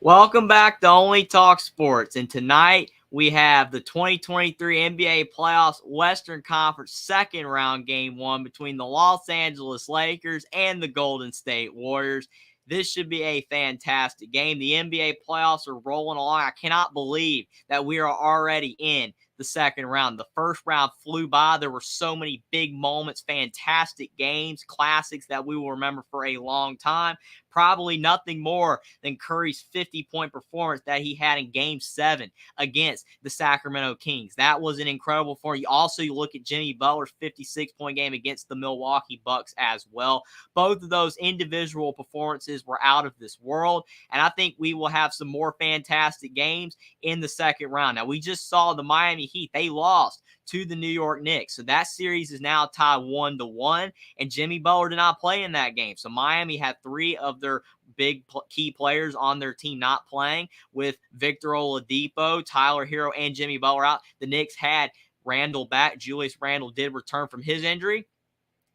Welcome back to Only Talk Sports. And tonight we have the 2023 NBA Playoffs Western Conference second round game one between the Los Angeles Lakers and the Golden State Warriors. This should be a fantastic game. The NBA playoffs are rolling along. I cannot believe that we are already in the second round. The first round flew by. There were so many big moments, fantastic games, classics that we will remember for a long time. Probably nothing more than Curry's 50-point performance that he had in Game 7 against the Sacramento Kings. That was an incredible performance. You look at Jimmy Butler's 56-point game against the Milwaukee Bucks as well. Both of those individual performances were out of this world, and I think we will have some more fantastic games in the second round. Now, we just saw the Miami Heat. They lost to the New York Knicks. So that series is now tied 1-1, and Jimmy Butler did not play in that game. So Miami had three of their big key players on their team not playing, with Victor Oladipo, Tyler Hero, and Jimmy Butler out. The Knicks had Randle back. Julius Randle did return from his injury.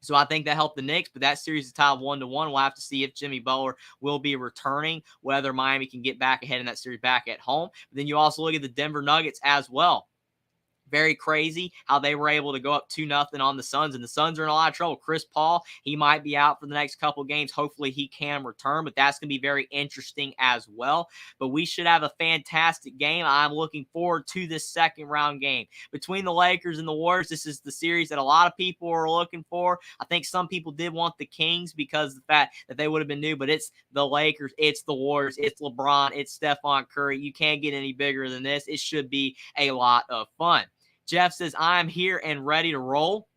So I think that helped the Knicks, but that series is tied 1-1. We'll have to see if Jimmy Butler will be returning, whether Miami can get back ahead in that series back at home. But then you also look at the Denver Nuggets as well. Very crazy how they were able to go up 2-0 on the Suns, and the Suns are in a lot of trouble. Chris Paul, he might be out for the next couple games. Hopefully he can return, but that's going to be very interesting as well. But we should have a fantastic game. I'm looking forward to this second round game between the Lakers and the Warriors. This is the series that a lot of people are looking for. I think some people did want the Kings because of the fact that they would have been new, but it's the Lakers, it's the Warriors, it's LeBron, it's Stephon Curry. You can't get any bigger than this. It should be a lot of fun. Jeff says, I'm here and ready to roll.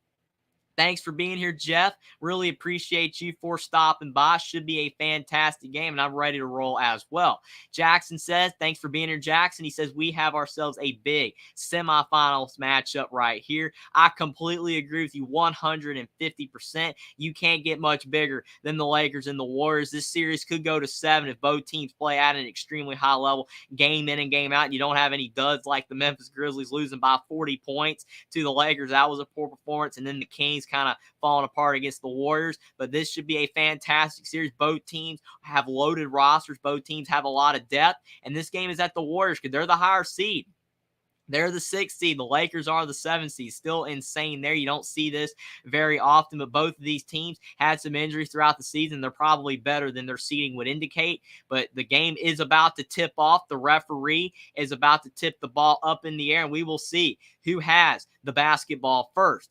Thanks for being here, Jeff. Really appreciate you for stopping by. Should be a fantastic game, and I'm ready to roll as well. Jackson says, thanks for being here, Jackson. He says, we have ourselves a big semifinals matchup right here. I completely agree with you 150%. You can't get much bigger than the Lakers and the Warriors. This series could go to 7 if both teams play at an extremely high level, game in and game out, and you don't have any duds like the Memphis Grizzlies losing by 40 points to the Lakers. That was a poor performance, and then the Kings kind of falling apart against the Warriors. But this should be a fantastic series. Both teams have loaded rosters. Both teams have a lot of depth. And this game is at the Warriors because they're the higher seed. They're the 6th seed. The Lakers are the 7th seed. Still insane there. You don't see this very often, but both of these teams had some injuries throughout the season. They're probably better than their seeding would indicate, but the game is about to tip off. The referee is about to tip the ball up in the air, and we will see who has the basketball first.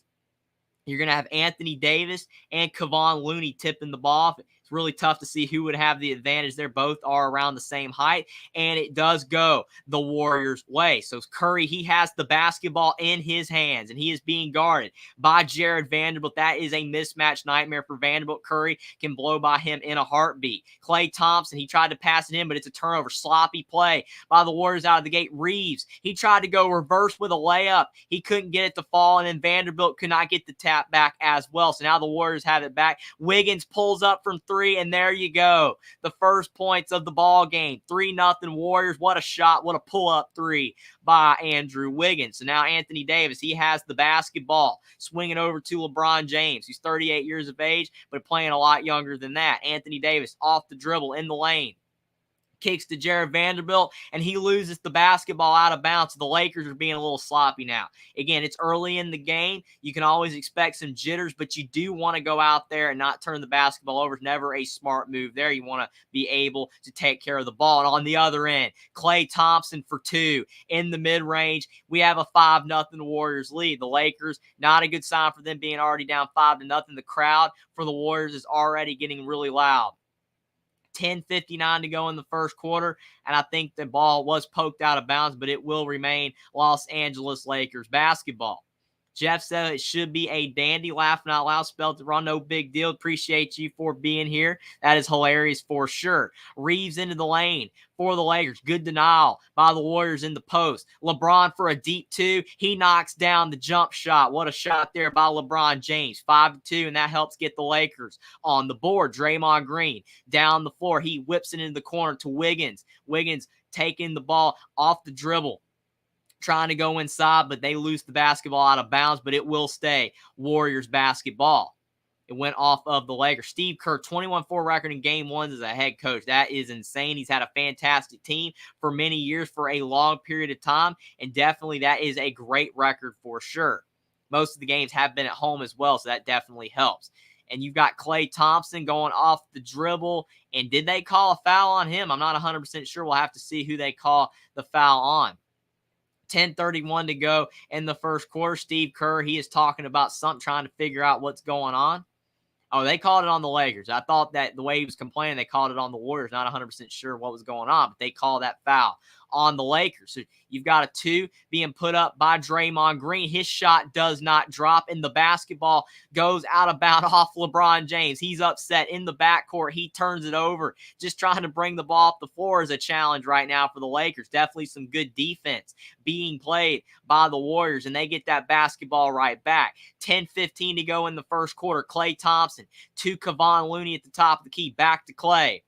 You're going to have Anthony Davis and Kevon Looney tipping the ball. It's really tough to see who would have the advantage there. Both are around the same height, and it does go the Warriors' way. So Curry, he has the basketball in his hands, and he is being guarded by Jared Vanderbilt. That is a mismatch nightmare for Vanderbilt. Curry can blow by him in a heartbeat. Klay Thompson, he tried to pass it in, but it's a turnover. Sloppy play by the Warriors out of the gate. Reeves, he tried to go reverse with a layup. He couldn't get it to fall, and then Vanderbilt could not get the tap back as well. So now the Warriors have it back. Wiggins pulls up from 3, and there you go. The first points of the ball game. 3-0 Warriors. What a shot. What a pull-up 3 by Andrew Wiggins. So now Anthony Davis, he has the basketball. Swinging over to LeBron James. He's 38 years of age, but playing a lot younger than that. Anthony Davis off the dribble in the lane. Kicks to Jared Vanderbilt, and he loses the basketball out of bounds. The Lakers are being a little sloppy now. Again, it's early in the game. You can always expect some jitters, but you do want to go out there and not turn the basketball over. It's never a smart move there. You want to be able to take care of the ball. And on the other end, Klay Thompson for 2 in the mid-range. We have a 5-0 Warriors lead. The Lakers, not a good sign for them being already down 5-0. The crowd for the Warriors is already getting really loud. 10:59 to go in the first quarter, and I think the ball was poked out of bounds, but it will remain Los Angeles Lakers basketball. Jeff said it should be a dandy. Laughing out loud, spelled it wrong. No big deal. Appreciate you for being here. That is hilarious for sure. Reeves into the lane for the Lakers. Good denial by the Warriors in the post. LeBron for a deep 2. He knocks down the jump shot. What a shot there by LeBron James. 5-2, and that helps get the Lakers on the board. Draymond Green down the floor. He whips it into the corner to Wiggins. Wiggins taking the ball off the dribble, trying to go inside, but they lose the basketball out of bounds, but it will stay Warriors basketball. It went off of the Lakers. Steve Kerr, 21-4 record in game ones as a head coach. That is insane. He's had a fantastic team for many years, for a long period of time, and definitely that is a great record for sure. Most of the games have been at home as well, so that definitely helps. And you've got Klay Thompson going off the dribble. And did they call a foul on him? I'm not 100% sure. We'll have to see who they call the foul on. 10:31 to go in the first quarter. Steve Kerr, he is talking about something, trying to figure out what's going on. Oh, they called it on the Lakers. I thought that the way he was complaining, they called it on the Warriors. Not 100% sure what was going on, but they called that foul on the Lakers. So you've got a 2 being put up by Draymond Green. His shot does not drop, and the basketball goes out of bounds off LeBron James. He's upset in the backcourt. He turns it over. Just trying to bring the ball off the floor is a challenge right now for the Lakers. Definitely some good defense being played by the Warriors, and they get that basketball right back. 10:15 to go in the first quarter. Klay Thompson to Kevon Looney at the top of the key. Back to Klay.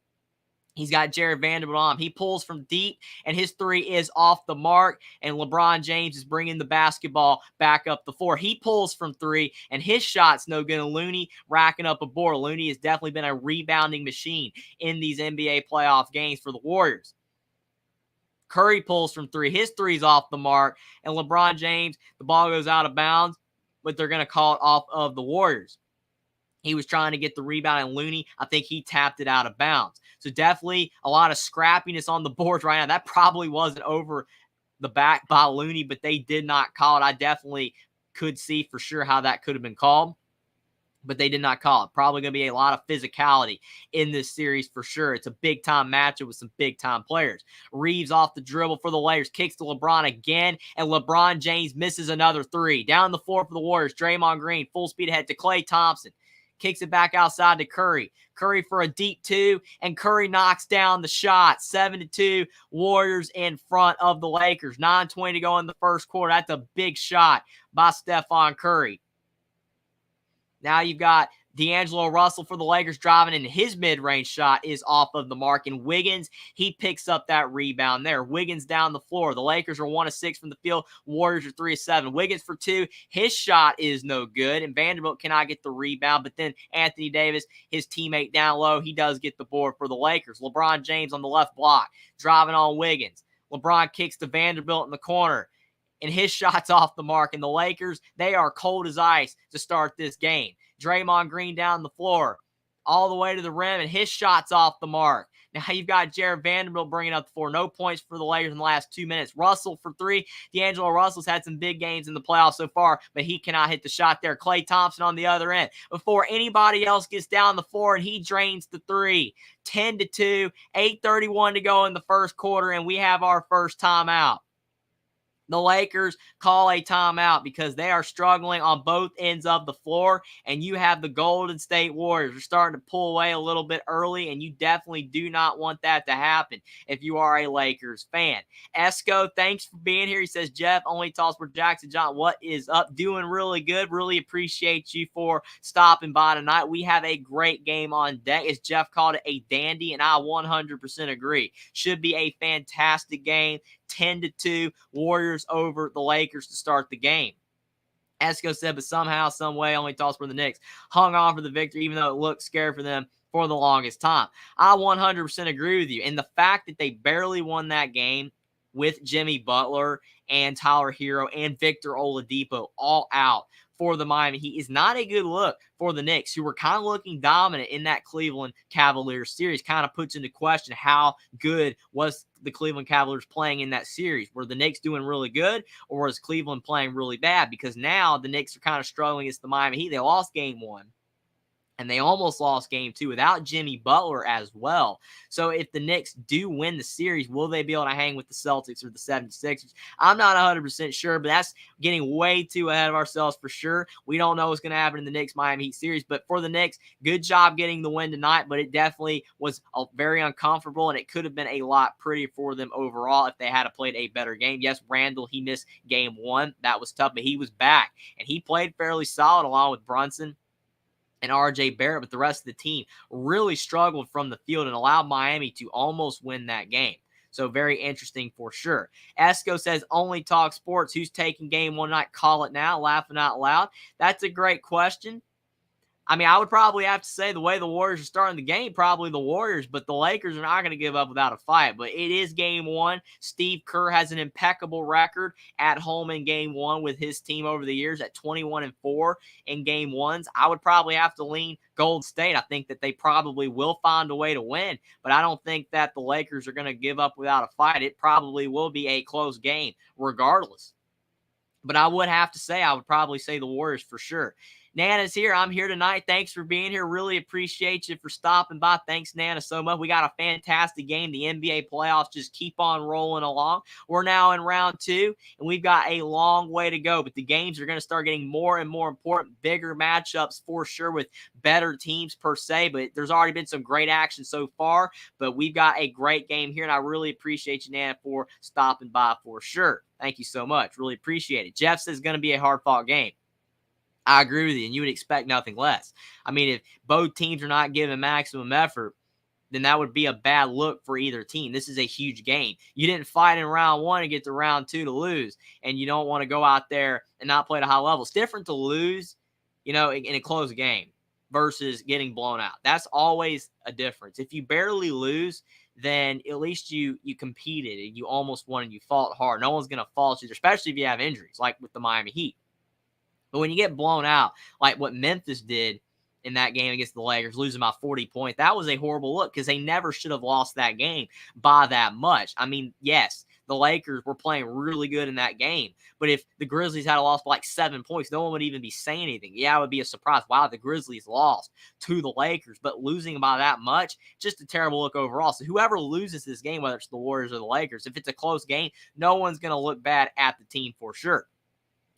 He's got Jared Vanderbilt on. He pulls from deep, and his 3 is off the mark, and LeBron James is bringing the basketball back up the floor. He pulls from 3, and his shot's no good, and Looney racking up a board. Looney has definitely been a rebounding machine in these NBA playoff games for the Warriors. Curry pulls from 3. His 3's off the mark, and LeBron James, the ball goes out of bounds, but they're going to call it off of the Warriors. He was trying to get the rebound, and Looney, I think he tapped it out of bounds. So definitely a lot of scrappiness on the boards right now. That probably wasn't over the back by Looney, but they did not call it. I definitely could see for sure how that could have been called, but they did not call it. Probably going to be a lot of physicality in this series for sure. It's a big-time matchup with some big-time players. Reeves off the dribble for the Lakers, kicks to LeBron again, and LeBron James misses another 3. Down the floor for the Warriors, Draymond Green, full speed ahead to Klay Thompson. Kicks it back outside to Curry. Curry for a deep 2, and Curry knocks down the shot. 7-2, Warriors in front of the Lakers. 9:20 to go in the first quarter. That's a big shot by Stephon Curry. Now you've got D'Angelo Russell for the Lakers driving, and his mid-range shot is off of the mark. And Wiggins, he picks up that rebound there. Wiggins down the floor. The Lakers are 1 of 6 from the field. Warriors are 3 of 7. Wiggins for 2. His shot is no good, and Vanderbilt cannot get the rebound. But then Anthony Davis, his teammate down low, he does get the board for the Lakers. LeBron James on the left block, driving on Wiggins. LeBron kicks to Vanderbilt in the corner, and his shot's off the mark. And the Lakers, they are cold as ice to start this game. Draymond Green down the floor, all the way to the rim, and his shot's off the mark. Now you've got Jared Vanderbilt bringing up the floor. No points for the Lakers in the last 2 minutes. Russell for 3. D'Angelo Russell's had some big games in the playoffs so far, but he cannot hit the shot there. Klay Thompson on the other end before anybody else gets down the floor, and he drains the 3. 10-2, 8:31 to go in the first quarter, and we have our first timeout. The Lakers call a timeout because they are struggling on both ends of the floor, and you have the Golden State Warriors. They're starting to pull away a little bit early, and you definitely do not want that to happen if you are a Lakers fan. Esco, thanks for being here. He says, Jeff, only talks for Jackson John. What is up? Doing really good. Really appreciate you for stopping by tonight. We have a great game on deck. As Jeff called it, a dandy, and I 100% agree. Should be a fantastic game. 10-2, Warriors over the Lakers to start the game. Esco said, but somehow, some way, only toss for the Knicks. Hung on for the victory, even though it looked scary for them for the longest time. I 100% agree with you. And the fact that they barely won that game with Jimmy Butler and Tyler Hero and Victor Oladipo all out for the Miami Heat is not a good look for the Knicks, who were kind of looking dominant in that Cleveland Cavaliers series. Kind of puts into question how good was the Cleveland Cavaliers playing in that series. Were the Knicks doing really good, or was Cleveland playing really bad? Because now the Knicks are kind of struggling against the Miami Heat. They lost game 1. And they almost lost game 2 without Jimmy Butler as well. So if the Knicks do win the series, will they be able to hang with the Celtics or the 76ers? I'm not 100% sure, but that's getting way too ahead of ourselves for sure. We don't know what's going to happen in the Knicks-Miami Heat series. But for the Knicks, good job getting the win tonight, but it definitely was very uncomfortable, and it could have been a lot prettier for them overall if they had played a better game. Yes, Randall, he missed game 1. That was tough, but he was back, and he played fairly solid along with Brunson and R.J. Barrett, but the rest of the team really struggled from the field and allowed Miami to almost win that game. So very interesting for sure. Esco says, only talk sports. Who's taking game 1 night? Call it now. Laughing out loud. That's a great question. I mean, I would probably have to say the way the Warriors are starting the game, probably the Warriors, but the Lakers are not going to give up without a fight. But it is game one. Steve Kerr has an impeccable record at home in game one with his team over the years at 21-4 in game ones. I would probably have to lean Golden State. I think that they probably will find a way to win, but I don't think that the Lakers are going to give up without a fight. It probably will be a close game regardless. But I would have to say, I would probably say the Warriors for sure. Nana's here. I'm here tonight. Thanks for being here. Really appreciate you for stopping by. Thanks, Nana, so much. We got a fantastic game. The NBA playoffs just keep on rolling along. We're now in round two, and we've got a long way to go. But the games are going to start getting more and more important, bigger matchups for sure with better teams per se. But there's already been some great action so far. But we've got a great game here, and I really appreciate you, Nana, for stopping by for sure. Thank you so much. Really appreciate it. Jeff says it's going to be a hard-fought game. I agree with you, and you would expect nothing less. I mean, if both teams are not giving maximum effort, then that would be a bad look for either team. This is a huge game. You didn't fight in round one and get to round two to lose, and you don't want to go out there and not play at a high level. It's different to lose, in a close game versus getting blown out. That's always a difference. If you barely lose, then at least you competed and you almost won and you fought hard. No one's going to fault you, especially if you have injuries, like with the Miami Heat. But when you get blown out, like what Memphis did in that game against the Lakers, losing by 40 points, that was a horrible look because they never should have lost that game by that much. I mean, yes, the Lakers were playing really good in that game, but if the Grizzlies had a loss by like 7 points, no one would even be saying anything. Yeah, it would be a surprise. Wow, the Grizzlies lost to the Lakers, but losing by that much, just a terrible look overall. So whoever loses this game, whether it's the Warriors or the Lakers, if it's a close game, no one's going to look bad at the team for sure.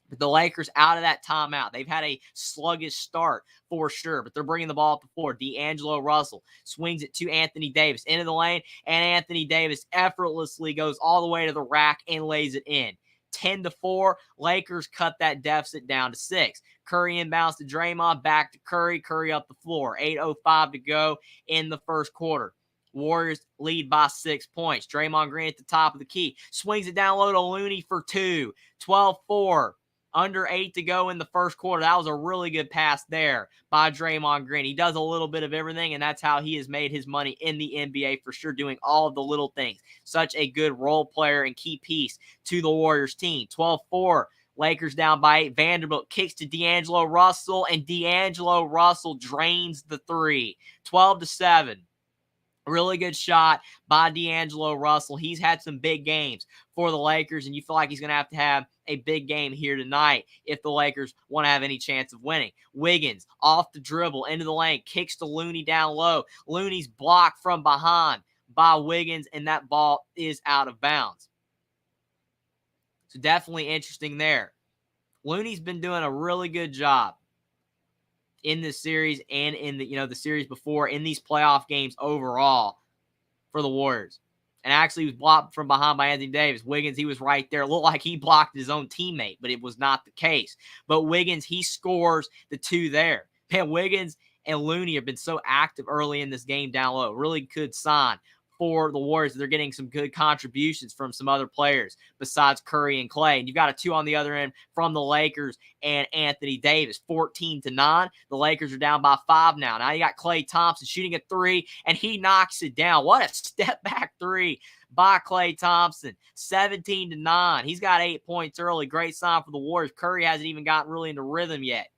But the Lakers out of that timeout. They've had a sluggish start for sure, but they're bringing the ball up the floor. D'Angelo Russell swings it to Anthony Davis into the lane, and Anthony Davis effortlessly goes all the way to the rack and lays it in. 10-4, Lakers cut that deficit down to 6. Curry inbounds to Draymond, back to Curry. Curry up the floor. 8:05 to go in the first quarter. Warriors lead by 6 points. Draymond Green at the top of the key. Swings it down low to Looney for 2. 12-4. Under 8 to go in the first quarter. That was a really good pass there by Draymond Green. He does a little bit of everything, and that's how he has made his money in the NBA for sure, doing all of the little things. Such a good role player and key piece to the Warriors team. 12-4. Lakers down by 8. Vanderbilt kicks to D'Angelo Russell, and D'Angelo Russell drains the 3. 12-7. Really good shot by D'Angelo Russell. He's had some big games for the Lakers, and you feel like he's going to have a big game here tonight if the Lakers want to have any chance of winning. Wiggins off the dribble into the lane, kicks to Looney down low. Looney's blocked from behind by Wiggins, and that ball is out of bounds. So definitely interesting there. Looney's been doing a really good job in this series and in the series before, in these playoff games overall for the Warriors. And actually he was blocked from behind by Anthony Davis. Wiggins, he was right there. It looked like he blocked his own teammate, but it was not the case. But Wiggins, he scores the 2 there. Man, Wiggins and Looney have been so active early in this game down low. Really good sign for the Warriors. They're getting some good contributions from some other players besides Curry and Clay. And you've got a 2 on the other end from the Lakers and Anthony Davis. 14-9. The Lakers are down by 5 now. Now you got Klay Thompson shooting a 3, and he knocks it down. What a step back 3 by Klay Thompson. 17-9. He's got 8 points early. Great sign for the Warriors. Curry hasn't even gotten really into rhythm yet,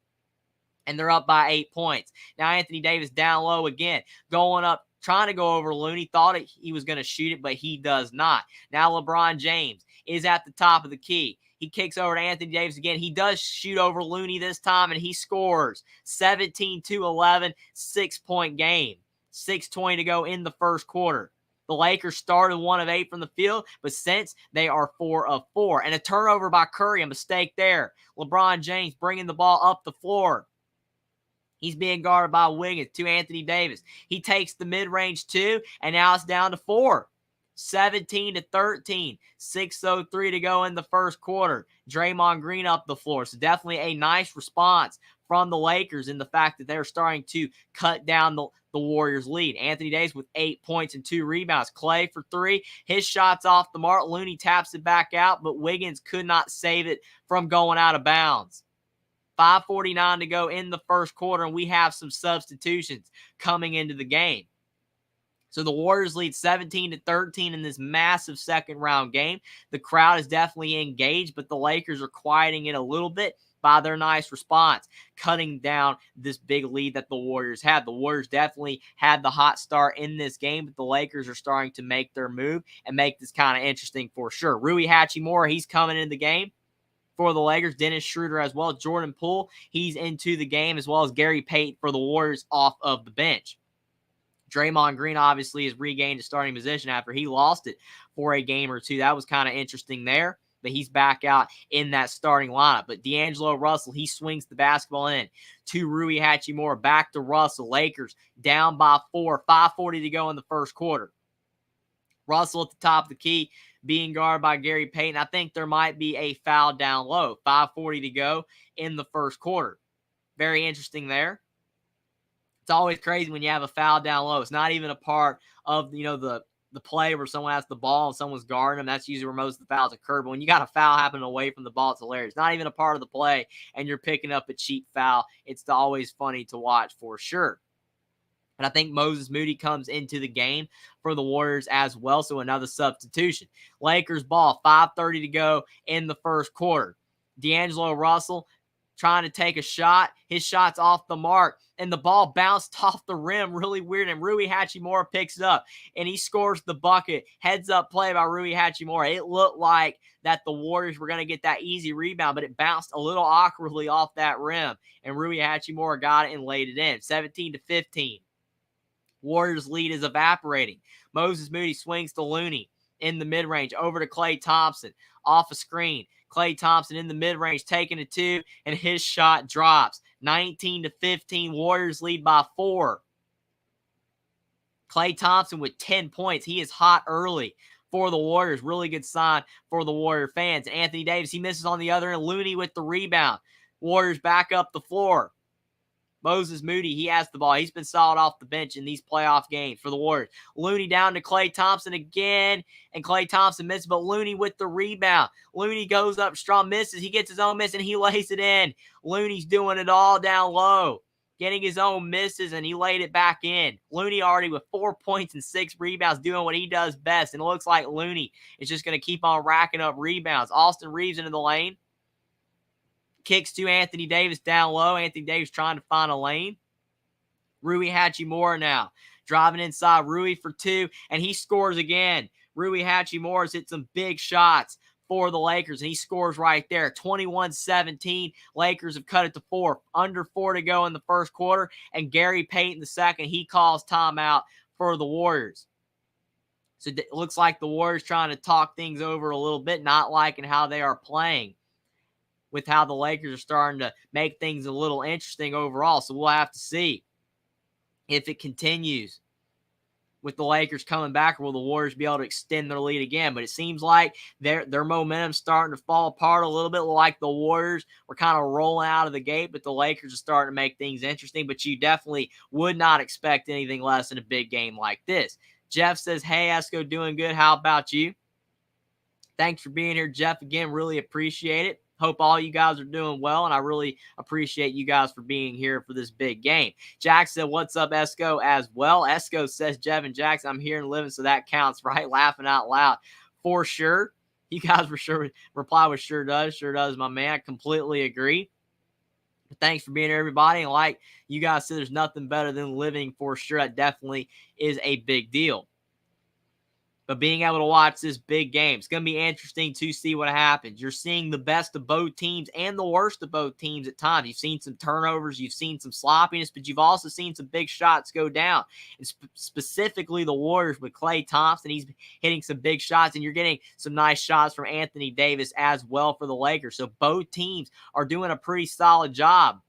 and they're up by 8 points. Now Anthony Davis down low again, going up, trying to go over Looney. Thought he was going to shoot it, but he does not. Now LeBron James is at the top of the key. He kicks over to Anthony Davis again. He does shoot over Looney this time, and he scores. 17-11, 6-point game. 6:20 to go in the first quarter. The Lakers started 1 of 8 from the field, but since they are 4 of 4. And a turnover by Curry, a mistake there. LeBron James bringing the ball up the floor. He's being guarded by Wiggins to Anthony Davis. He takes the mid-range 2, and now it's down to 4. 17-13. 6:03 to go in the first quarter. Draymond Green up the floor. So definitely a nice response from the Lakers in the fact that they're starting to cut down the Warriors' lead. Anthony Davis with 8 points and 2 rebounds. Klay for 3. His shot's off the mark. Looney taps it back out, but Wiggins could not save it from going out of bounds. 5:49 to go in the first quarter, and we have some substitutions coming into the game. So the Warriors lead 17-13 in this massive second round game. The crowd is definitely engaged, but the Lakers are quieting it a little bit by their nice response, cutting down this big lead that the Warriors had. The Warriors definitely had the hot start in this game, but the Lakers are starting to make their move and make this kind of interesting for sure. Rui Hachimura, he's coming into the game for the Lakers. Dennis Schroeder as well. Jordan Poole, he's into the game, as well as Gary Payton for the Warriors off of the bench. Draymond Green obviously has regained his starting position after he lost it for a game or two. That was kind of interesting there, but he's back out in that starting lineup. But D'Angelo Russell, he swings the basketball in to Rui Hachimura, back to Russell. Lakers down by 4, 5:40 to go in the first quarter. Russell at the top of the key, being guarded by Gary Payton. I think there might be a foul down low. 5:40 to go in the first quarter. Very interesting there. It's always crazy when you have a foul down low. It's not even a part of, the play where someone has the ball and someone's guarding them. That's usually where most of the fouls occur. But when you got a foul happening away from the ball, it's hilarious. Not even a part of the play, and you're picking up a cheap foul. It's always funny to watch for sure. And I think Moses Moody comes into the game for the Warriors as well, so another substitution. Lakers ball, 5:30 to go in the first quarter. D'Angelo Russell trying to take a shot. His shot's off the mark, and the ball bounced off the rim. Really weird, and Rui Hachimura picks it up, and he scores the bucket. Heads-up play by Rui Hachimura. It looked like that the Warriors were going to get that easy rebound, but it bounced a little awkwardly off that rim, and Rui Hachimura got it and laid it in. 17-15. Warriors lead is evaporating. Moses Moody swings to Looney in the mid-range, over to Klay Thompson, off a screen. Klay Thompson in the mid-range, taking a 2, and his shot drops. 19-15, Warriors lead by 4. Klay Thompson with 10 points. He is hot early for the Warriors. Really good sign for the Warrior fans. Anthony Davis, he misses on the other end. Looney with the rebound. Warriors back up the floor. Moses Moody, he has the ball. He's been solid off the bench in these playoff games for the Warriors. Looney down to Klay Thompson again, and Klay Thompson misses, but Looney with the rebound. Looney goes up strong, misses. He gets his own miss, and he lays it in. Looney's doing it all down low, getting his own misses, and he laid it back in. Looney already with 4 points and 6 rebounds, doing what he does best, and it looks like Looney is just going to keep on racking up rebounds. Austin Reeves into the lane. Kicks to Anthony Davis down low. Anthony Davis trying to find a lane. Rui Hachimura now driving inside. Rui for 2, and he scores again. Rui Hachimura's hit some big shots for the Lakers, and he scores right there. 21-17. Lakers have cut it to 4. Under 4 to go in the first quarter, and Gary Payton II, he calls timeout for the Warriors. So it looks like the Warriors trying to talk things over a little bit, not liking how they are playing, with how the Lakers are starting to make things a little interesting overall. So we'll have to see if it continues with the Lakers coming back, or will the Warriors be able to extend their lead again. But it seems like their momentum's starting to fall apart a little bit, like the Warriors were kind of rolling out of the gate, but the Lakers are starting to make things interesting. But you definitely would not expect anything less in a big game like this. Jeff says, hey, Esco, doing good. How about you? Thanks for being here, Jeff. Again, really appreciate it. Hope all you guys are doing well, and I really appreciate you guys for being here for this big game. Jack said, what's up, Esco, as well. Esco says, Jeff and Jackson, I'm here and living, so that counts, right? Laughing out loud. For sure. You guys for sure reply with sure does, my man. I completely agree. But thanks for being here, everybody. And like you guys said, there's nothing better than living for sure. That definitely is a big deal. But being able to watch this big game, it's going to be interesting to see what happens. You're seeing the best of both teams and the worst of both teams at times. You've seen some turnovers, you've seen some sloppiness, but you've also seen some big shots go down. And specifically the Warriors with Klay Thompson, he's hitting some big shots, and you're getting some nice shots from Anthony Davis as well for the Lakers. So both teams are doing a pretty solid job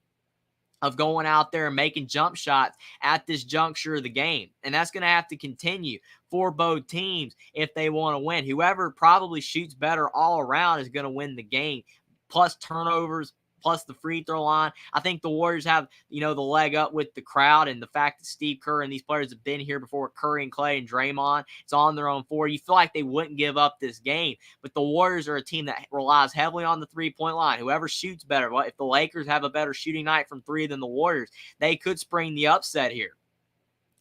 of going out there and making jump shots at this juncture of the game. And that's going to have to continue for both teams if they want to win. Whoever probably shoots better all around is going to win the game. Plus turnovers, plus the free throw line. I think the Warriors have, the leg up with the crowd and the fact that Steve Kerr and these players have been here before, Curry and Clay and Draymond. It's on their own floor. You feel like they wouldn't give up this game, but the Warriors are a team that relies heavily on the three-point line. Whoever shoots better, if the Lakers have a better shooting night from three than the Warriors, they could spring the upset here.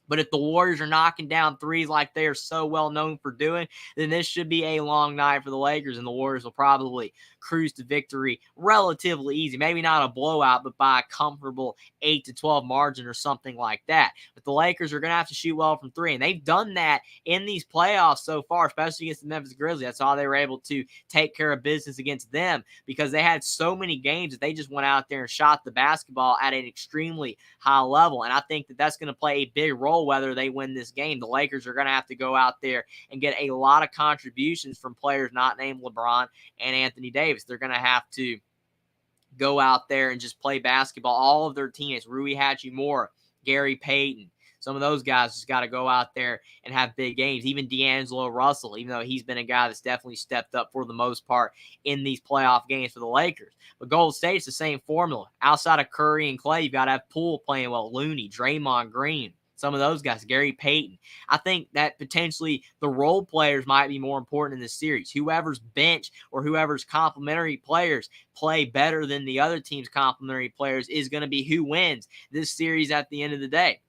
But if the Warriors are knocking down threes like they are so well known for doing, then this should be a long night for the Lakers, and the Warriors will probably cruise to victory relatively easy. Maybe not a blowout, but by a comfortable 8-12 margin or something like that. But the Lakers are going to have to shoot well from three, and they've done that in these playoffs so far, especially against the Memphis Grizzlies. That's how they were able to take care of business against them, because they had so many games that they just went out there and shot the basketball at an extremely high level. And I think that that's going to play a big role whether they win this game. The Lakers are going to have to go out there and get a lot of contributions from players not named LeBron and Anthony Davis. They're going to have to go out there and just play basketball. All of their teammates, Rui Hachimura, Gary Payton, some of those guys just got to go out there and have big games. Even D'Angelo Russell, even though he's been a guy that's definitely stepped up for the most part in these playoff games for the Lakers. But Golden State's the same formula. Outside of Curry and Clay, you've got to have Poole playing well, Looney, Draymond Green, some of those guys, Gary Payton. I think that potentially the role players might be more important in this series. Whoever's bench or whoever's complementary players play better than the other team's complementary players is going to be who wins this series at the end of the day.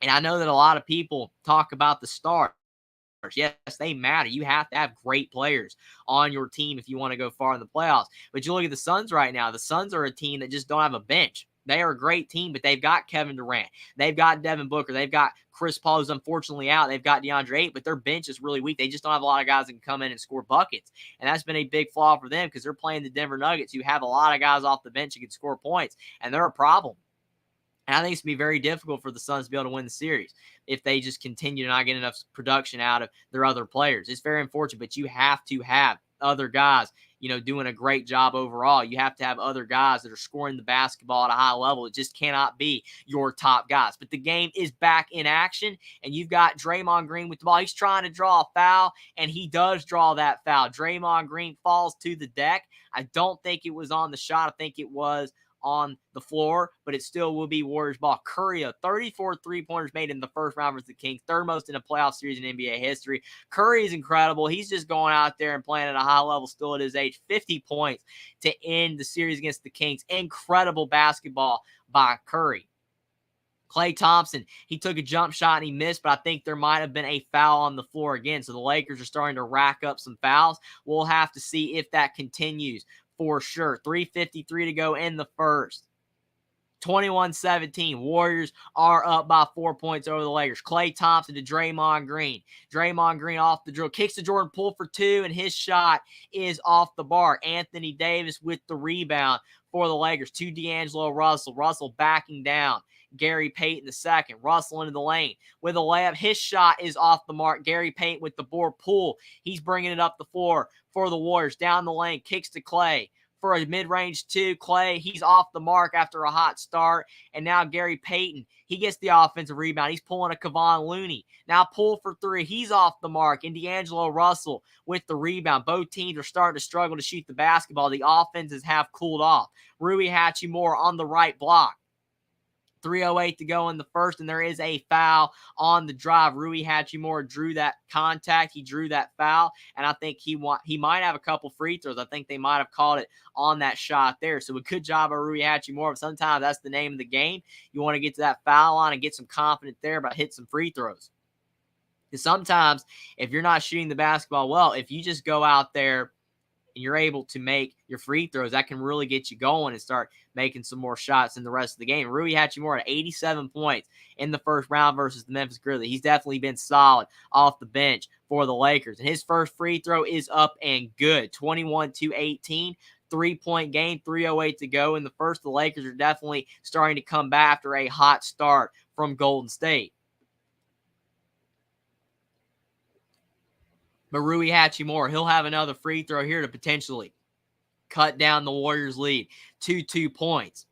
And I know that a lot of people talk about the stars. Yes, they matter. You have to have great players on your team if you want to go far in the playoffs. But you look at the Suns right now. The Suns are a team that just don't have a bench. They are a great team, but they've got Kevin Durant. They've got Devin Booker. They've got Chris Paul, who's unfortunately out. They've got DeAndre Ayton, but their bench is really weak. They just don't have a lot of guys that can come in and score buckets. And that's been a big flaw for them because they're playing the Denver Nuggets, who have a lot of guys off the bench who can score points, and they're a problem. And I think it's going to be very difficult for the Suns to be able to win the series if they just continue to not get enough production out of their other players. It's very unfortunate, but you have to have other guys, doing a great job overall. You have to have other guys that are scoring the basketball at a high level. It just cannot be your top guys. But the game is back in action, and you've got Draymond Green with the ball. He's trying to draw a foul, and he does draw that foul. Draymond Green falls to the deck. I don't think it was on the shot. I think it was on the floor, but it still will be Warriors ball. Curry, 34 three-pointers made in the first round versus the Kings, third most in a playoff series in NBA history. Curry is incredible. He's just going out there and playing at a high level still at his age. 50 points to end the series against the Kings. Incredible basketball by Curry. Klay Thompson, he took a jump shot and he missed, but I think there might have been a foul on the floor again. So the Lakers are starting to rack up some fouls. We'll have to see if that continues for sure. 3:53 to go in the first. 21-17. Warriors are up by 4 points over the Lakers. Klay Thompson to Draymond Green. Draymond Green off the drill. Kicks to Jordan Poole for two, and his shot is off the bar. Anthony Davis with the rebound for the Lakers to D'Angelo Russell. Russell backing down. Gary Payton the second. Russell into the lane with a layup. His shot is off the mark. Gary Payton with the board. Poole, he's bringing it up the floor for the Warriors. Down the lane, kicks to Klay for a mid-range two. Klay, he's off the mark after a hot start. And now Gary Payton, he gets the offensive rebound. He's pulling a Kevon Looney. Now Poole for three. He's off the mark. And D'Angelo Russell with the rebound. Both teams are starting to struggle to shoot the basketball. The offenses have cooled off. Rui Hachimura on the right block. 3:08 to go in the first, and there is a foul on the drive. Rui Hachimura drew that contact. He drew that foul, and I think he might have a couple free throws. I think they might have called it on that shot there. So a good job by Rui Hachimura. But sometimes that's the name of the game. You want to get to that foul line and get some confidence there, but hit some free throws. Because sometimes if you're not shooting the basketball well, if you just go out there and you're able to make your free throws, that can really get you going and start making some more shots in the rest of the game. Rui Hachimura at 87 points in the first round versus the Memphis Grizzlies. He's definitely been solid off the bench for the Lakers. And his first free throw is up and good. 21-18, 3-point game, 3:08 to go in the first. The Lakers are definitely starting to come back after a hot start from Golden State. But Rui Hachimura, he'll have another free throw here to potentially cut down the Warriors' lead to 2 points.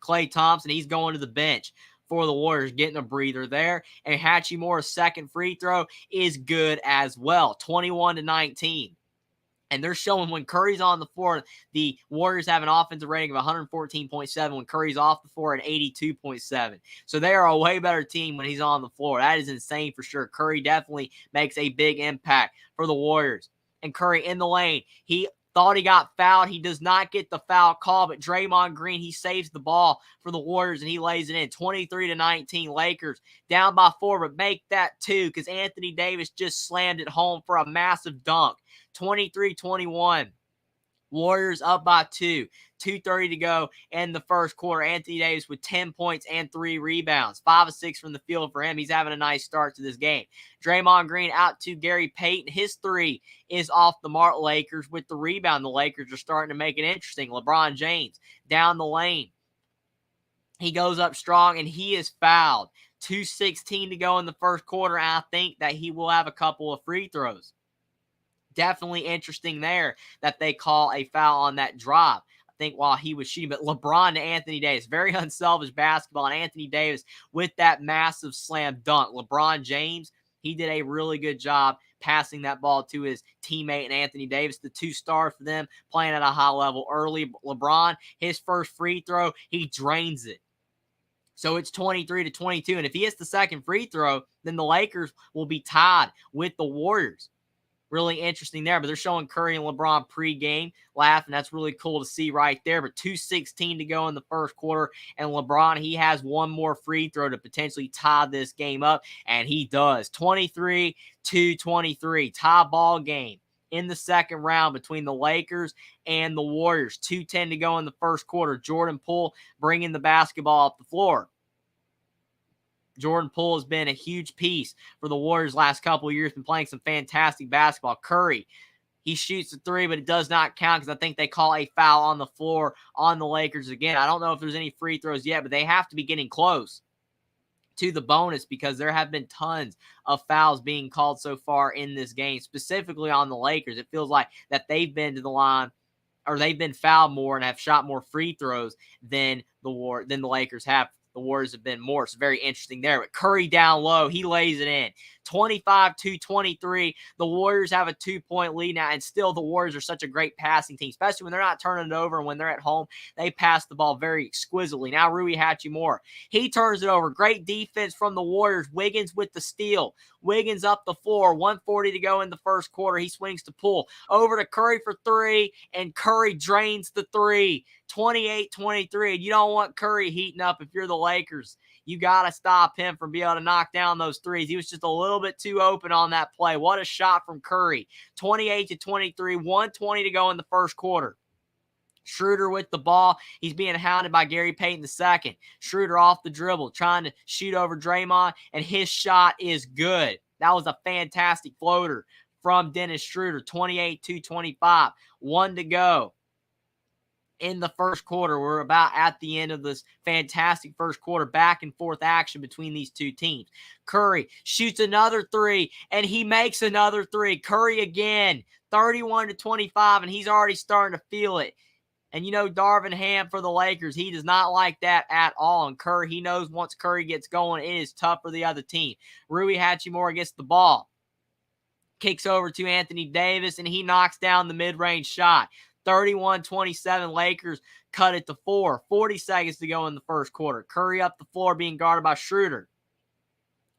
Klay Thompson, he's going to the bench for the Warriors, getting a breather there. And Hachimura's second free throw is good as well, 21-19. And they're showing when Curry's on the floor, the Warriors have an offensive rating of 114.7. When Curry's off the floor, at 82.7. So they are a way better team when he's on the floor. That is insane for sure. Curry definitely makes a big impact for the Warriors. And Curry in the lane. He thought he got fouled. He does not get the foul call, but Draymond Green, he saves the ball for the Warriors, and he lays it in. 23-19, Lakers down by 4, but make that 2 because Anthony Davis just slammed it home for a massive dunk. 23-21. Warriors up by 2. 2:30 to go in the first quarter. Anthony Davis with 10 points and 3 rebounds. 5 of 6 from the field for him. He's having a nice start to this game. Draymond Green out to Gary Payton. His 3 is off the mark. Lakers with the rebound. The Lakers are starting to make it interesting. LeBron James down the lane. He goes up strong, and he is fouled. 2:16 to go in the first quarter, and I think that he will have a couple of free throws. Definitely interesting there that they call a foul on that drop. I think while he was shooting, but LeBron to Anthony Davis, very unselfish basketball, and Anthony Davis with that massive slam dunk. LeBron James, he did a really good job passing that ball to his teammate and Anthony Davis, the 2 stars for them playing at a high level early. LeBron, his first free throw, he drains it. So it's 23-22, and if he hits the second free throw, then the Lakers will be tied with the Warriors. Really interesting there, but they're showing Curry and LeBron pregame laughing. That's really cool to see right there. But 2:16 to go in the first quarter, and LeBron, he has one more free throw to potentially tie this game up, and he does. 23-23, tie ball game in the second round between the Lakers and the Warriors. 2:10 to go in the first quarter. Jordan Poole bringing the basketball up the floor. Jordan Poole has been a huge piece for the Warriors last couple of years, been playing some fantastic basketball. Curry, he shoots the 3, but it does not count because I think they call a foul on the floor on the Lakers again. I don't know if there's any free throws yet, but they have to be getting close to the bonus because there have been tons of fouls being called so far in this game, specifically on the Lakers. It feels like that they've been to the line, or they've been fouled more and have shot more free throws than the Lakers have. The Warriors have been more. It's very interesting there. But Curry down low, he lays it in. 25-23. The Warriors have a 2-point lead now, and still the Warriors are such a great passing team, especially when they're not turning it over and when they're at home. They pass the ball very exquisitely. Now Rui Hachimura, he turns it over. Great defense from the Warriors. Wiggins with the steal. Wiggins up the floor. 1:40 to go in the first quarter. He swings to Poole. Over to Curry for 3, and Curry drains the 3. 28-23. And you don't want Curry heating up if you're the Lakers. You got to stop him from being able to knock down those threes. He was just a little bit too open on that play. What a shot from Curry. 28-23, 1:20 to go in the first quarter. Schroeder with the ball. He's being hounded by Gary Payton II. Schroeder off the dribble, trying to shoot over Draymond, and his shot is good. That was a fantastic floater from Dennis Schroeder. 28-25, 1 to go in the first quarter. We're about at the end of this fantastic first quarter. Back and forth action between these two teams. Curry shoots another 3, and he makes another 3. Curry again, 31-25, and he's already starting to feel it. And you know, Darvin Ham for the Lakers, he does not like that at all. And Curry, he knows once Curry gets going, it is tough for the other team. Rui Hachimura gets the ball. Kicks over to Anthony Davis, and he knocks down the mid-range shot. 31-27, Lakers cut it to 4. 40 seconds to go in the first quarter. Curry up the floor being guarded by Schroeder.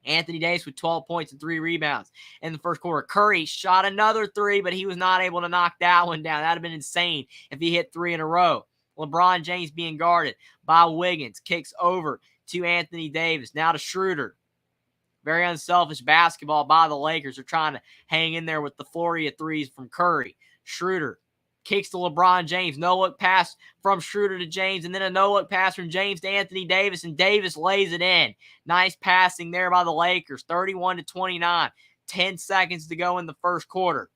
Anthony Davis with 12 points and 3 rebounds in the first quarter. Curry shot another 3, but he was not able to knock that one down. That would have been insane if he hit 3 in a row. LeBron James being guarded by Wiggins. Kicks over to Anthony Davis. Now to Schroeder. Very unselfish basketball by the Lakers. They're trying to hang in there with the flurry of threes from Curry. Schroeder kicks to LeBron James. No-look pass from Schroeder to James, and then a no-look pass from James to Anthony Davis, and Davis lays it in. Nice passing there by the Lakers. 31-29. 10 seconds to go in the first quarter.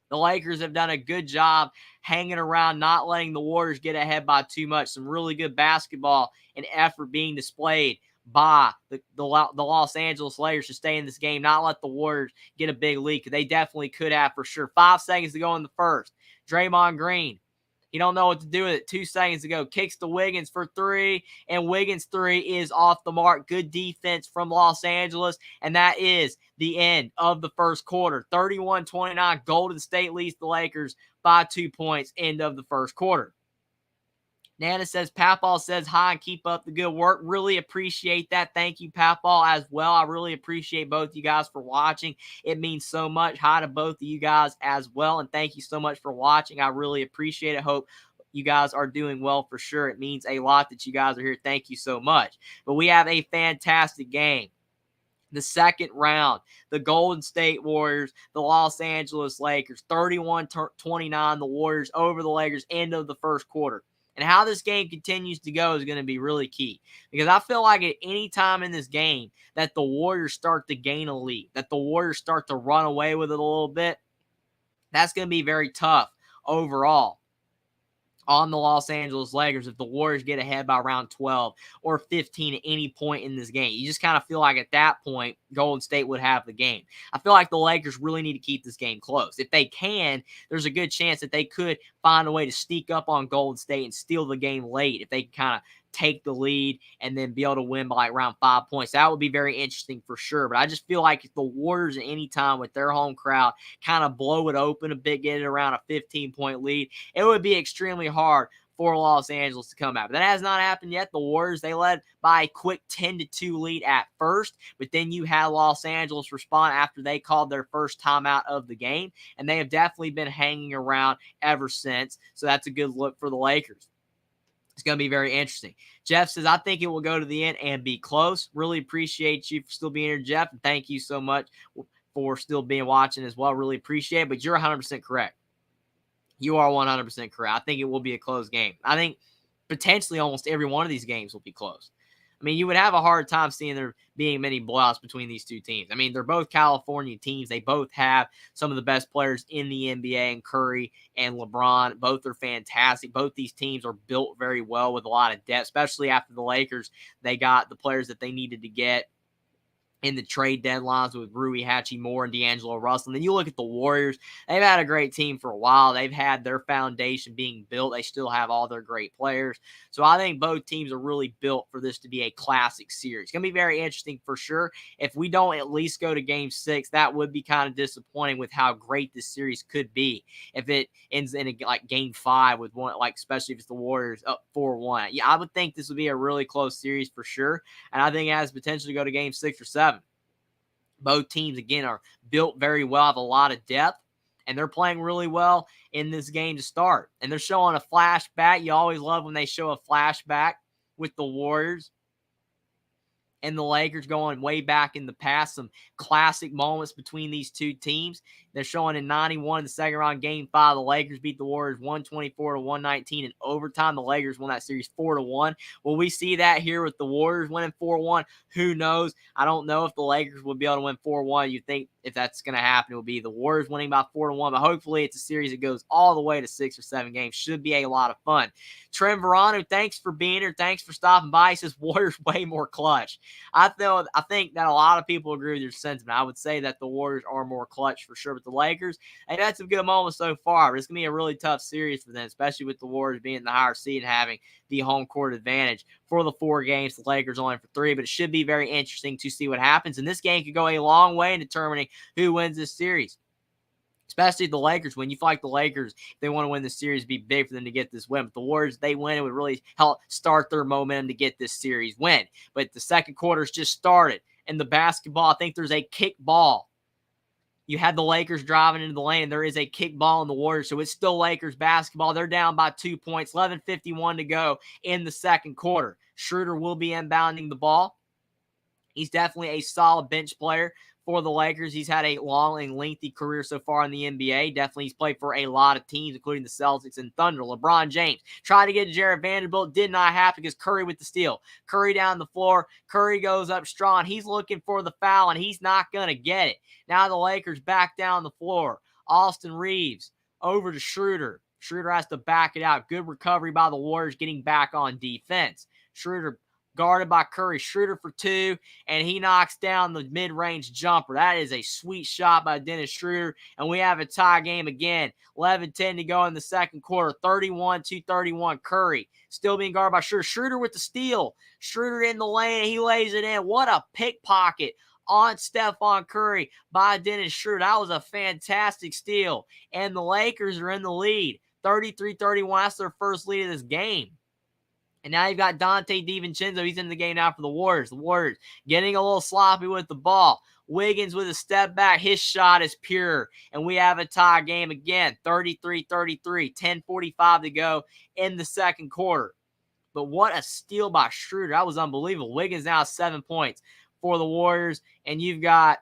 The Lakers have done a good job hanging around, not letting the Warriors get ahead by too much. Some really good basketball and effort being displayed by the Los Angeles Lakers to stay in this game, not let the Warriors get a big lead, because they definitely could have for sure. 5 seconds to go in the first. Draymond Green, He don't know what to do with it. 2 seconds to go. Kicks to Wiggins for 3, and Wiggins' 3 is off the mark. Good defense from Los Angeles, and that is the end of the first quarter. 31-29, Golden State leads the Lakers by 2 points, end of the first quarter. Nana says, Papal says hi and keep up the good work. Really appreciate that. Thank you, Papal, as well. I really appreciate both you guys for watching. It means so much. Hi to both of you guys as well, and thank you so much for watching. I really appreciate it. Hope you guys are doing well for sure. It means a lot that you guys are here. Thank you so much. But we have a fantastic game. The second round, the Golden State Warriors, the Los Angeles Lakers, 31-29, the Warriors over the Lakers, end of the first quarter. And how this game continues to go is going to be really key, because I feel like at any time in this game that the Warriors start to gain a lead, that the Warriors start to run away with it a little bit, that's going to be very tough overall on the Los Angeles Lakers if the Warriors get ahead by around 12 or 15 at any point in this game. You just kind of feel like at that point, Golden State would have the game. I feel like the Lakers really need to keep this game close. If they can, there's a good chance that they could find a way to sneak up on Golden State and steal the game late if they can kind of take the lead and then be able to win by like around 5 points. That would be very interesting for sure. But I just feel like if the Warriors at any time with their home crowd kind of blow it open a bit, get it around a 15-point lead, it would be extremely hard for Los Angeles to come out. But that has not happened yet. The Warriors, they led by a quick 10-2 lead at first, but then you had Los Angeles respond after they called their first timeout of the game, and they have definitely been hanging around ever since. So that's a good look for the Lakers. It's going to be very interesting. Jeff says, I think it will go to the end and be close. Really appreciate you for still being here, Jeff. And thank you so much for still being watching as well. Really appreciate it. But you're 100% correct. You are 100% correct. I think it will be a close game. I think potentially almost every one of these games will be close. I mean, you would have a hard time seeing there being many blowouts between these two teams. I mean, they're both California teams. They both have some of the best players in the NBA, and Curry and LeBron. Both are fantastic. Both these teams are built very well with a lot of depth, especially after the Lakers. They got the players that they needed to get in the trade deadlines with Rui Hachimura and D'Angelo Russell. And then you look at the Warriors. They've had a great team for a while. They've had their foundation being built. They still have all their great players. So I think both teams are really built for this to be a classic series. It's going to be very interesting for sure. If we don't at least go to Game 6, that would be kind of disappointing with how great this series could be. If it ends in like Game 5 with one, like especially if it's the Warriors up 4-1. Yeah, I would think this would be a really close series for sure. And I think it has potential to go to Game 6 or 7. Both teams, again, are built very well, have a lot of depth, and they're playing really well in this game to start. And they're showing a flashback. You always love when they show a flashback with the Warriors and the Lakers going way back in the past. Some classic moments between these two teams. They're showing in 91 in the second round, Game 5. The Lakers beat the Warriors 124-119 in overtime. The Lakers won that series 4-1. Will we see that here with the Warriors winning 4-1? Who knows? I don't know if the Lakers will be able to win 4-1. You think if that's going to happen, it will be the Warriors winning by 4-1. But hopefully it's a series that goes all the way to 6 or 7 games. Should be a lot of fun. Trent Verano, thanks for being here. Thanks for stopping by. He says Warriors way more clutch. I think that a lot of people agree with your sentiment. I would say that the Warriors are more clutch for sure. But the Lakers, they've had some good moments so far. But it's going to be a really tough series for them, especially with the Warriors being the higher seed and having the home court advantage for the 4 games. The Lakers only for 3, but it should be very interesting to see what happens. And this game could go a long way in determining who wins this series. Especially the Lakers. When you feel like the Lakers, if they want to win this series, it'd be big for them to get this win. But the Warriors, they win, it would really help start their momentum to get this series win. But the second quarter's just started. And the basketball, I think there's a kick ball. You had the Lakers driving into the lane, and there is a kick ball in the Warriors. So it's still Lakers basketball. They're down by 2 points, 11:51 to go in the second quarter. Schroeder will be inbounding the ball. He's definitely a solid bench player for the Lakers. He's had a long and lengthy career so far in the NBA. Definitely he's played for a lot of teams, including the Celtics and Thunder. LeBron James tried to get Jared Vanderbilt. Did not happen because Curry with the steal. Curry down the floor. Curry goes up strong. He's looking for the foul, and he's not going to get it. Now the Lakers back down the floor. Austin Reeves over to Schroeder. Schroeder has to back it out. Good recovery by the Warriors getting back on defense. Schroeder guarded by Curry. Schroeder for 2, and he knocks down the mid-range jumper. That is a sweet shot by Dennis Schroeder, and we have a tie game again. 11-10 to go in the second quarter. 31-31. Curry still being guarded by Schroeder. Schroeder with the steal. Schroeder in the lane. He lays it in. What a pickpocket on Stephon Curry by Dennis Schroeder. That was a fantastic steal. And the Lakers are in the lead. 33-31. That's their first lead of this game. And now you've got Dante DiVincenzo. He's in the game now for the Warriors. The Warriors getting a little sloppy with the ball. Wiggins with a step back. His shot is pure. And we have a tie game again. 33-33. 10:45 to go in the second quarter. But what a steal by Schroeder. That was unbelievable. Wiggins now has 7 points for the Warriors. And you've got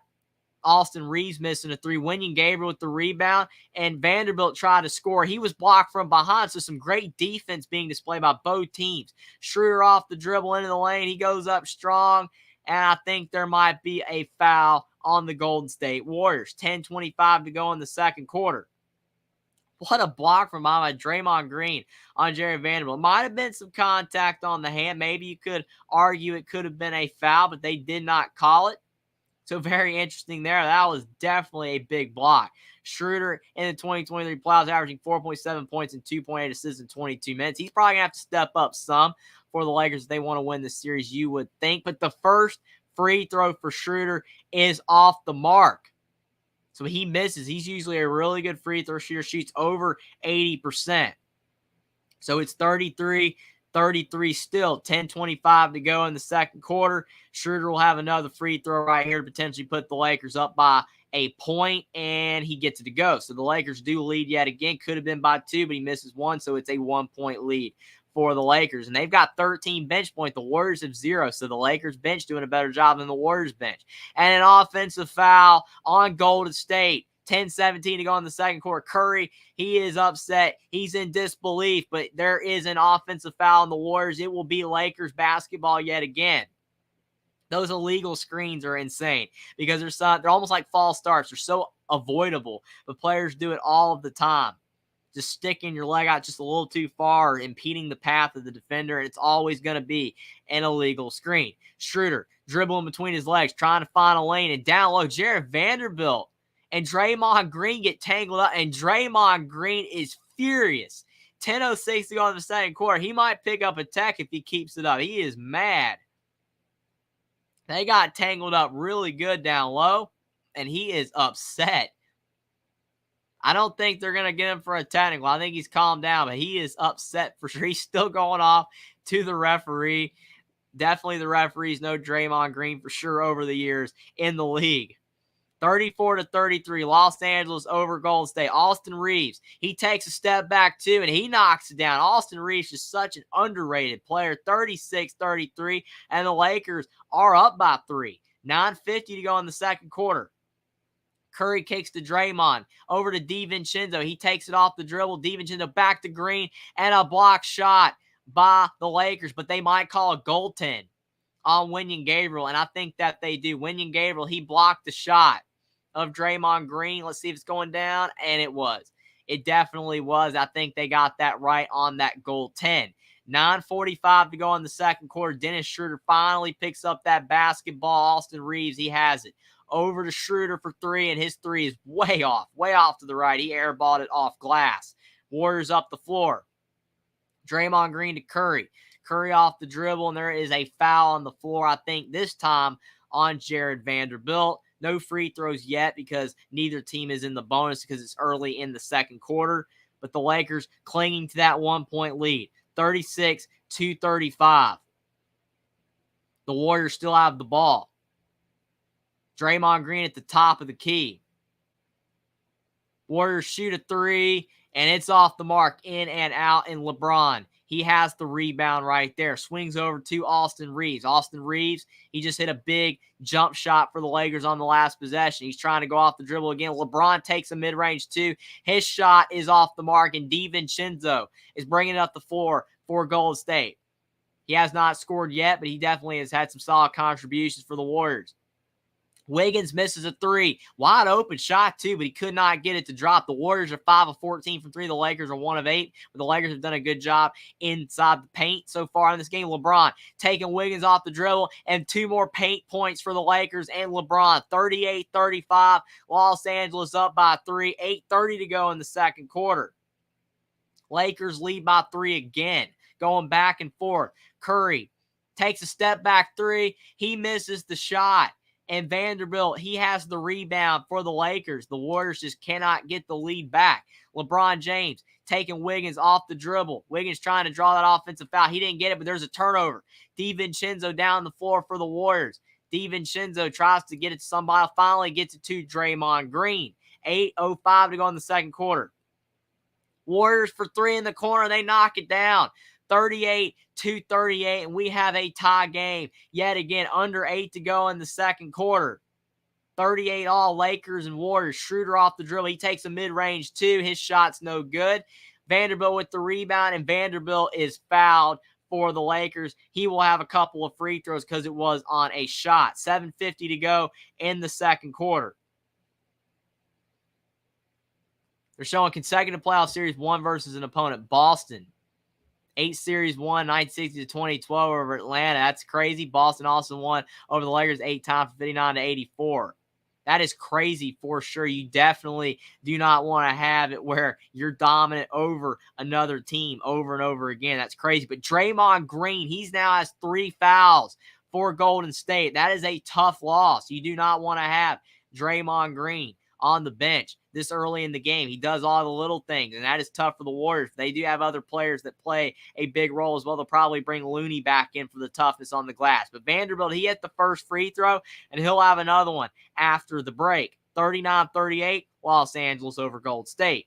Austin Reeves missing a 3. Wenyen Gabriel with the rebound. And Vanderbilt tried to score. He was blocked from behind. So some great defense being displayed by both teams. Schroeder off the dribble into the lane. He goes up strong. And I think there might be a foul on the Golden State Warriors. 10:25 to go in the second quarter. What a block from my Draymond Green on Jerry Vanderbilt. Might have been some contact on the hand. Maybe you could argue it could have been a foul, but they did not call it. So very interesting there. That was definitely a big block. Schroeder in the 2023 playoffs averaging 4.7 points and 2.8 assists in 22 minutes. He's probably going to have to step up some for the Lakers if they want to win this series, you would think. But the first free throw for Schroeder is off the mark. So he misses. He's usually a really good free throw shooter, shoots over 80%. So it's 33-33 still. 10:25 to go in the second quarter. Schroeder will have another free throw right here to potentially put the Lakers up by a point, and he gets it to go. So the Lakers do lead yet again. Could have been by 2, but he misses 1, so it's a 1-point lead for the Lakers. And they've got 13 bench points. The Warriors have 0, so the Lakers bench doing a better job than the Warriors bench. And an offensive foul on Golden State. 10:17 to go in the second quarter. Curry, he is upset. He's in disbelief, but there is an offensive foul on the Warriors. It will be Lakers basketball yet again. Those illegal screens are insane because they're almost like false starts. They're so avoidable, but players do it all of the time. Just sticking your leg out just a little too far, impeding the path of the defender, and it's always going to be an illegal screen. Schroeder dribbling between his legs, trying to find a lane, and down low, Jared Vanderbilt and Draymond Green get tangled up, and Draymond Green is furious. 10:06 to go in the second quarter. He might pick up a tech if he keeps it up. He is mad. They got tangled up really good down low, and he is upset. I don't think they're going to get him for a technical. I think he's calmed down, but he is upset for sure. He's still going off to the referee. Definitely the referees know Draymond Green for sure over the years in the league. 34-33, Los Angeles over Golden State. Austin Reeves, he takes a step back too, and he knocks it down. Austin Reeves is such an underrated player. 36-33, and the Lakers are up by 3. 9:50 to go in the second quarter. Curry kicks to Draymond. Over to DiVincenzo. He takes it off the dribble. DiVincenzo back to Green. And a block shot by the Lakers. But they might call a goaltend on Wenyen Gabriel. And I think that they do. Wenyen Gabriel, he blocked the shot of Draymond Green. Let's see if it's going down. And it was. It definitely was. I think they got that right on that goaltend. 9:45 to go in the second quarter. Dennis Schroeder finally picks up that basketball. Austin Reeves, he has it. Over to Schroeder for 3, and his 3 is way off to the right. He airballed it off glass. Warriors up the floor. Draymond Green to Curry. Curry off the dribble, and there is a foul on the floor, I think this time on Jared Vanderbilt. No free throws yet because neither team is in the bonus because it's early in the second quarter. But the Lakers clinging to that 1-point lead. 36-35. The Warriors still have the ball. Draymond Green at the top of the key. Warriors shoot a 3, and it's off the mark, in and out, and LeBron, he has the rebound right there. Swings over to Austin Reeves. Austin Reeves, he just hit a big jump shot for the Lakers on the last possession. He's trying to go off the dribble again. LeBron takes a mid-range 2. His shot is off the mark, and DiVincenzo is bringing it up the floor for Golden State. He has not scored yet, but he definitely has had some solid contributions for the Warriors. Wiggins misses a three. Wide open shot, too, but he could not get it to drop. The Warriors are 5 of 14 from three. The Lakers are 1 of 8. But the Lakers have done a good job inside the paint so far in this game. LeBron taking Wiggins off the dribble, and 2 more paint points for the Lakers and LeBron. 38-35. Los Angeles up by 3. 8:30 to go in the second quarter. Lakers lead by 3 again, going back and forth. Curry takes a step back three. He misses the shot. And Vanderbilt, he has the rebound for the Lakers. The Warriors just cannot get the lead back. LeBron James taking Wiggins off the dribble. Wiggins trying to draw that offensive foul. He didn't get it, but there's a turnover. DiVincenzo down the floor for the Warriors. DiVincenzo tries to get it to somebody. Finally gets it to Draymond Green. 8:05 to go in the second quarter. Warriors for 3 in the corner. They knock it down. 38-38, and we have a tie game. Yet again, under 8 to go in the second quarter. 38 all, Lakers and Warriors. Schroeder off the dribble. He takes a mid-range too. His shot's no good. Vanderbilt with the rebound, and Vanderbilt is fouled for the Lakers. He will have a couple of free throws because it was on a shot. 7:50 to go in the second quarter. They're showing consecutive playoff series won versus an opponent. Boston, 8 series won, 1960-2012 over Atlanta. That's crazy. Boston also won over the Lakers 8 times, 59-84. That is crazy for sure. You definitely do not want to have it where you're dominant over another team over and over again. That's crazy. But Draymond Green, he's now has 3 fouls for Golden State. That is a tough loss. You do not want to have Draymond Green on the bench this early in the game. He does all the little things, and that is tough for the Warriors. They do have other players that play a big role as well. They'll probably bring Looney back in for the toughness on the glass. But Vanderbilt, he hit the first free throw, and he'll have another one after the break. 39-38, Los Angeles over Gold State.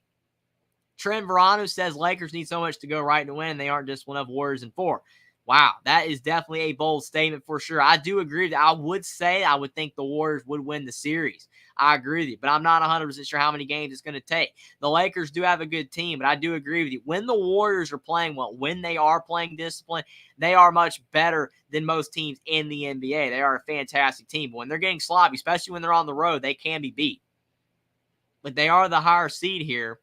Trent Verano says Lakers need so much to go right to win, and they aren't just one of Warriors in 4. Wow, that is definitely a bold statement for sure. I do agree that I would think the Warriors would win the series. I agree with you, but I'm not 100% sure how many games it's going to take. The Lakers do have a good team, but I do agree with you. When the Warriors are playing well, when they are playing discipline, they are much better than most teams in the NBA. They are a fantastic team. But when they're getting sloppy, especially when they're on the road, they can be beat. But they are the higher seed here.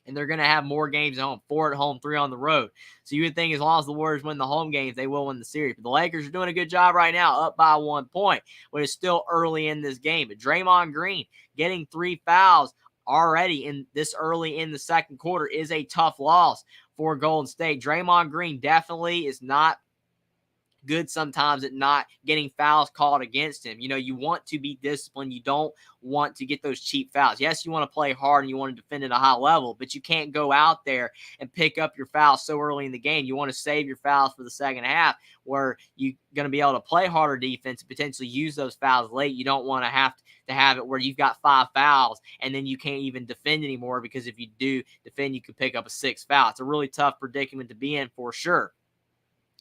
And they're going to have more games at home. 4 at home, 3 on the road. So you would think as long as the Warriors win the home games, they will win the series. But the Lakers are doing a good job right now, up by 1 point, but it's still early in this game. But Draymond Green getting 3 fouls already in this early in the second quarter is a tough loss for Golden State. Draymond Green definitely is not good sometimes at not getting fouls called against him. You know, you want to be disciplined. You don't want to get those cheap fouls. Yes, you want to play hard and you want to defend at a high level, but you can't go out there and pick up your fouls so early in the game. You want to save your fouls for the second half where you're going to be able to play harder defense and potentially use those fouls late. You don't want to have it where you've got 5 fouls and then you can't even defend anymore, because if you do defend, you could pick up a 6th foul. It's a really tough predicament to be in for sure.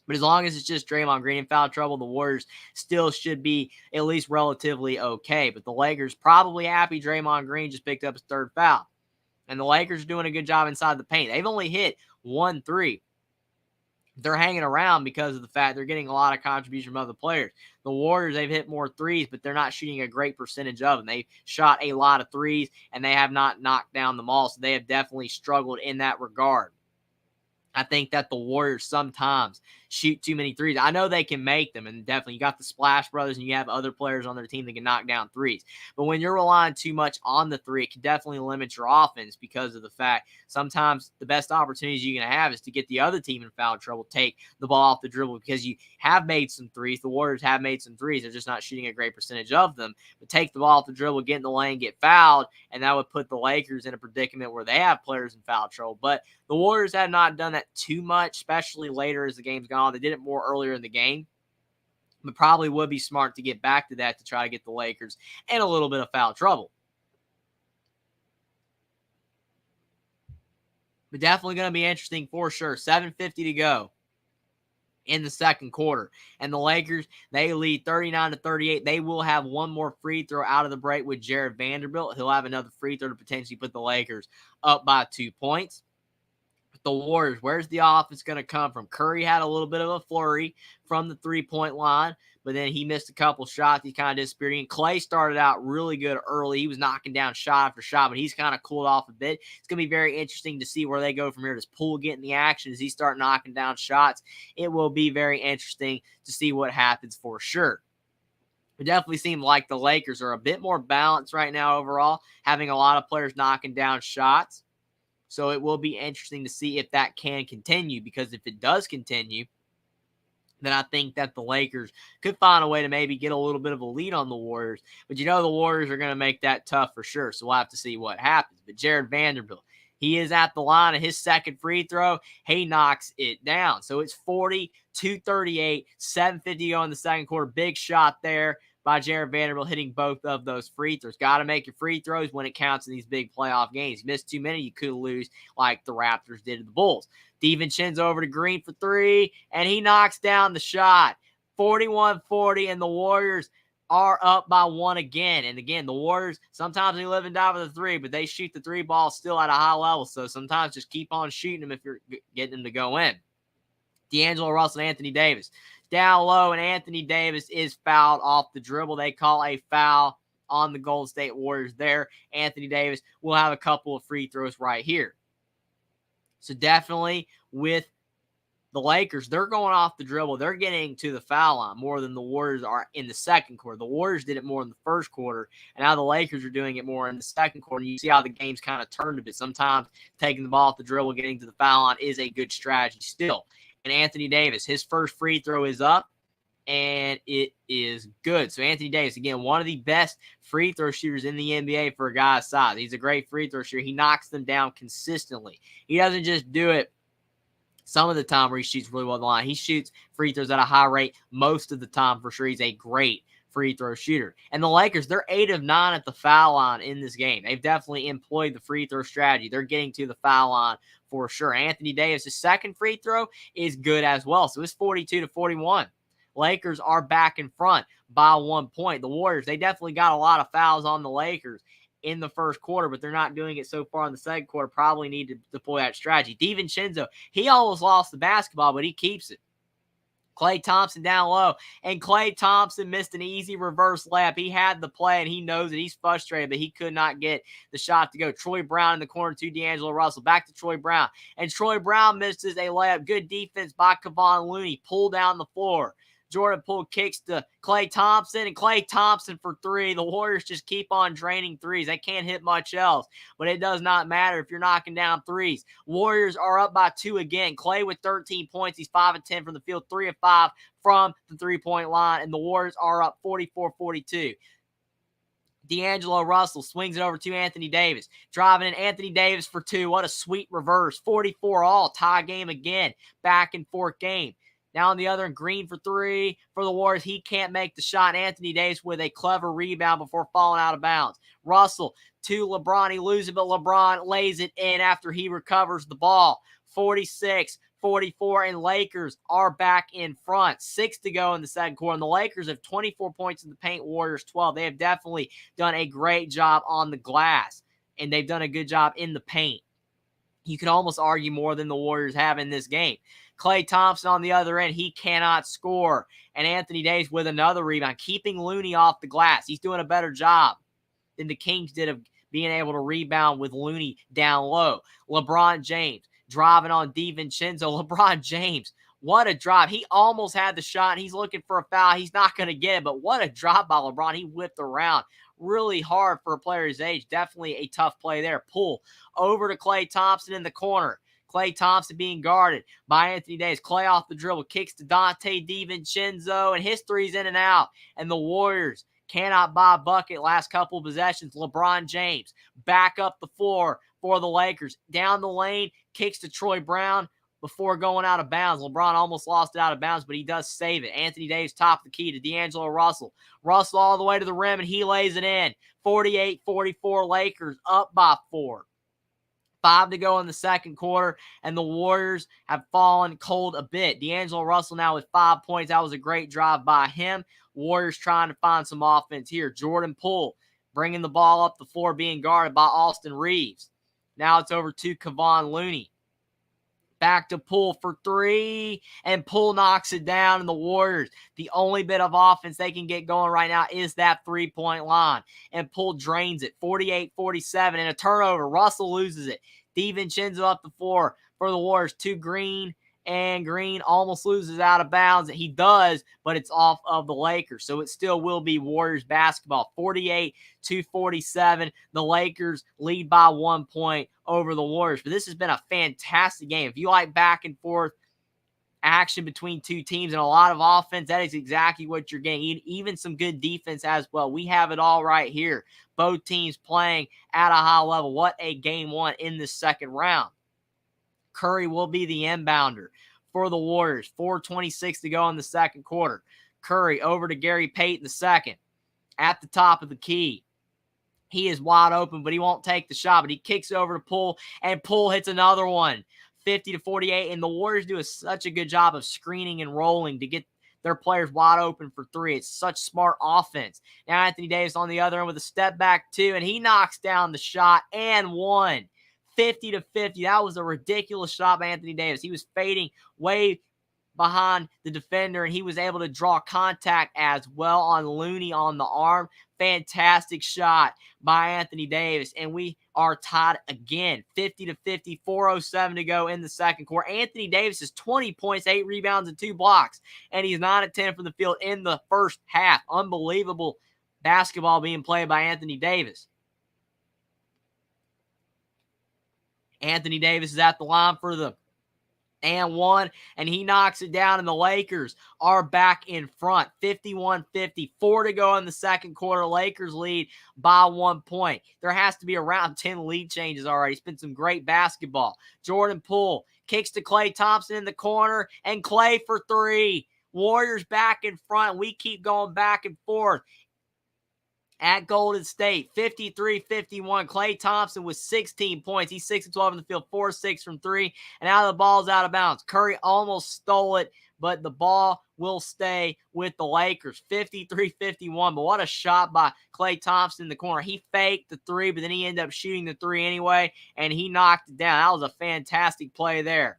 But as long as it's just Draymond Green in foul trouble, the Warriors still should be at least relatively okay. But the Lakers probably happy Draymond Green just picked up his 3rd foul. And the Lakers are doing a good job inside the paint. They've only hit 1 3. They're hanging around because of the fact they're getting a lot of contribution from other players. The Warriors, they've hit more threes, but they're not shooting a great percentage of them. They shot a lot of threes, and they have not knocked down them all. So they have definitely struggled in that regard. I think that the Warriors sometimes shoot too many threes. I know they can make them, and definitely you got the Splash Brothers and you have other players on their team that can knock down threes. But when you're relying too much on the three, it can definitely limit your offense, because of the fact sometimes the best opportunities you can have is to get the other team in foul trouble, take the ball off the dribble, because you have made some threes. The Warriors have made some threes. They're just not shooting a great percentage of them. But take the ball off the dribble, get in the lane, get fouled, and that would put the Lakers in a predicament where they have players in foul trouble. But the Warriors have not done that too much, especially later as the game's gone on. They did it more earlier in the game, but probably would be smart to get back to that to try to get the Lakers in a little bit of foul trouble. But definitely going to be interesting for sure. 7:50 to go in the second quarter. And the Lakers, they lead 39-38. They will have one more free throw out of the break with Jared Vanderbilt. He'll have another free throw to potentially put the Lakers up by 2 points. the Warriors, where's the offense going to come from? Curry had a little bit of a flurry from the three-point line, but then he missed a couple shots. He kind of disappeared. And Clay started out really good early. He was knocking down shot after shot, but he's kind of cooled off a bit. It's going to be very interesting to see where they go from here. Does Poole get in the action? Does he start knocking down shots? It will be very interesting to see what happens for sure. It definitely seems like the Lakers are a bit more balanced right now overall, having a lot of players knocking down shots. So it will be interesting to see if that can continue, because if it does continue, then I think that the Lakers could find a way to maybe get a little bit of a lead on the Warriors. But the Warriors are going to make that tough for sure. So we'll have to see what happens. But Jared Vanderbilt, he is at the line of his second free throw. He knocks it down. So it's 40-38, 7:50 to go in the second quarter. Big shot there by Jared Vanderbilt, hitting both of those free throws. Got to make your free throws when it counts in these big playoff games. Missed too many, you could lose like the Raptors did to the Bulls. DiVincenzo over to Green for three, and he knocks down the shot. 41-40, and the Warriors are up by one again. And again, the Warriors, sometimes they live and die with a three, but they shoot the three ball still at a high level. So sometimes just keep on shooting them if you're getting them to go in. D'Angelo Russell and Anthony Davis down low, and Anthony Davis is fouled off the dribble. They call a foul on the Golden State Warriors there. Anthony Davis will have a couple of free throws right here. So definitely with the Lakers, they're going off the dribble. They're getting to the foul line more than the Warriors are in the second quarter. The Warriors did it more in the first quarter, and now the Lakers are doing it more in the second quarter. And you see how the game's kind of turned a bit. Sometimes taking the ball off the dribble, getting to the foul line is a good strategy still. And Anthony Davis, his first free throw is up, and it is good. So Anthony Davis, again, one of the best free throw shooters in the NBA for a guy's size. He's a great free throw shooter. He knocks them down consistently. He doesn't just do it some of the time where he shoots really well at the line. He shoots free throws at a high rate most of the time for sure. He's a great free throw shooter. And the Lakers, they're 8 of 9 at the foul line in this game. They've definitely employed the free throw strategy. They're getting to the foul line for sure. Anthony Davis' second free throw is good as well. So it's 42-41. Lakers are back in front by 1 point. The Warriors, they definitely got a lot of fouls on the Lakers in the first quarter, but they're not doing it so far in the second quarter. Probably need to deploy that strategy. DiVincenzo, he almost lost the basketball, but he keeps it. Klay Thompson down low, and Klay Thompson missed an easy reverse layup. He had the play, and he knows it. He's frustrated, but he could not get the shot to go. Troy Brown in the corner to D'Angelo Russell. Back to Troy Brown, and Troy Brown misses a layup. Good defense by Kevon Looney. Pull down the floor. Jordan Poole kicks to Klay Thompson, and Klay Thompson for three. The Warriors just keep on draining threes. They can't hit much else, but it does not matter if you're knocking down threes. Warriors are up by 2 again. Klay with 13 points. He's 5 of 10 from the field, 3 of 5 from the three-point line, and the Warriors are up 44-42. D'Angelo Russell swings it over to Anthony Davis. Driving in Anthony Davis for 2. What a sweet reverse. 44 all. Tie game again. Back and forth game. Now on the other end, Green for 3 for the Warriors. He can't make the shot. Anthony Davis with a clever rebound before falling out of bounds. Russell to LeBron. He loses it, but LeBron lays it in after he recovers the ball. 46-44, and Lakers are back in front. 6 to go in the second quarter, and the Lakers have 24 points in the paint, Warriors 12. They have definitely done a great job on the glass, and they've done a good job in the paint. You can almost argue more than the Warriors have in this game. Klay Thompson on the other end, he cannot score. And Anthony Davis with another rebound, keeping Looney off the glass. He's doing a better job than the Kings did of being able to rebound with Looney down low. LeBron James driving on DiVincenzo. LeBron James, what a drive. He almost had the shot. He's looking for a foul. He's not going to get it, but what a drop by LeBron. He whipped around really hard for a player his age. Definitely a tough play there. Pull over to Klay Thompson in the corner. Klay Thompson being guarded by Anthony Davis. Klay off the dribble, kicks to Dante DiVincenzo, and his three's in and out. And the Warriors cannot buy a bucket last couple of possessions. LeBron James back up the floor for the Lakers. Down the lane, kicks to Troy Brown before going out of bounds. LeBron almost lost it out of bounds, but he does save it. Anthony Davis top the key to D'Angelo Russell. Russell all the way to the rim, and he lays it in. 48-44, Lakers up by 4. 5 to go in the second quarter, and the Warriors have fallen cold a bit. D'Angelo Russell now with 5 points. That was a great drive by him. Warriors trying to find some offense here. Jordan Poole bringing the ball up the floor, being guarded by Austin Reeves. Now it's over to Kevon Looney. Back to Poole for three, and Poole knocks it down, and the Warriors, the only bit of offense they can get going right now is that three-point line. And Poole drains it, 48-47, and a turnover. Russell loses it. DiVincenzo up the floor for the Warriors to Green, and Green almost loses out of bounds. He does, but it's off of the Lakers. So it still will be Warriors basketball. 48-47. The Lakers lead by 1 point over the Warriors. But this has been a fantastic game. If you like back and forth action between two teams and a lot of offense, that is exactly what you're getting. Even some good defense as well. We have it all right here. Both teams playing at a high level. What a game one in the second round. Curry will be the inbounder for the Warriors. 4:26 to go in the second quarter. Curry over to Gary Payton II at the top of the key. He is wide open, but he won't take the shot. But he kicks it over to Poole, and Poole hits another one. 50-48, and the Warriors do such a good job of screening and rolling to get their players wide open for three. It's such smart offense. Now Anthony Davis on the other end with a step back two, and he knocks down the shot and one. 50-50. That was a ridiculous shot by Anthony Davis. He was fading way behind the defender, and he was able to draw contact as well on Looney on the arm. Fantastic shot by Anthony Davis, and we are tied again. 50-50, 4:07 to go in the second quarter. Anthony Davis is 20 points, 8 rebounds, and 2 blocks, and he's 9 of 10 from the field in the first half. Unbelievable basketball being played by Anthony Davis. Anthony Davis is at the line for the and one, and he knocks it down, and the Lakers are back in front. 51-50, 4 to go in the second quarter. Lakers lead by 1 point. There has to be around 10 lead changes already. It's been some great basketball. Jordan Poole kicks to Klay Thompson in the corner, and Klay for three. Warriors back in front. We keep going back and forth. At Golden State, 53-51. Klay Thompson with 16 points. He's 6 of 12 in the field, 4-6 from three. And now the ball's out of bounds. Curry almost stole it, but the ball will stay with the Lakers. 53-51. But what a shot by Klay Thompson in the corner. He faked the three, but then he ended up shooting the three anyway, and he knocked it down. That was a fantastic play there.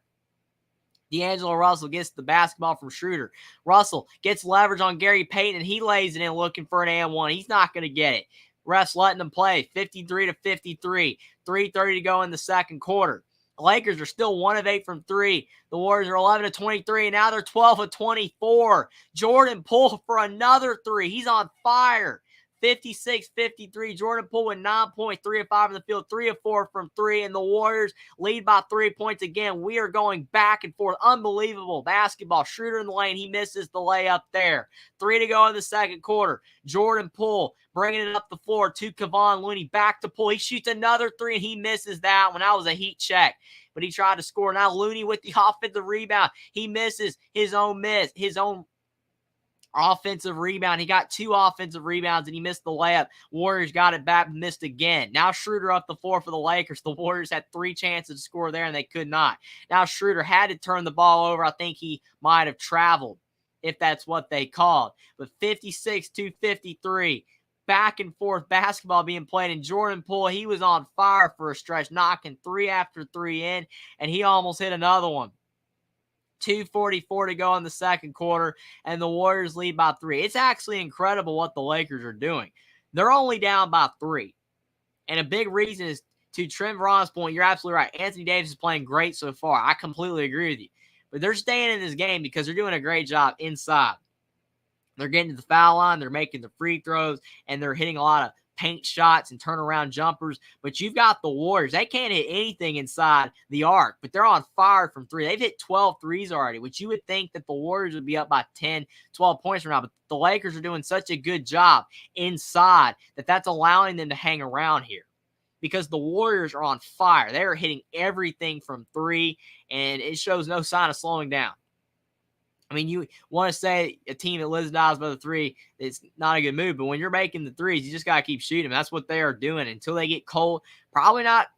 D'Angelo Russell gets the basketball from Schroeder. Russell gets leverage on Gary Payton, and he lays it in looking for an and one. He's not going to get it. Refs letting him play. 53-53. 3:30 to go in the second quarter. The Lakers are still 1 of 8 from three. The Warriors are 11 of 23, and now they're 12 of 24. Jordan Poole for another three. He's on fire. 56-53. Jordan Poole with 9 points, 3 of 5 in the field, 3 of 4 from three, and the Warriors lead by 3 points again. We are going back and forth. Unbelievable basketball. Schroeder in the lane. He misses the layup there. 3 to go in the second quarter. Jordan Poole bringing it up the floor to Kevon Looney. Back to Poole. He shoots another three, and he misses that one. That was a heat check, but he tried to score. Now Looney with the offensive rebound. He misses his own offensive rebound. He got 2 offensive rebounds, and he missed the layup. Warriors got it back, missed again. Now Schroeder up the floor for the Lakers. The Warriors had 3 chances to score there, and they could not. Now Schroeder had to turn the ball over. I think he might have traveled, if that's what they called. But 56-53. Back and forth basketball being played, and Jordan Poole, he was on fire for a stretch, knocking 3 after 3 in, and he almost hit another one. 2:44 to go in the second quarter, and the Warriors lead by 3. It's actually incredible what the Lakers are doing. They're only down by 3. And a big reason is, to Trent Vaughn's point, you're absolutely right. Anthony Davis is playing great so far. I completely agree with you. But they're staying in this game because they're doing a great job inside. They're getting to the foul line, they're making the free throws, and they're hitting a lot of paint shots and turnaround jumpers. But you've got the Warriors. They can't hit anything inside the arc, but they're on fire from three. They've hit 12 threes already, which you would think that the Warriors would be up by 10, 12 points from now. But the Lakers are doing such a good job inside that that's allowing them to hang around here, because the Warriors are on fire. They are hitting everything from three, and it shows no sign of slowing down. I mean, you want to say a team that lives and dies by the three, it's not a good move. But when you're making the threes, you just got to keep shooting. That's what they are doing until they get cold. Probably not,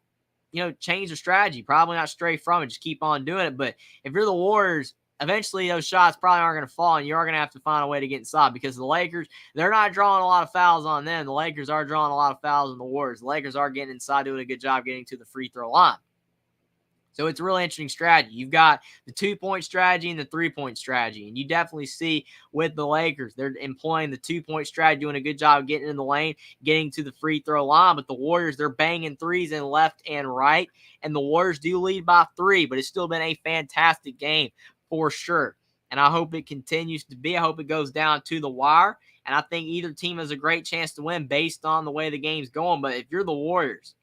change their strategy. Probably not stray from it. Just keep on doing it. But if you're the Warriors, eventually those shots probably aren't going to fall, and you are going to have to find a way to get inside, because the Lakers, they're not drawing a lot of fouls on them. The Lakers are drawing a lot of fouls on the Warriors. The Lakers are getting inside, doing a good job getting to the free throw line. So it's a really interesting strategy. You've got the 2-point strategy and the 3-point strategy. And you definitely see with the Lakers, they're employing the 2-point strategy, doing a good job of getting in the lane, getting to the free throw line. But the Warriors, they're banging threes in left and right. And the Warriors do lead by 3, but it's still been a fantastic game for sure. And I hope it continues to be. I hope it goes down to the wire. And I think either team has a great chance to win based on the way the game's going. But if you're the Warriors,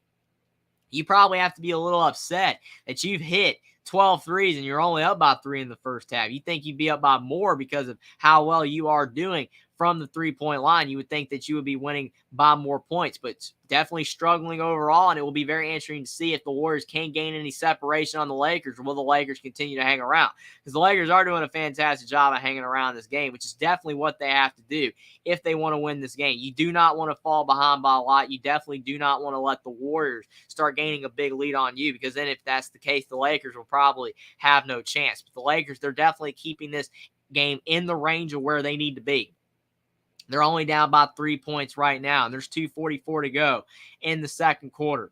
you probably have to be a little upset that you've hit 12 threes and you're only up by 3 in the first half. You think you'd be up by more because of how well you are doing from the 3-point line. You would think that you would be winning by more points, but definitely struggling overall, and it will be very interesting to see if the Warriors can gain any separation on the Lakers, or will the Lakers continue to hang around? Because the Lakers are doing a fantastic job of hanging around this game, which is definitely what they have to do if they want to win this game. You do not want to fall behind by a lot. You definitely do not want to let the Warriors start gaining a big lead on you, because then if that's the case, the Lakers will probably have no chance. But the Lakers, they're definitely keeping this game in the range of where they need to be. They're only down by 3 points right now, and there's 2:44 to go in the second quarter.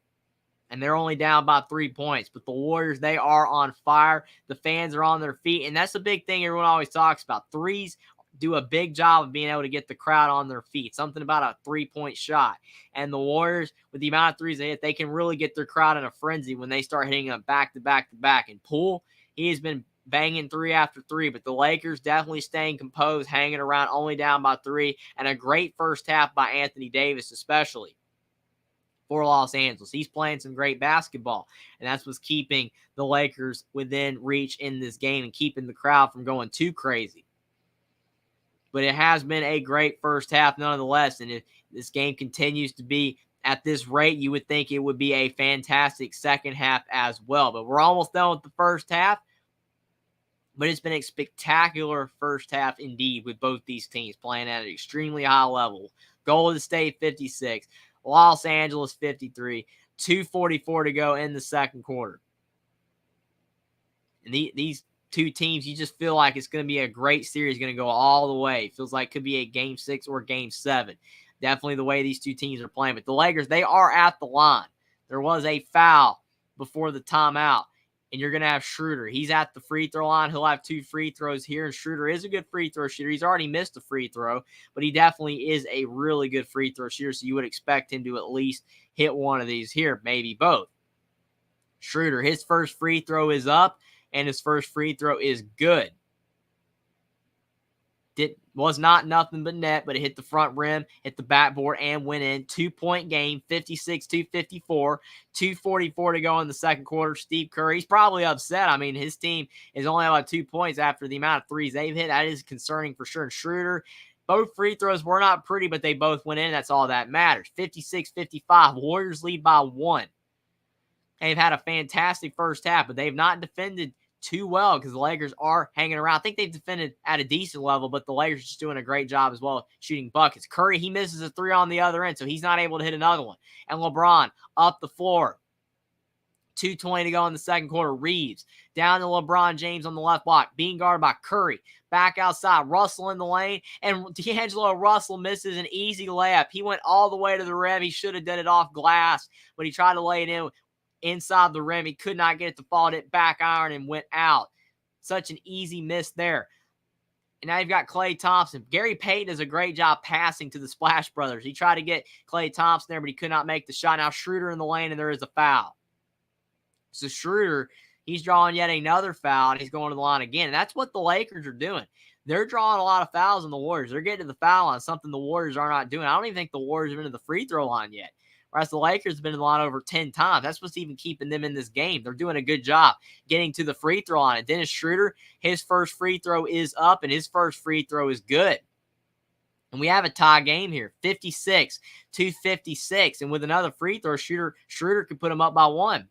And they're only down by 3 points. But the Warriors, they are on fire. The fans are on their feet, and that's a big thing everyone always talks about. Threes do a big job of being able to get the crowd on their feet. Something about a 3-point shot. And the Warriors, with the amount of threes they hit, they can really get their crowd in a frenzy when they start hitting them back to back to back. And Poole, he has been banging 3 after 3, but the Lakers definitely staying composed, hanging around, only down by 3, and a great first half by Anthony Davis, especially for Los Angeles. He's playing some great basketball, and that's what's keeping the Lakers within reach in this game and keeping the crowd from going too crazy. But it has been a great first half nonetheless, and if this game continues to be at this rate, you would think it would be a fantastic second half as well. But we're almost done with the first half. But it's been a spectacular first half indeed with both these teams playing at an extremely high level. Golden State 56, Los Angeles 53, 2:44 to go in the second quarter. And these two teams, you just feel like it's going to be a great series, going to go all the way. It feels like it could be a Game 6 or Game 7. Definitely the way these two teams are playing. But the Lakers, they are at the line. There was a foul before the timeout. And you're going to have Schroeder. He's at the free throw line. He'll have 2 free throws here. And Schroeder is a good free throw shooter. He's already missed a free throw, but he definitely is a really good free throw shooter. So you would expect him to at least hit one of these here, maybe both. Schroeder, his first free throw is up, and his first free throw is good. Was not nothing but net, but it hit the front rim, hit the backboard, and went in. 2-point game, 56-54, 2:44 to go in the second quarter. Steve Kerr, he's probably upset. I mean, his team is only about 2 points after the amount of threes they've hit. That is concerning for sure. And Schroeder, both free throws were not pretty, but they both went in. That's all that matters. 56-55, Warriors lead by 1. They've had a fantastic first half, but they've not defended too well because the Lakers are hanging around. I think they've defended at a decent level, but the Lakers are just doing a great job as well shooting buckets. Curry, he misses a 3 on the other end, so he's not able to hit another one. And LeBron up the floor. 2:20 to go in the second quarter. Reeves down to LeBron James on the left block, being guarded by Curry. Back outside, Russell in the lane, and D'Angelo Russell misses an easy layup. He went all the way to the rim. He should have done it off glass, but he tried to lay it in inside the rim. He could not get it to fall. It back iron and went out. Such an easy miss there. And now you've got Klay Thompson. Gary Payton does a great job passing to the Splash Brothers. He tried to get Klay Thompson there, but he could not make the shot. Now Schroeder in the lane, and there is a foul. So Schroeder, he's drawing yet another foul, and he's going to the line again. And that's what the Lakers are doing. They're drawing a lot of fouls on the Warriors. They're getting to the foul line, something the Warriors are not doing. I don't even think the Warriors have been to the free throw line yet. Whereas the Lakers have been in the line over 10 times. That's what's even keeping them in this game. They're doing a good job getting to the free throw line. And Dennis Schroeder, his first free throw is up, and his first free throw is good. And we have a tie game here, 56-56. And with another free throw, Schroeder could put him up by 1.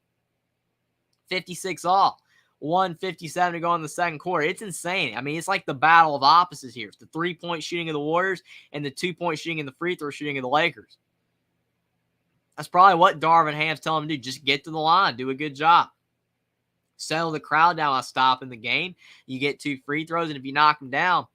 56 all. 1:57 to go in the second quarter. It's insane. I mean, it's like the battle of opposites here. It's the 3-point shooting of the Warriors and the 2-point shooting and the free throw shooting of the Lakers. That's probably what Darvin Ham's telling him to do. Just get to the line. Do a good job. Settle the crowd down by stopping the game. You get 2 free throws, and if you knock them down,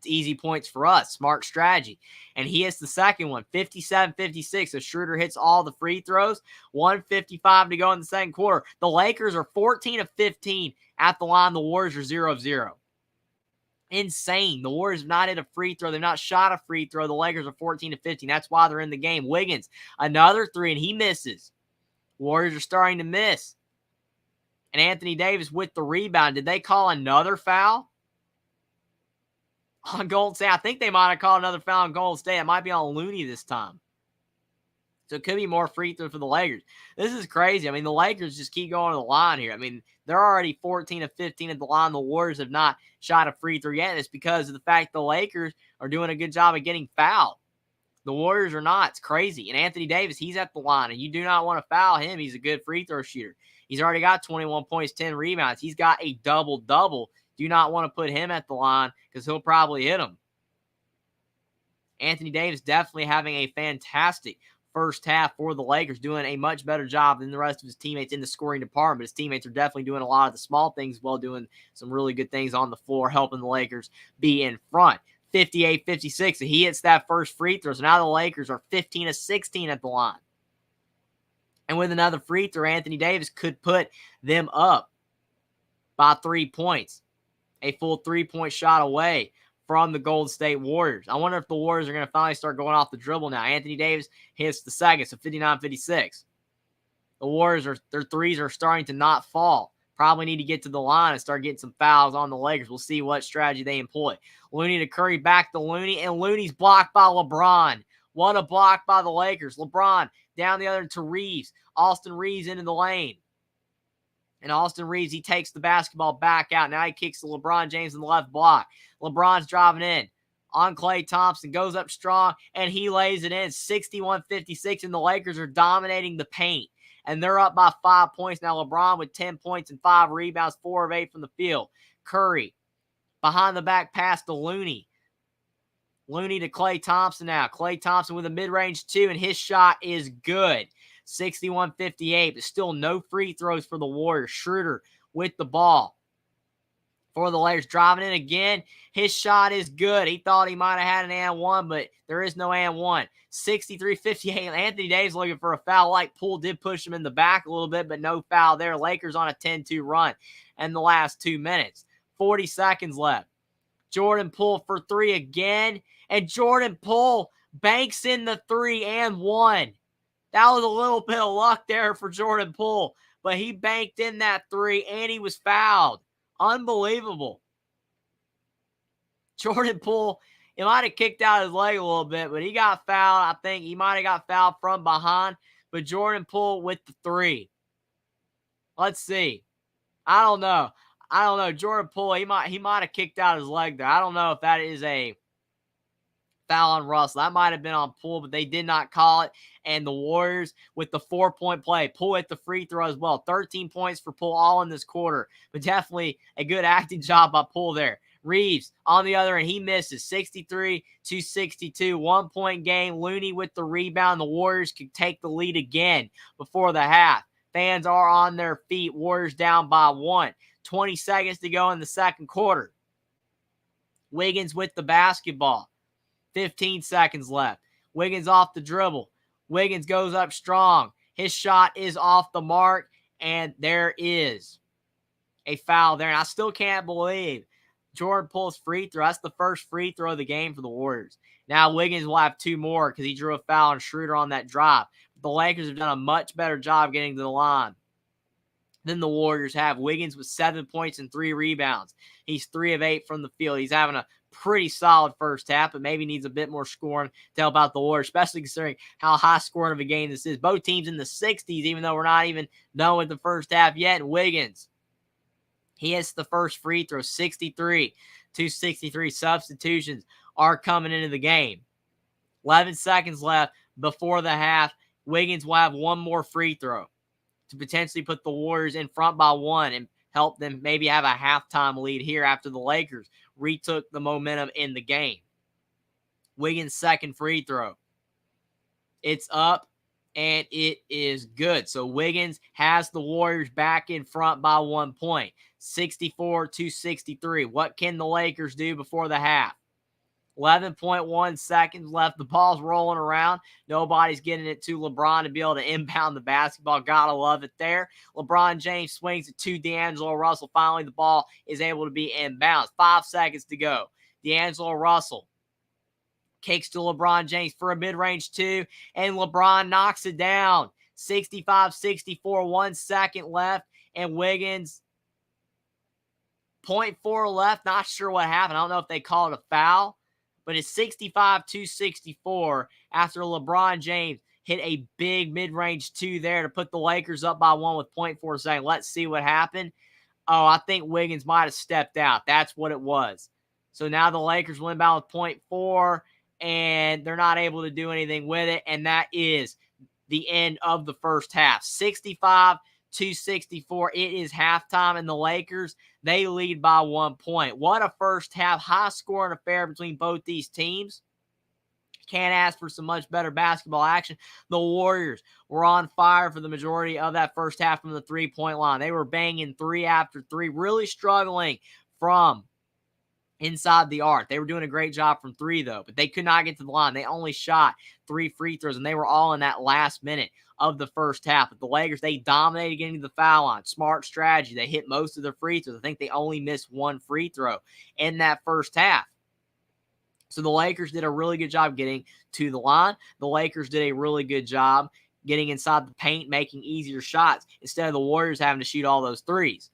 It's easy points for us. Smart strategy. And he hits the second one, 57-56. So Schroeder hits all the free throws. 1:55 to go in the second quarter. The Lakers are 14 of 15 at the line. The Warriors are 0 of 0. Insane. The Warriors have not hit a free throw. They've not shot a free throw. The Lakers are 14 of 15. That's why they're in the game. Wiggins, another three, and he misses. Warriors are starting to miss. And Anthony Davis with the rebound. Did they call another foul on Golden State? I think they might have called another foul on Golden State. It might be on Looney this time. So it could be more free throws for the Lakers. This is crazy. I mean, the Lakers just keep going to the line here. I mean, they're already 14 of 15 at the line. The Warriors have not shot a free throw yet. And it's because of the fact the Lakers are doing a good job of getting fouled. The Warriors are not. It's crazy. And Anthony Davis, he's at the line, and you do not want to foul him. He's a good free throw shooter. He's already got 21 points, 10 rebounds. He's got a double-double. Do not want to put him at the line because he'll probably hit him. Anthony Davis definitely having a fantastic first half for the Lakers, doing a much better job than the rest of his teammates in the scoring department. His teammates are definitely doing a lot of the small things while doing some really good things on the floor, helping the Lakers be in front. 58-56, and he hits that first free throw. So now the Lakers are 15 of 16 at the line. And with another free throw, Anthony Davis could put them up by 3 points. A full 3-point shot away from the Golden State Warriors. I wonder if the Warriors are going to finally start going off the dribble now. Anthony Davis hits the second, so 59-56. The Warriors, their threes are starting to not fall. Probably need to get to the line and start getting some fouls on the Lakers. We'll see what strategy they employ. Looney to Curry, back to Looney, and Looney's blocked by LeBron. What a block by the Lakers. LeBron down the other to Reeves. Austin Reeves into the lane. And Austin Reeves, he takes the basketball back out. Now he kicks to LeBron James in the left block. LeBron's driving in on Klay Thompson. Goes up strong, and he lays it in. 61-56, and the Lakers are dominating the paint. And they're up by 5 points. Now LeBron with 10 points and 5 rebounds, 4 of 8 from the field. Curry, behind the back pass to Looney. Looney to Klay Thompson now. Klay Thompson with a mid-range 2, and his shot is good. 61-58, but still no free throws for the Warriors. Schroeder with the ball for the Lakers, driving in again. His shot is good. He thought he might have had an and one, but there is no and one. 63-58. Anthony Davis looking for a foul. Like Poole did push him in the back a little bit, but no foul there. Lakers on a 10-2 run in the last 2 minutes. 40 seconds left. Jordan Poole for 3 again, and Jordan Poole banks in the 3 and 1. That was a little bit of luck there for Jordan Poole, but he banked in that 3, and he was fouled. Unbelievable. Jordan Poole, he might have kicked out his leg a little bit, but he got fouled. I think he might have got fouled from behind, but Jordan Poole with the 3. Let's see. I don't know. Jordan Poole, he might have kicked out his leg there. I don't know if that is a foul on Russell. That might have been on Poole, but they did not call it. And the Warriors with the 4-point play. Poole at the free throw as well. 13 points for Poole all in this quarter. But definitely a good acting job by Poole there. Reeves on the other end, he misses. 63-62. 1-point game. Looney with the rebound. The Warriors could take the lead again before the half. Fans are on their feet. Warriors down by 1. 20 seconds to go in the second quarter. Wiggins with the basketball. 15 seconds left. Wiggins off the dribble. Wiggins goes up strong. His shot is off the mark, and there is a foul there. And I still can't believe Jordan Poole's free throw. That's the first free throw of the game for the Warriors. Now Wiggins will have 2 more because he drew a foul on Schroeder on that drive. The Lakers have done a much better job getting to the line than the Warriors have. Wiggins with 7 points and 3 rebounds. He's 3 of 8 from the field. He's having a pretty solid first half, but maybe needs a bit more scoring to help out the Warriors, especially considering how high scoring of a game this is. Both teams in the 60s, even though we're not even done with the first half yet. And Wiggins, he hits the first free throw. 63-63. Substitutions are coming into the game. 11 seconds left before the half. Wiggins will have 1 more free throw to potentially put the Warriors in front by 1 and help them maybe have a halftime lead here after the Lakers retook the momentum in the game. Wiggins' second free throw. It's up, and it is good. So Wiggins has the Warriors back in front by 1 point. 64-63. What can the Lakers do before the half? 11.1 seconds left. The ball's rolling around. Nobody's getting it to LeBron to be able to inbound the basketball. Gotta love it there. LeBron James swings it to D'Angelo Russell. Finally, the ball is able to be inbounds. 5 seconds to go. D'Angelo Russell kicks to LeBron James for a mid-range two, and LeBron knocks it down. 65-64, 1 second left, and Wiggins, 0.4 left. Not sure what happened. I don't know if they called a foul, but it's 65-64 after LeBron James hit a big mid-range two there to put the Lakers up by 1 with 0.4 seconds. Let's see what happened. Oh, I think Wiggins might have stepped out. That's what it was. So now the Lakers win by with 0.4, and they're not able to do anything with it, and that is the end of the first half. 65-64. It is halftime, and the Lakers, they lead by 1 point. What a first half. High-scoring affair between both these teams. Can't ask for some much better basketball action. The Warriors were on fire for the majority of that first half from the three-point line. They were banging 3 after 3, really struggling from inside the arc. They were doing a great job from 3, though, but they could not get to the line. They only shot 3 free throws, and they were all in that last minute of the first half. But the Lakers, they dominated getting to the foul line. Smart strategy. They hit most of their free throws. I think they only missed 1 free throw in that first half. So the Lakers did a really good job getting to the line. The Lakers did a really good job getting inside the paint, making easier shots, instead of the Warriors having to shoot all those threes.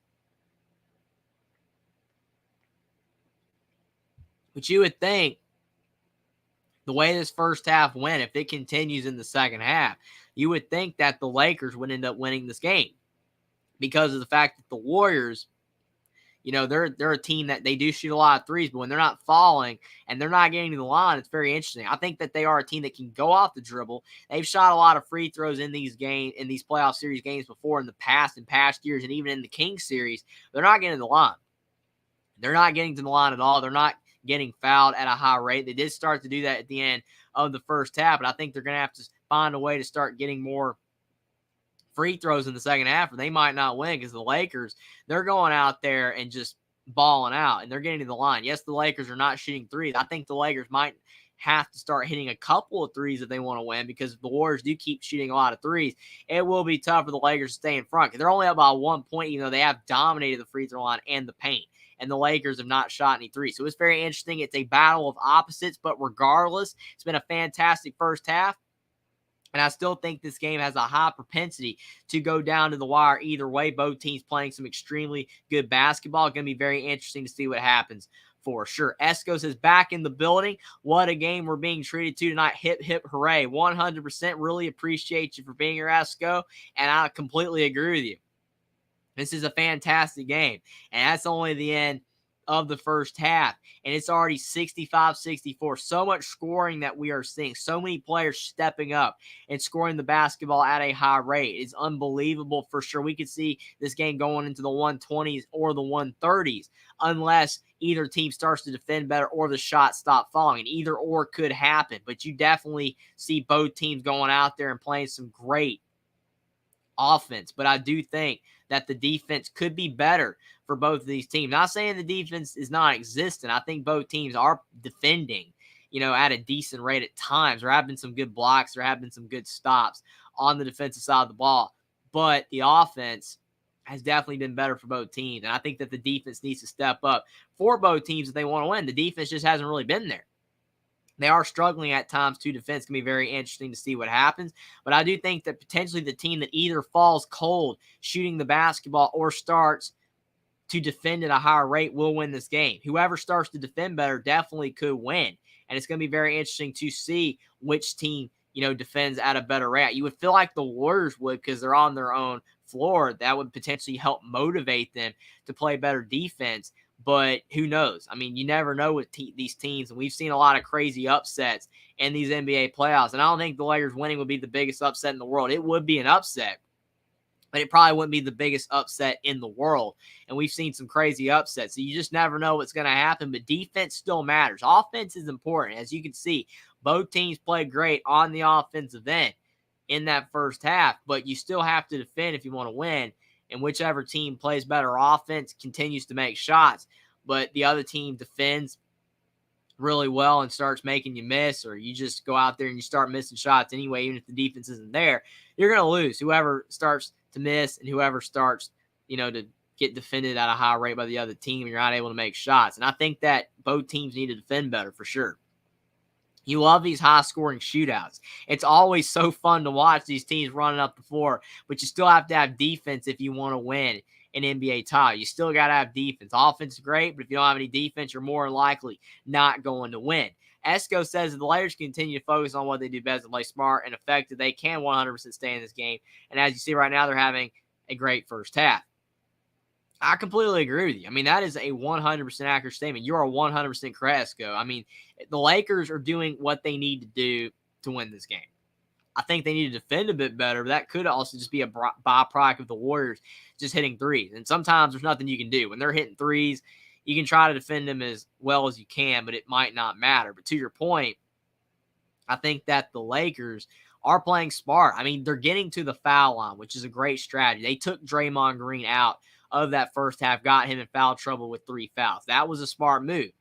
But you would think the way this first half went, if it continues in the second half, you would think that the Lakers would end up winning this game because of the fact that the Warriors, you know, they're a team that they do shoot a lot of threes, but when they're not falling and they're not getting to the line, it's very interesting. I think that they are a team that can go off the dribble. They've shot a lot of free throws in these playoff series games before in the past years, and even in the Kings series, they're not getting to the line. They're not getting to the line at all. They're not getting fouled at a high rate. They did start to do that at the end of the first half, but I think they're going to have to find a way to start getting more free throws in the second half, or they might not win, because the Lakers, they're going out there and just balling out, and they're getting to the line. Yes, the Lakers are not shooting threes. I think the Lakers might have to start hitting a couple of threes if they want to win, because if the Warriors do keep shooting a lot of threes, it will be tough for the Lakers to stay in front, because they're only up by 1 point, even though they have dominated the free throw line and the paint, and the Lakers have not shot any threes. So it's very interesting. It's a battle of opposites, but regardless, it's been a fantastic first half. And I still think this game has a high propensity to go down to the wire either way. Both teams playing some extremely good basketball. It's going to be very interesting to see what happens for sure. Escos is back in the building. What a game we're being treated to tonight. Hip, hip, hooray. 100% really appreciate you for being here, Esco. And I completely agree with you. This is a fantastic game. And that's only the end of the first half, and it's already 65-64. So much scoring that we are seeing. So many players stepping up and scoring the basketball at a high rate. It's unbelievable for sure. We could see this game going into the 120s or the 130s unless either team starts to defend better or the shots stop falling. And either or could happen, but you definitely see both teams going out there and playing some great offense. But I do think that the defense could be better for both of these teams. Not saying the defense is non-existent. I think both teams are defending, at a decent rate at times. There have been some good blocks. There have been some good stops on the defensive side of the ball. But the offense has definitely been better for both teams. And I think that the defense needs to step up for both teams if they want to win. The defense just hasn't really been there. They are struggling at times to defend. It's going to be very interesting to see what happens. But I do think that potentially the team that either falls cold shooting the basketball or starts to defend at a higher rate will win this game. Whoever starts to defend better definitely could win. And it's going to be very interesting to see which team, defends at a better rate. You would feel like the Warriors would, because they're on their own floor. That would potentially help motivate them to play better defense. But who knows? I mean, you never know with these teams, and we've seen a lot of crazy upsets in these NBA playoffs. And I don't think the Lakers winning would be the biggest upset in the world. It would be an upset, but it probably wouldn't be the biggest upset in the world. And we've seen some crazy upsets. So you just never know what's going to happen. But defense still matters. Offense is important. As you can see, both teams played great on the offensive end in that first half. But you still have to defend if you want to win. And whichever team plays better offense continues to make shots, but the other team defends really well and starts making you miss, or you just go out there and you start missing shots anyway, even if the defense isn't there, you're going to lose. Whoever starts to miss and whoever starts, to get defended at a high rate by the other team, and you're not able to make shots. And I think that both teams need to defend better for sure. You love these high-scoring shootouts. It's always so fun to watch these teams running up the floor, but you still have to have defense if you want to win an NBA title. You still got to have defense. Offense is great, but if you don't have any defense, you're more likely not going to win. Esco says if the Lakers continue to focus on what they do best and play smart and effective, they can 100% stay in this game. And as you see right now, they're having a great first half. I completely agree with you. I mean, that is a 100% accurate statement. You are 100% correct, Esco. I mean, the Lakers are doing what they need to do to win this game. I think they need to defend a bit better, but that could also just be a byproduct of the Warriors just hitting threes. And sometimes there's nothing you can do. When they're hitting threes, you can try to defend them as well as you can, but it might not matter. But to your point, I think that the Lakers are playing smart. I mean, they're getting to the foul line, which is a great strategy. They took Draymond Green out of that first half, got him in foul trouble with 3 fouls. That was a smart move.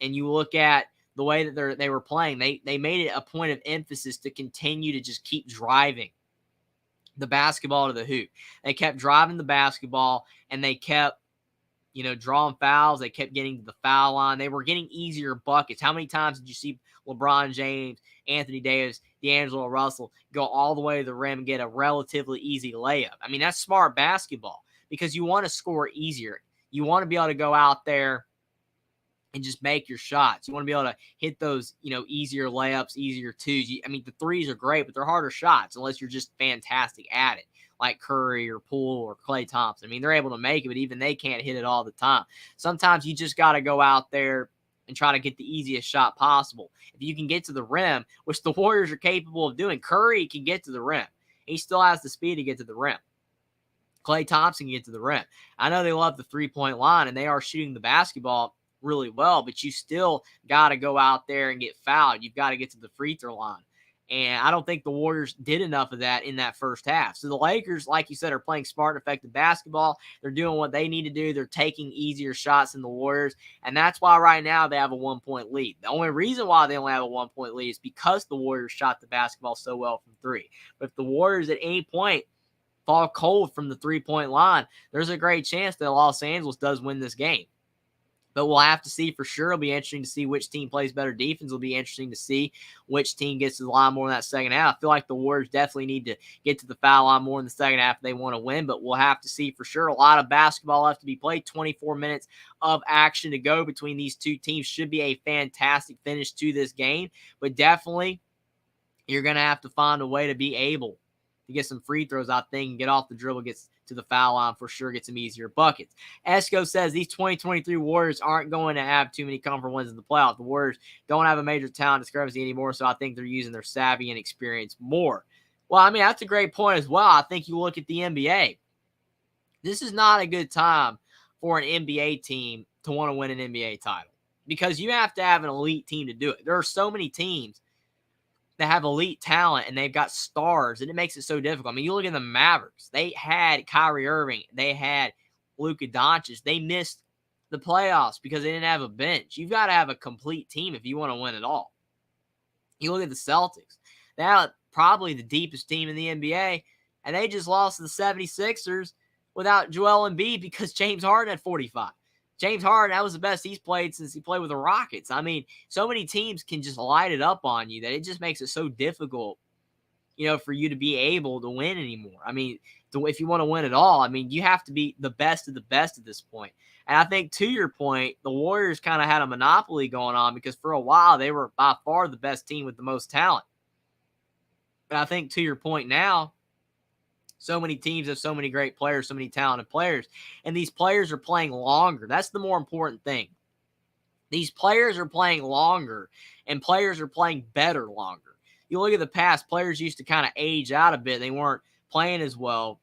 And you look at the way that they were playing, they made it a point of emphasis to continue to just keep driving the basketball to the hoop. They kept driving the basketball, and they kept, drawing fouls. They kept getting to the foul line. They were getting easier buckets. How many times did you see LeBron James, Anthony Davis, D'Angelo Russell go all the way to the rim and get a relatively easy layup? I mean, that's smart basketball because you want to score easier. You want to be able to go out there and just make your shots. You want to be able to hit those, easier layups, easier twos. The threes are great, but they're harder shots unless you're just fantastic at it, like Curry or Poole or Klay Thompson. I mean, they're able to make it, but even they can't hit it all the time. Sometimes you just got to go out there and try to get the easiest shot possible. If you can get to the rim, which the Warriors are capable of doing, Curry can get to the rim. He still has the speed to get to the rim. Klay Thompson can get to the rim. I know they love the three-point line, and they are shooting the basketball really well, but you still got to go out there and get fouled. You've got to get to the free throw line. And I don't think the Warriors did enough of that in that first half. So the Lakers, like you said, are playing smart and effective basketball. They're doing what they need to do. They're taking easier shots than the Warriors. And that's why right now they have a 1-point lead. The only reason why they only have a 1-point lead is because the Warriors shot the basketball so well from three. But if the Warriors at any point fall cold from the three-point line, there's a great chance that Los Angeles does win this game. But we'll have to see for sure. It'll be interesting to see which team plays better defense. It'll be interesting to see which team gets to the line more in that second half. I feel like the Warriors definitely need to get to the foul line more in the second half if they want to win, but we'll have to see for sure. A lot of basketball left to be played. 24 minutes of action to go between these two teams. Should be a fantastic finish to this game, but definitely you're going to have to find a way to be able to get some free throws, I think, and get off the dribble, gets to the foul line for sure, get some easier buckets. Esco says these 2023 Warriors aren't going to have too many comfort wins in the playoffs. The Warriors don't have a major talent discrepancy anymore, so I think they're using their savvy and experience more. Well, that's a great point as well. I think you look at the NBA. This is not a good time for an NBA team to want to win an NBA title because you have to have an elite team to do it. There are so many teams that have elite talent and they've got stars, and it makes it so difficult. You look at the Mavericks. They had Kyrie Irving. They had Luka Doncic. They missed the playoffs because they didn't have a bench. You've got to have a complete team if you want to win it all. You look at the Celtics. They have probably the deepest team in the NBA, and they just lost to the 76ers without Joel Embiid because James Harden had 45. James Harden, that was the best he's played since he played with the Rockets. So many teams can just light it up on you that it just makes it so difficult, for you to be able to win anymore. If you want to win it all, you have to be the best of the best at this point. And I think to your point, the Warriors kind of had a monopoly going on because for a while they were by far the best team with the most talent. But I think to your point now, so many teams have so many great players, so many talented players, and these players are playing longer. That's the more important thing. These players are playing longer, and players are playing better longer. You look at the past, players used to kind of age out a bit. They weren't playing as well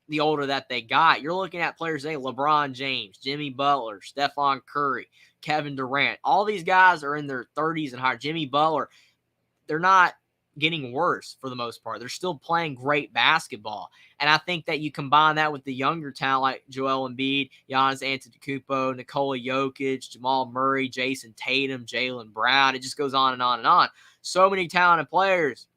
the older that they got. You're looking at players today, LeBron James, Jimmy Butler, Stephon Curry, Kevin Durant. All these guys are in their 30s and higher. Jimmy Butler, they're not getting worse for the most part. They're still playing great basketball. And I think that you combine that with the younger talent like Joel Embiid, Giannis Antetokounmpo, Nikola Jokic, Jamal Murray, Jason Tatum, Jaylen Brown. It just goes on and on and on. So many talented players.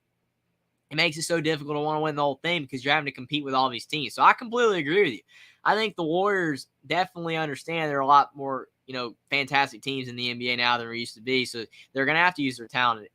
It makes it so difficult to want to win the whole thing because you're having to compete with all these teams. So I completely agree with you. I think the Warriors definitely understand there are a lot more, fantastic teams in the NBA now than there used to be. So they're going to have to use their talent,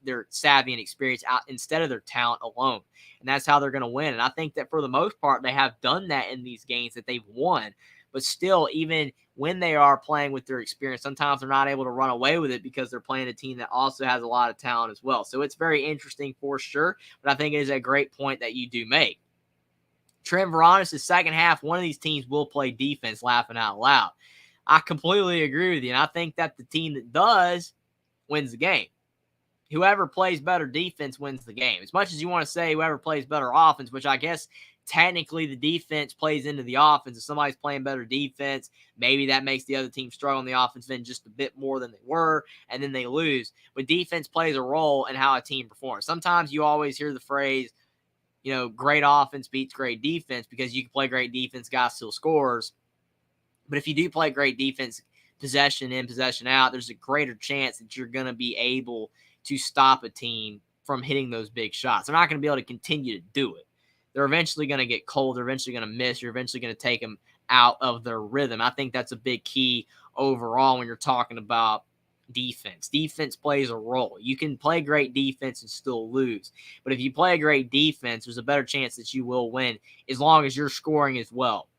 their savvy and experience out instead of their talent alone. And that's how they're going to win. And I think that for the most part, they have done that in these games that they've won. But still, even when they are playing with their experience, sometimes they're not able to run away with it because they're playing a team that also has a lot of talent as well. So it's very interesting for sure. But I think it is a great point that you do make. Trent Veronis' second half, one of these teams will play defense, laughing out loud. I completely agree with you, and I think that the team that does wins the game. Whoever plays better defense wins the game. As much as you want to say whoever plays better offense, which I guess technically the defense plays into the offense. If somebody's playing better defense, maybe that makes the other team struggle on the offense then just a bit more than they were, and then they lose. But defense plays a role in how a team performs. Sometimes you always hear the phrase, great offense beats great defense because you can play great defense, guy still scores. But if you do play great defense, possession in, possession out, there's a greater chance that you're going to be able to stop a team from hitting those big shots. They're not going to be able to continue to do it. They're eventually going to get cold. They're eventually going to miss. You're eventually going to take them out of their rhythm. I think that's a big key overall when you're talking about defense. Defense plays a role. You can play great defense and still lose. But if you play a great defense, there's a better chance that you will win as long as you're scoring as well.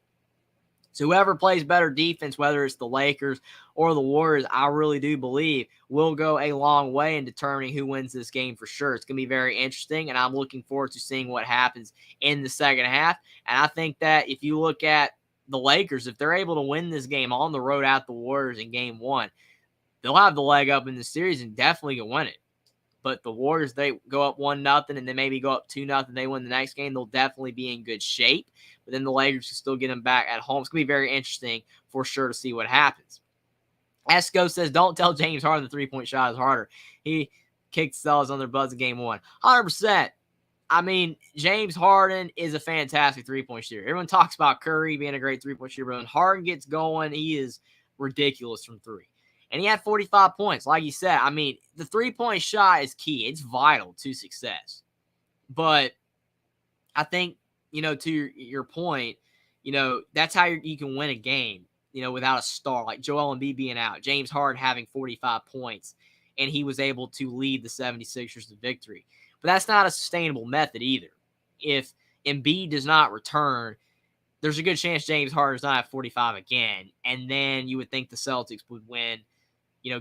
So whoever plays better defense, whether it's the Lakers or the Warriors, I really do believe will go a long way in determining who wins this game for sure. It's going to be very interesting, and I'm looking forward to seeing what happens in the second half. And I think that if you look at the Lakers, if they're able to win this game on the road at the Warriors in game one, they'll have the leg up in the series and definitely can win it. But the Warriors, they go up 1-0 and then maybe go up 2-0. They win the next game. They'll definitely be in good shape. But then the Lakers can still get them back at home. It's going to be very interesting for sure to see what happens. Esco says, don't tell James Harden the three-point shot is harder. He kicked the Celtics on their butts in game one. 100%. I mean, James Harden is a fantastic three-point shooter. Everyone talks about Curry being a great three-point shooter. But when Harden gets going, he is ridiculous from three. And he had 45 points. Like you said, I mean, the three-point shot is key. It's vital to success. But I think, to your point, that's how you can win a game, without a star. Like Joel Embiid being out, James Harden having 45 points, and he was able to lead the 76ers to victory. But that's not a sustainable method either. If Embiid does not return, there's a good chance James Harden does not have 45 again. And then you would think the Celtics would win,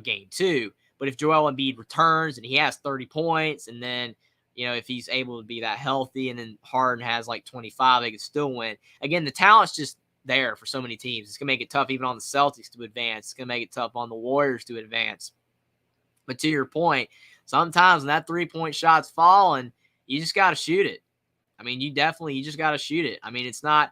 game two. But if Joel Embiid returns and he has 30 points, and then, if he's able to be that healthy, and then Harden has like 25, they can still win. Again, the talent's just there for so many teams. It's going to make it tough even on the Celtics to advance. It's going to make it tough on the Warriors to advance. But to your point, sometimes when that three-point shot's falling, you just got to shoot it. I mean, you just got to shoot it. I mean, it's not,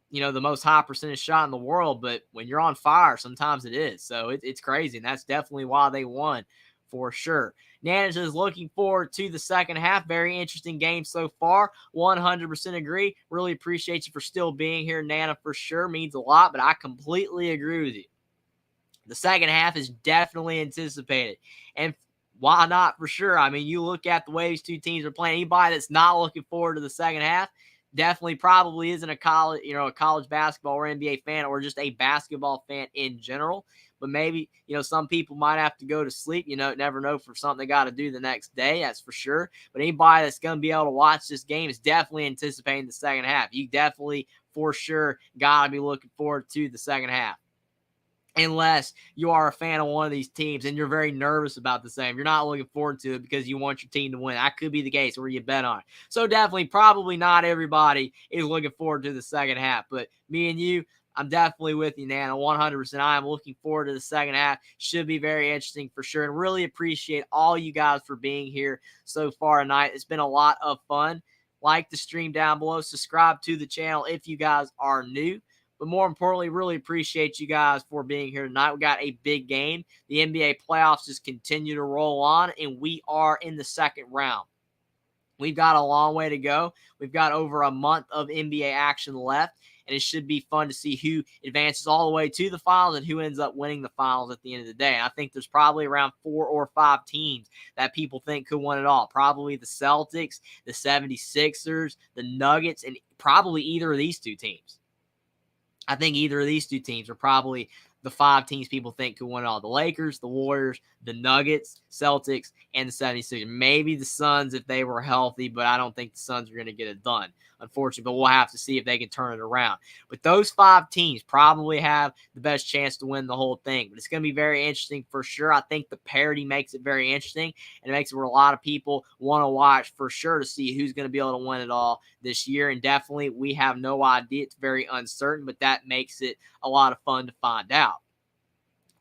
the most high percentage shot in the world, but when you're on fire, sometimes it is. So it's crazy, and that's definitely why they won for sure. Nana is looking forward to the second half. Very interesting game so far. 100% agree. Really appreciate you for still being here, Nana, for sure. Means a lot, but I completely agree with you. The second half is definitely anticipated. And why not for sure? I mean, you look at the way these two teams are playing. Anybody that's not looking forward to the second half definitely probably isn't a college basketball or NBA fan, or just a basketball fan in general. But maybe, some people might have to go to sleep. Never know for something they got to do the next day. That's for sure. But anybody that's going to be able to watch this game is definitely anticipating the second half. You definitely, for sure, got to be looking forward to the second half. Unless you are a fan of one of these teams and you're very nervous about the same. You're not looking forward to it because you want your team to win. That could be the case where you bet on it. So definitely, probably not everybody is looking forward to the second half. But me and you, I'm definitely with you, Nana, 100%. I am looking forward to the second half. Should be very interesting for sure. And really appreciate all you guys for being here so far tonight. It's been a lot of fun. Like the stream down below. Subscribe to the channel if you guys are new. But more importantly, really appreciate you guys for being here tonight. We got a big game. The NBA playoffs just continue to roll on, and we are in the second round. We've got a long way to go. We've got over a month of NBA action left, and it should be fun to see who advances all the way to the finals and who ends up winning the finals at the end of the day. And I think there's probably around 4 or 5 teams that people think could win it all. Probably the Celtics, the 76ers, the Nuggets, and probably either of these two teams. I think either of these two teams are probably the 5 teams people think could win it all. The Lakers, the Warriors, the Nuggets, Celtics, and the 76ers. Maybe the Suns if they were healthy, but I don't think the Suns are going to get it done, unfortunately. But we'll have to see if they can turn it around. But those 5 teams probably have the best chance to win the whole thing. But it's going to be very interesting for sure. I think the parity makes it very interesting, and it makes it where a lot of people want to watch for sure to see who's going to be able to win it all this year. And definitely, we have no idea. It's very uncertain, but that makes it a lot of fun to find out.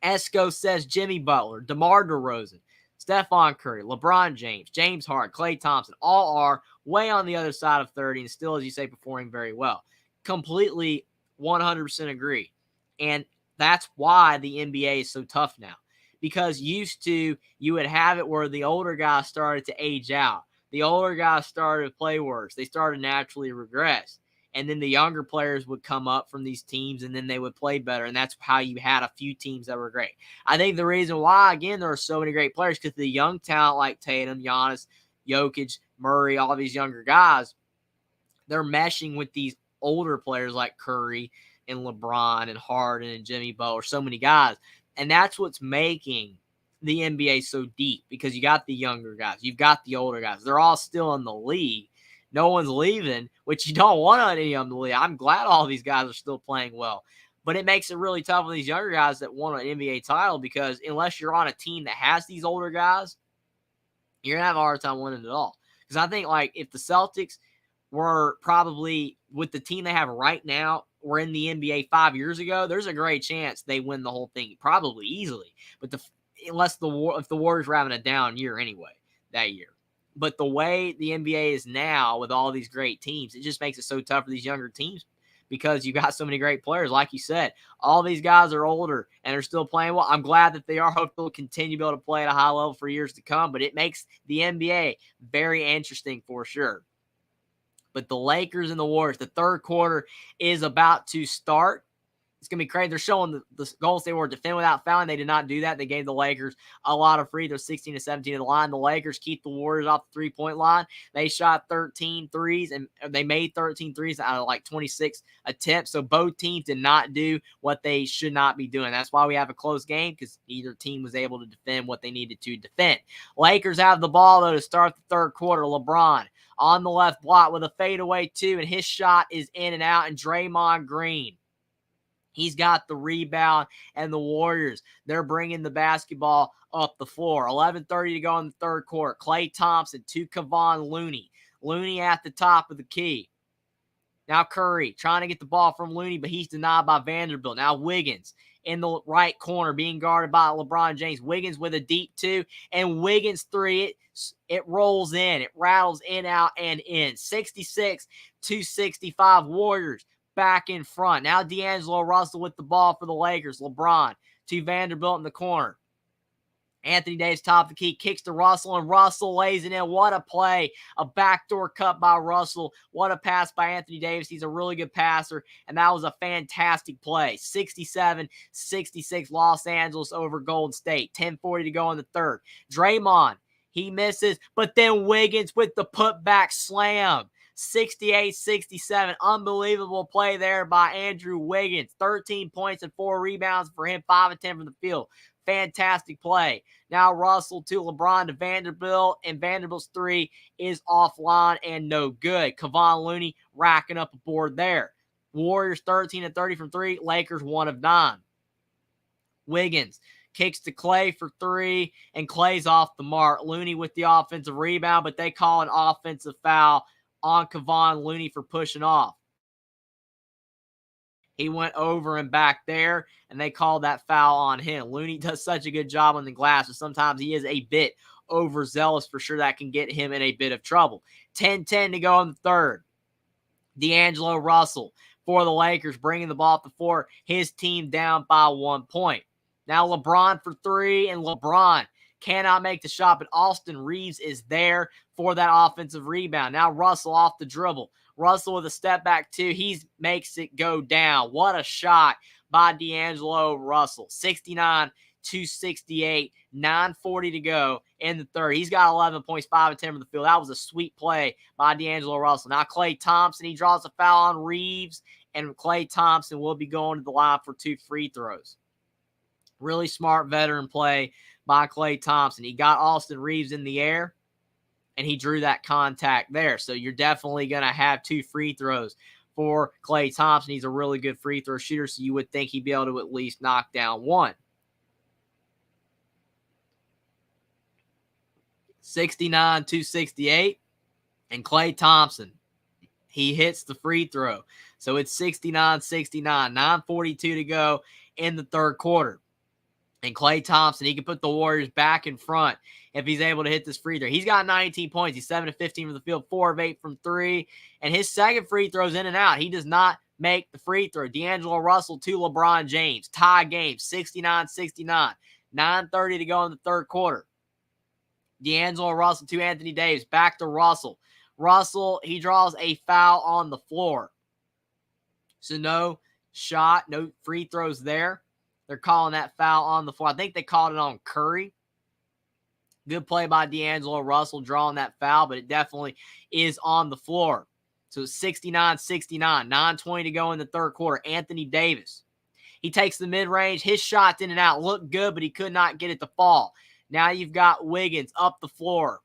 Esco says Jimmy Butler, DeMar DeRozan, Stephon Curry, LeBron James, James Harden, Klay Thompson, all are way on the other side of 30 and still, as you say, performing very well. Completely 100% agree. And that's why the NBA is so tough now. Because used to, you would have it where the older guys started to age out. The older guys started to play worse. They started to naturally regress. And then the younger players would come up from these teams, and then they would play better. And that's how you had a few teams that were great. I think the reason why, again, there are so many great players, because the young talent like Tatum, Giannis, Jokic, Murray, all these younger guys, they're meshing with these older players like Curry and LeBron and Harden and Jimmy Butler, so many guys. And that's what's making the NBA so deep, because you got the younger guys, you've got the older guys. They're all still in the league. No one's leaving, which you don't want any of them to leave. I'm glad all these guys are still playing well. But it makes it really tough for these younger guys that want an NBA title, because unless you're on a team that has these older guys, you're going to have a hard time winning it all. Because I think, like, if the Celtics were probably, with the team they have right now, were in the NBA 5 years ago, there's a great chance they win the whole thing, probably easily. But if the Warriors were having a down year anyway that year. But the way the NBA is now with all these great teams, it just makes it so tough for these younger teams, because you got so many great players. Like you said, all these guys are older and are still playing well. I'm glad that they are. Hope they'll continue to be able to play at a high level for years to come. But it makes the NBA very interesting for sure. But the Lakers and the Warriors, the third quarter is about to start. It's going to be crazy. They're showing the Golden State Warriors defend without fouling. They did not do that. They gave the Lakers a lot of free throws, 16 to 17 at the line. The Lakers keep the Warriors off the three-point line. They shot 13 threes, and they made 13 threes out of like 26 attempts. So both teams did not do what they should not be doing. That's why we have a close game, because neither team was able to defend what they needed to defend. Lakers have the ball, though, to start the third quarter. LeBron on the left block with a fadeaway two, and his shot is in and out. And Draymond Green, he's got the rebound, and the Warriors, they're bringing the basketball up the floor. 11:30 to go in the third quarter. Klay Thompson to Kevon Looney. Looney at the top of the key. Now Curry trying to get the ball from Looney, but he's denied by Vanderbilt. Now Wiggins in the right corner being guarded by LeBron James. Wiggins with a deep two, and Wiggins three. It rolls in. It rattles in, out, and in. 66-65 Warriors back in front. Now D'Angelo Russell with the ball for the Lakers. LeBron to Vanderbilt in the corner. Anthony Davis, top of the key, kicks to Russell, and Russell lays it in. What a play. A backdoor cut by Russell. What a pass by Anthony Davis. He's a really good passer, and that was a fantastic play. 67-66 Los Angeles over Golden State. 10:40 to go in the third. Draymond, he misses, but then Wiggins with the putback slam. 68-67. Unbelievable play there by Andrew Wiggins. 13 points and 4 rebounds for him. 5 of 10 from the field. Fantastic play. Now Russell to LeBron to Vanderbilt, and Vanderbilt's three is offline and no good. Kevon Looney racking up a board there. Warriors 13-30 from three. Lakers 1 of 9. Wiggins kicks to Klay for three, and Klay's off the mark. Looney with the offensive rebound, but they call an offensive foul on Kevon Looney for pushing off. He went over and back there, and they called that foul on him. Looney does such a good job on the glass, but sometimes he is a bit overzealous for sure. That can get him in a bit of trouble. 10-10 to go in the third. D'Angelo Russell for the Lakers, bringing the ball up the floor. His team down by 1 point. Now LeBron for three, and LeBron cannot make the shot, but Austin Reeves is there for that offensive rebound. Now Russell off the dribble. Russell with a step back two. He makes it go down. What a shot by D'Angelo Russell. 69-68, 9:40 to go in the third. He's got 11 points, 5 and 10 from the field. That was a sweet play by D'Angelo Russell. Now Klay Thompson, he draws a foul on Reeves, and Klay Thompson will be going to the line for 2 free throws. Really smart veteran play by Klay Thompson. He got Austin Reeves in the air, and he drew that contact there. So you're definitely going to have 2 free throws for Klay Thompson. He's a really good free throw shooter, so you would think he'd be able to at least knock down 1. 69-68, and Klay Thompson, he hits the free throw. So it's 69-69, 9:42 to go in the third quarter. And Klay Thompson, he can put the Warriors back in front if he's able to hit this free throw. He's got 19 points. He's 7 of 15 from the field, 4 of 8 from 3. And his second free throw's in and out. He does not make the free throw. D'Angelo Russell to LeBron James. Tie game, 69-69. 9:30 to go in the third quarter. D'Angelo Russell to Anthony Davis. Back to Russell. Russell, he draws a foul on the floor. So no shot, no free throws there. They're calling that foul on the floor. I think they called it on Curry. Good play by D'Angelo Russell drawing that foul, but it definitely is on the floor. So it's 69-69, 9:20 to go in the third quarter. Anthony Davis, he takes the mid-range. His shot's in and out. Looked good, but he could not get it to fall. Now you've got Wiggins up the floor.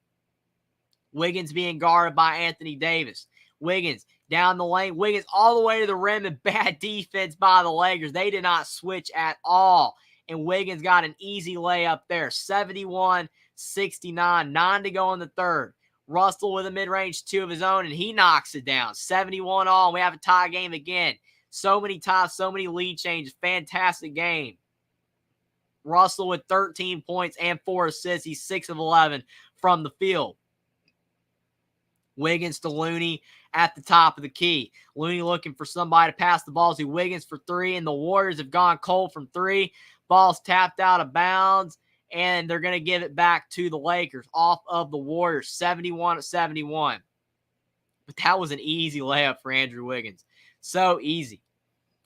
Wiggins being guarded by Anthony Davis. Wiggins down the lane. Wiggins all the way to the rim, and bad defense by the Lakers. They did not switch at all. And Wiggins got an easy layup there. 71-69, 9 to go in the third. Russell with a mid-range 2 of his own, and he knocks it down. 71 all, and we have a tie game again. So many ties, so many lead changes. Fantastic game. Russell with 13 points and 4 assists. He's 6 of 11 from the field. Wiggins to Looney at the top of the key. Looney looking for somebody to pass the ball to Wiggins for 3, and the Warriors have gone cold from 3. Ball's tapped out of bounds, and they're going to give it back to the Lakers off of the Warriors, 71-71. But that was an easy layup for Andrew Wiggins. So easy.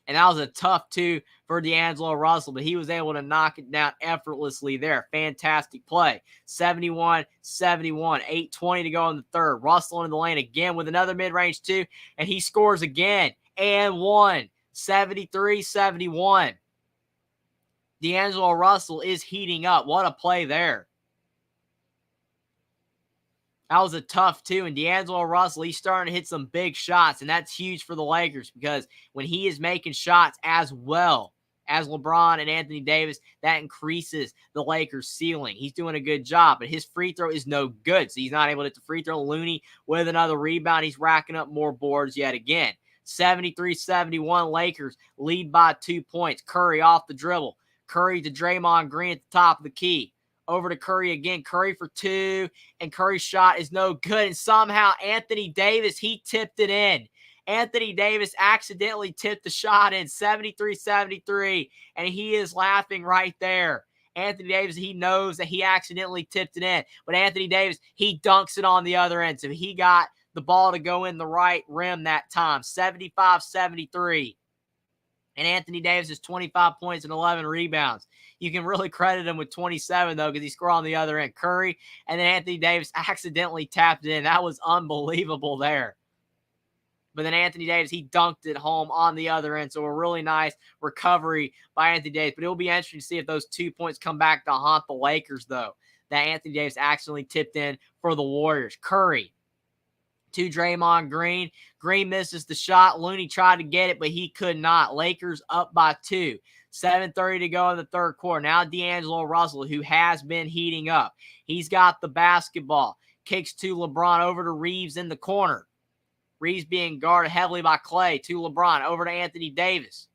And that was a tough 2 for D'Angelo Russell, but he was able to knock it down effortlessly there. Fantastic play. 71-71, 8:20 to go in the third. Russell in the lane again with another mid-range 2, and he scores again. And 1, 73-71. D'Angelo Russell is heating up. What a play there. That was a tough 2, and D'Angelo Russell, he's starting to hit some big shots, and that's huge for the Lakers because when he is making shots as well as LeBron and Anthony Davis, that increases the Lakers' ceiling. He's doing a good job, but his free throw is no good, so he's not able to hit the free throw. Looney with another rebound. He's racking up more boards yet again. 73-71, Lakers lead by 2 points. Curry off the dribble. Curry to Draymond Green at the top of the key. Over to Curry again. Curry for 2, and Curry's shot is no good. And somehow Anthony Davis, he tipped it in. Anthony Davis accidentally tipped the shot in, 73-73, and he is laughing right there. Anthony Davis, he knows that he accidentally tipped it in, but Anthony Davis, he dunks it on the other end. So he got the ball to go in the right rim that time, 75-73. And Anthony Davis is 25 points and 11 rebounds. You can really credit him with 27, though, because he scored on the other end. Curry, and then Anthony Davis accidentally tapped it in. That was unbelievable there. But then Anthony Davis, he dunked it home on the other end. So a really nice recovery by Anthony Davis. But it'll be interesting to see if those 2 points come back to haunt the Lakers, though, that Anthony Davis accidentally tipped in for the Warriors. Curry to Draymond Green. Green misses the shot. Looney tried to get it, but he could not. Lakers up by 2. 7:30 to go in the third quarter. Now D'Angelo Russell, who has been heating up. He's got the basketball. Kicks to LeBron, over to Reeves in the corner. Reeves being guarded heavily by Klay. To LeBron, over to Anthony Davis.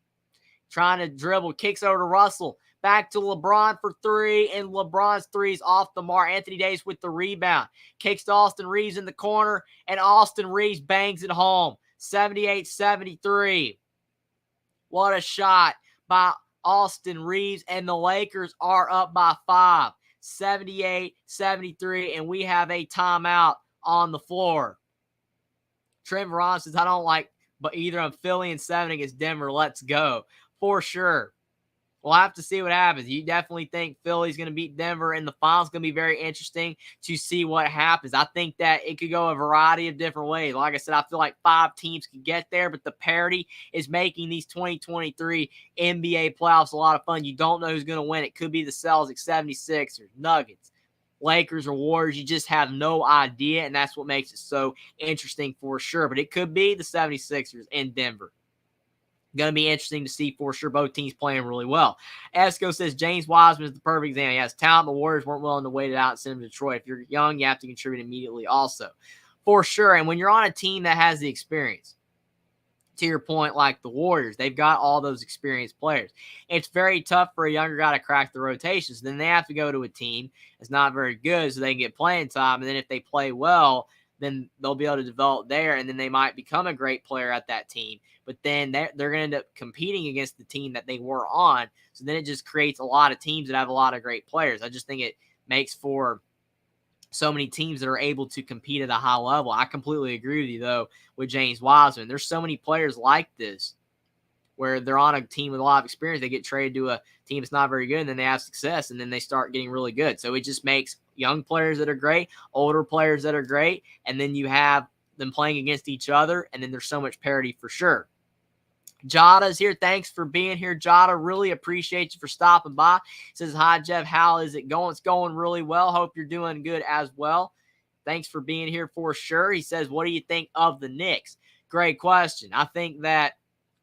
Trying to dribble. Kicks over to Russell. Back to LeBron for 3, and LeBron's 3's off the mark. Anthony Davis with the rebound. Kicks to Austin Reeves in the corner, and Austin Reeves bangs it home. 78-73. What a shot by Austin Reeves, and the Lakers are up by 5. 78-73, and we have a timeout on the floor. Trent Veron says, I don't like but either on Philly and 7 against Denver. Let's go. For sure. We'll have to see what happens. You definitely think Philly's going to beat Denver in the finals. It's going to be very interesting to see what happens. I think that it could go a variety of different ways. Like I said, I feel like 5 teams could get there, but the parity is making these 2023 NBA playoffs a lot of fun. You don't know who's going to win. It could be the Celtics, 76ers, Nuggets, Lakers, or Warriors. You just have no idea, and that's what makes it so interesting for sure. But it could be the 76ers in Denver. Going to be interesting to see for sure. Both teams playing really well. Esco says James Wiseman is the perfect example. He has talent. The Warriors weren't willing to wait it out and send him to Detroit. If you're young, you have to contribute immediately also. For sure. And when you're on a team that has the experience, to your point, like the Warriors, they've got all those experienced players. It's very tough for a younger guy to crack the rotations. Then they have to go to a team that's not very good so they can get playing time. And then if they play well, then they'll be able to develop there, and then they might become a great player at that team. But then they're going to end up competing against the team that they were on. So then it just creates a lot of teams that have a lot of great players. I just think it makes for so many teams that are able to compete at a high level. I completely agree with you, though, with James Wiseman. There's so many players like this where they're on a team with a lot of experience. They get traded to a team that's not very good, and then they have success, and then they start getting really good. So it just makes young players that are great, older players that are great, and then you have them playing against each other, and then there's so much parity for sure. Jada's here. Thanks for being here, Jada. Really appreciate you for stopping by. Says, hi, Jeff. How is it going? It's going really well. Hope you're doing good as well. Thanks for being here for sure. He says, what do you think of the Knicks? Great question. I think that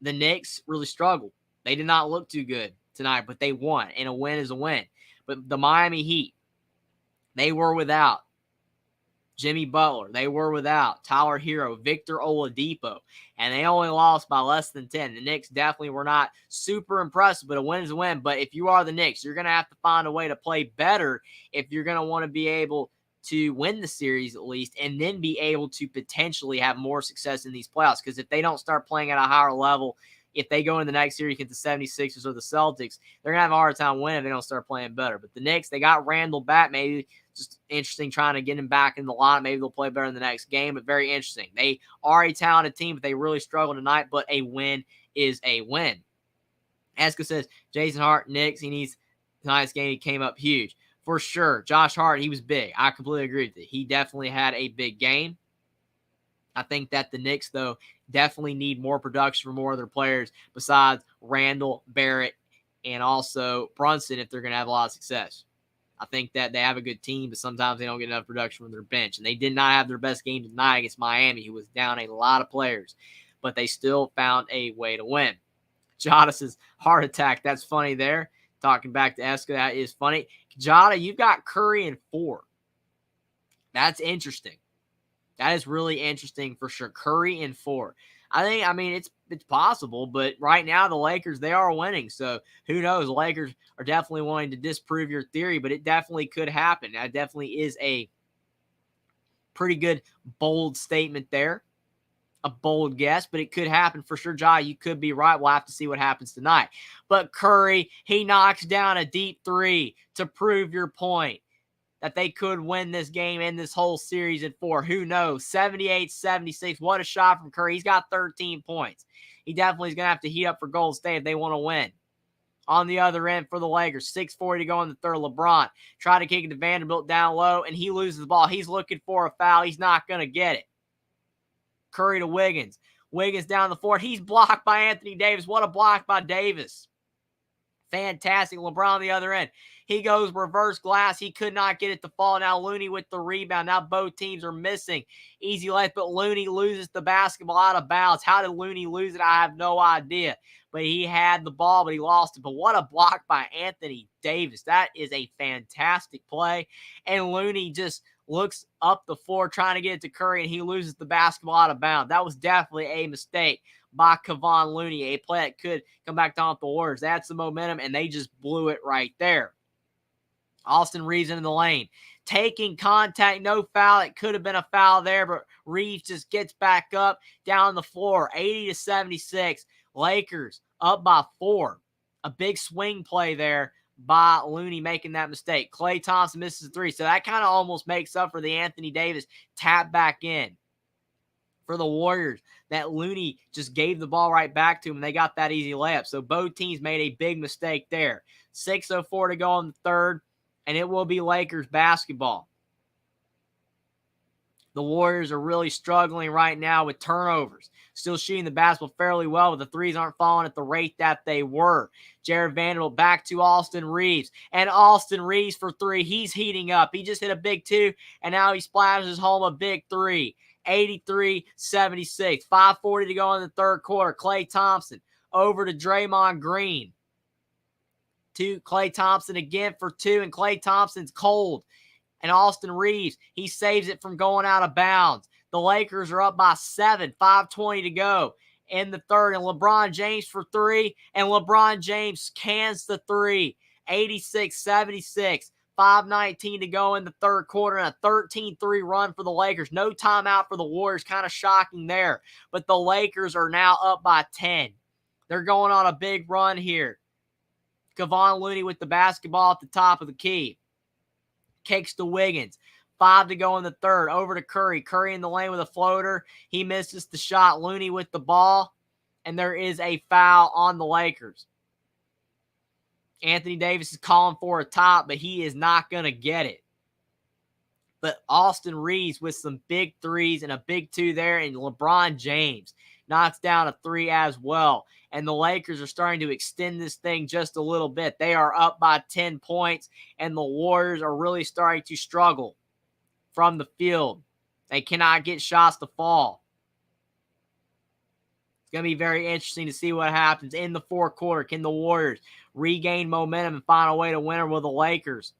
the Knicks really struggled. They did not look too good tonight, but they won, and a win is a win. But the Miami Heat, they were without Jimmy Butler. They were without Tyler Hero, Victor Oladipo, and they only lost by less than 10. The Knicks definitely were not super impressive, but a win is a win. But if you are the Knicks, you're going to have to find a way to play better if you're going to want to be able to win the series at least, and then be able to potentially have more success in these playoffs. Because if they don't start playing at a higher level, if they go in the next series against the 76ers or the Celtics, they're going to have a hard time winning if they don't start playing better. But the Knicks, they got Randall back. Maybe just interesting trying to get him back in the line. Maybe they'll play better in the next game, but very interesting. They are a talented team, but they really struggled tonight, but a win is a win. Eska says, Jason Hart, Knicks, he needs tonight's game. He came up huge. For sure, Josh Hart, he was big. I completely agree with it. He definitely had a big game. I think that the Knicks, though, definitely need more production from more of their players besides Randall, Barrett, and also Brunson if they're going to have a lot of success. I think that they have a good team, but sometimes they don't get enough production from their bench. And they did not have their best game tonight against Miami, who was down a lot of players. But they still found a way to win. Jada says, heart attack. That's funny there. Talking back to Eska, that is funny. Jada, you've got Curry in 4. That's interesting. That is really interesting for sure. Curry in 4. I mean, it's possible, but right now the Lakers, they are winning. So who knows? The Lakers are definitely wanting to disprove your theory, but it definitely could happen. That definitely is a pretty good, bold statement there. A bold guess, but it could happen for sure. Jai, you could be right. We'll have to see what happens tonight. But Curry, he knocks down a deep 3 to prove your point that they could win this game and this whole series in 4. Who knows? 78-76. What a shot from Curry. He's got 13 points. He definitely is going to have to heat up for Golden State if they want to win. On the other end for the Lakers, 6:40 to go in the third. LeBron try to kick it to Vanderbilt down low, and he loses the ball. He's looking for a foul. He's not going to get it. Curry to Wiggins. Wiggins down the floor. He's blocked by Anthony Davis. What a block by Davis. Fantastic. LeBron on the other end. He goes reverse glass. He could not get it to fall. Now Looney with the rebound. Now both teams are missing. Easy life, but Looney loses the basketball out of bounds. How did Looney lose it? I have no idea. But he had the ball, but he lost it. But what a block by Anthony Davis. That is a fantastic play. And Looney just looks up the floor trying to get it to Curry, and he loses the basketball out of bounds. That was definitely a mistake by Kevon Looney, a play that could come back down with the Warriors. That's the momentum, and they just blew it right there. Austin Reeves in the lane. Taking contact, no foul. It could have been a foul there, but Reeves just gets back up down the floor. 80-76. Lakers up by 4. A big swing play there by Looney making that mistake. Klay Thompson misses a three. So that kind of almost makes up for the Anthony Davis tap back in for the Warriors that Looney just gave the ball right back to him, and they got that easy layup. So both teams made a big mistake there. 6:04 to go in the third, and it will be Lakers basketball. The Warriors are really struggling right now with turnovers. Still shooting the basketball fairly well, but the threes aren't falling at the rate that they were. Jared Vanderbilt back to Austin Reeves. And Austin Reeves for three. He's heating up. He just hit a big two, and now he splashes home a big three. 83-76. 5:40 to go in the third quarter. Klay Thompson over to Draymond Green. To Klay Thompson again for two, and Klay Thompson's cold. And Austin Reeves, he saves it from going out of bounds. The Lakers are up by 7, 5:20 to go in the third. And LeBron James for three, and LeBron James cans the three. 86-76. 5:19 to go in the third quarter, and a 13-3 run for the Lakers. No timeout for the Warriors. Kind of shocking there. But the Lakers are now up by 10. They're going on a big run here. Kevon Looney with the basketball at the top of the key. Kicks to Wiggins. 5 to go in the third. Over to Curry. Curry in the lane with a floater. He misses the shot. Looney with the ball. And there is a foul on the Lakers. Anthony Davis is calling for a top, but he is not going to get it. But Austin Reeves with some big threes and a big two there. And LeBron James knocks down a three as well. And the Lakers are starting to extend this thing just a little bit. They are up by 10 points, and the Warriors are really starting to struggle from the field. They cannot get shots to fall. It's going to be very interesting to see what happens in the fourth quarter. Can the Warriors regain momentum and find a way to win, or will the Lakers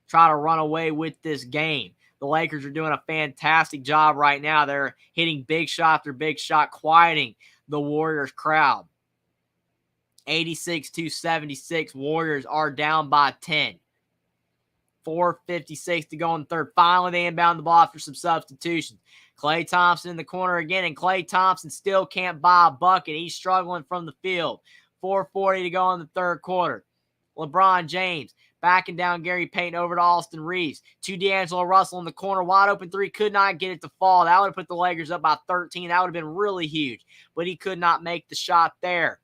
try to run away with this game? The Lakers are doing a fantastic job right now. They're hitting big shot after big shot, quieting the Warriors crowd. 86-76. Warriors are down by 10. 4:56 to go in the third. Finally, they inbound the ball after some substitutions. Klay Thompson in the corner again, and Klay Thompson still can't buy a bucket. He's struggling from the field. 4:40 to go in the third quarter. LeBron James backing down Gary Payton over to Austin Reeves. To D'Angelo Russell in the corner. Wide open three. Could not get it to fall. That would have put the Lakers up by 13. That would have been really huge. But he could not make the shot there.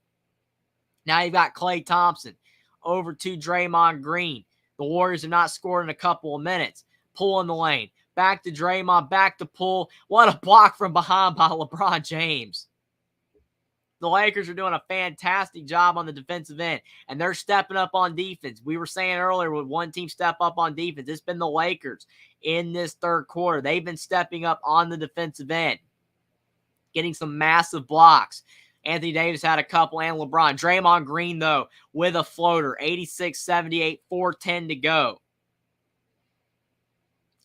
Now you've got Klay Thompson over to Draymond Green. The Warriors have not scored in a couple of minutes. Pull in the lane. Back to Draymond. Back to Pull. What a block from behind by LeBron James. The Lakers are doing a fantastic job on the defensive end, and they're stepping up on defense. We were saying earlier, with one team step up on defense, it's been the Lakers in this third quarter. They've been stepping up on the defensive end, getting some massive blocks. Anthony Davis had a couple, and LeBron. Draymond Green, though, with a floater. 86-78, 4:10 to go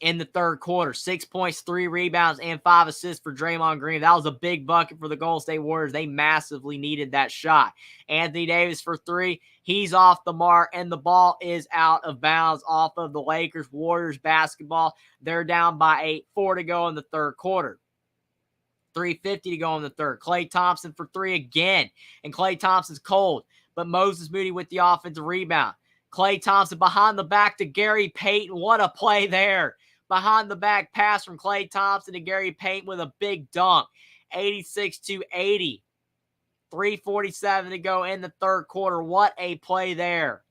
in the third quarter. 6 points, 3 rebounds, and 5 assists for Draymond Green. That was a big bucket for the Golden State Warriors. They massively needed that shot. Anthony Davis for three. He's off the mark, and the ball is out of bounds off of the Lakers. Warriors basketball. They're down by 8. 4 to go in the third quarter. 3:50 to go in the third. Klay Thompson for three again. And Klay Thompson's cold. But Moses Moody with the offensive rebound. Klay Thompson behind the back to Gary Payton. What a play there. Behind the back pass from Klay Thompson to Gary Payton with a big dunk. 86-80. 3:47 to go in the third quarter. What a play there.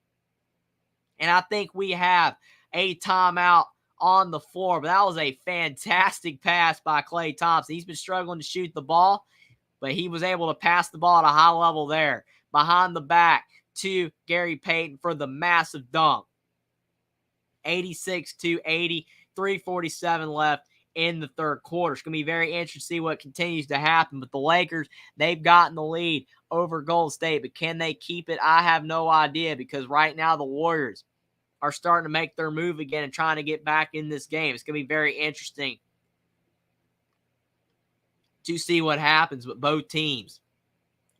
And I think we have a timeout on the floor. But that was a fantastic pass by Klay Thompson. He's been struggling to shoot the ball, but he was able to pass the ball at a high level there. Behind the back to Gary Payton for the massive dunk. 86-80. 3:47 left in the third quarter. It's going to be very interesting to see what continues to happen. But the Lakers, they've gotten the lead over Golden State. But can they keep it? I have no idea, because right now the Warriors are starting to make their move again and trying to get back in this game. It's going to be very interesting to see what happens with both teams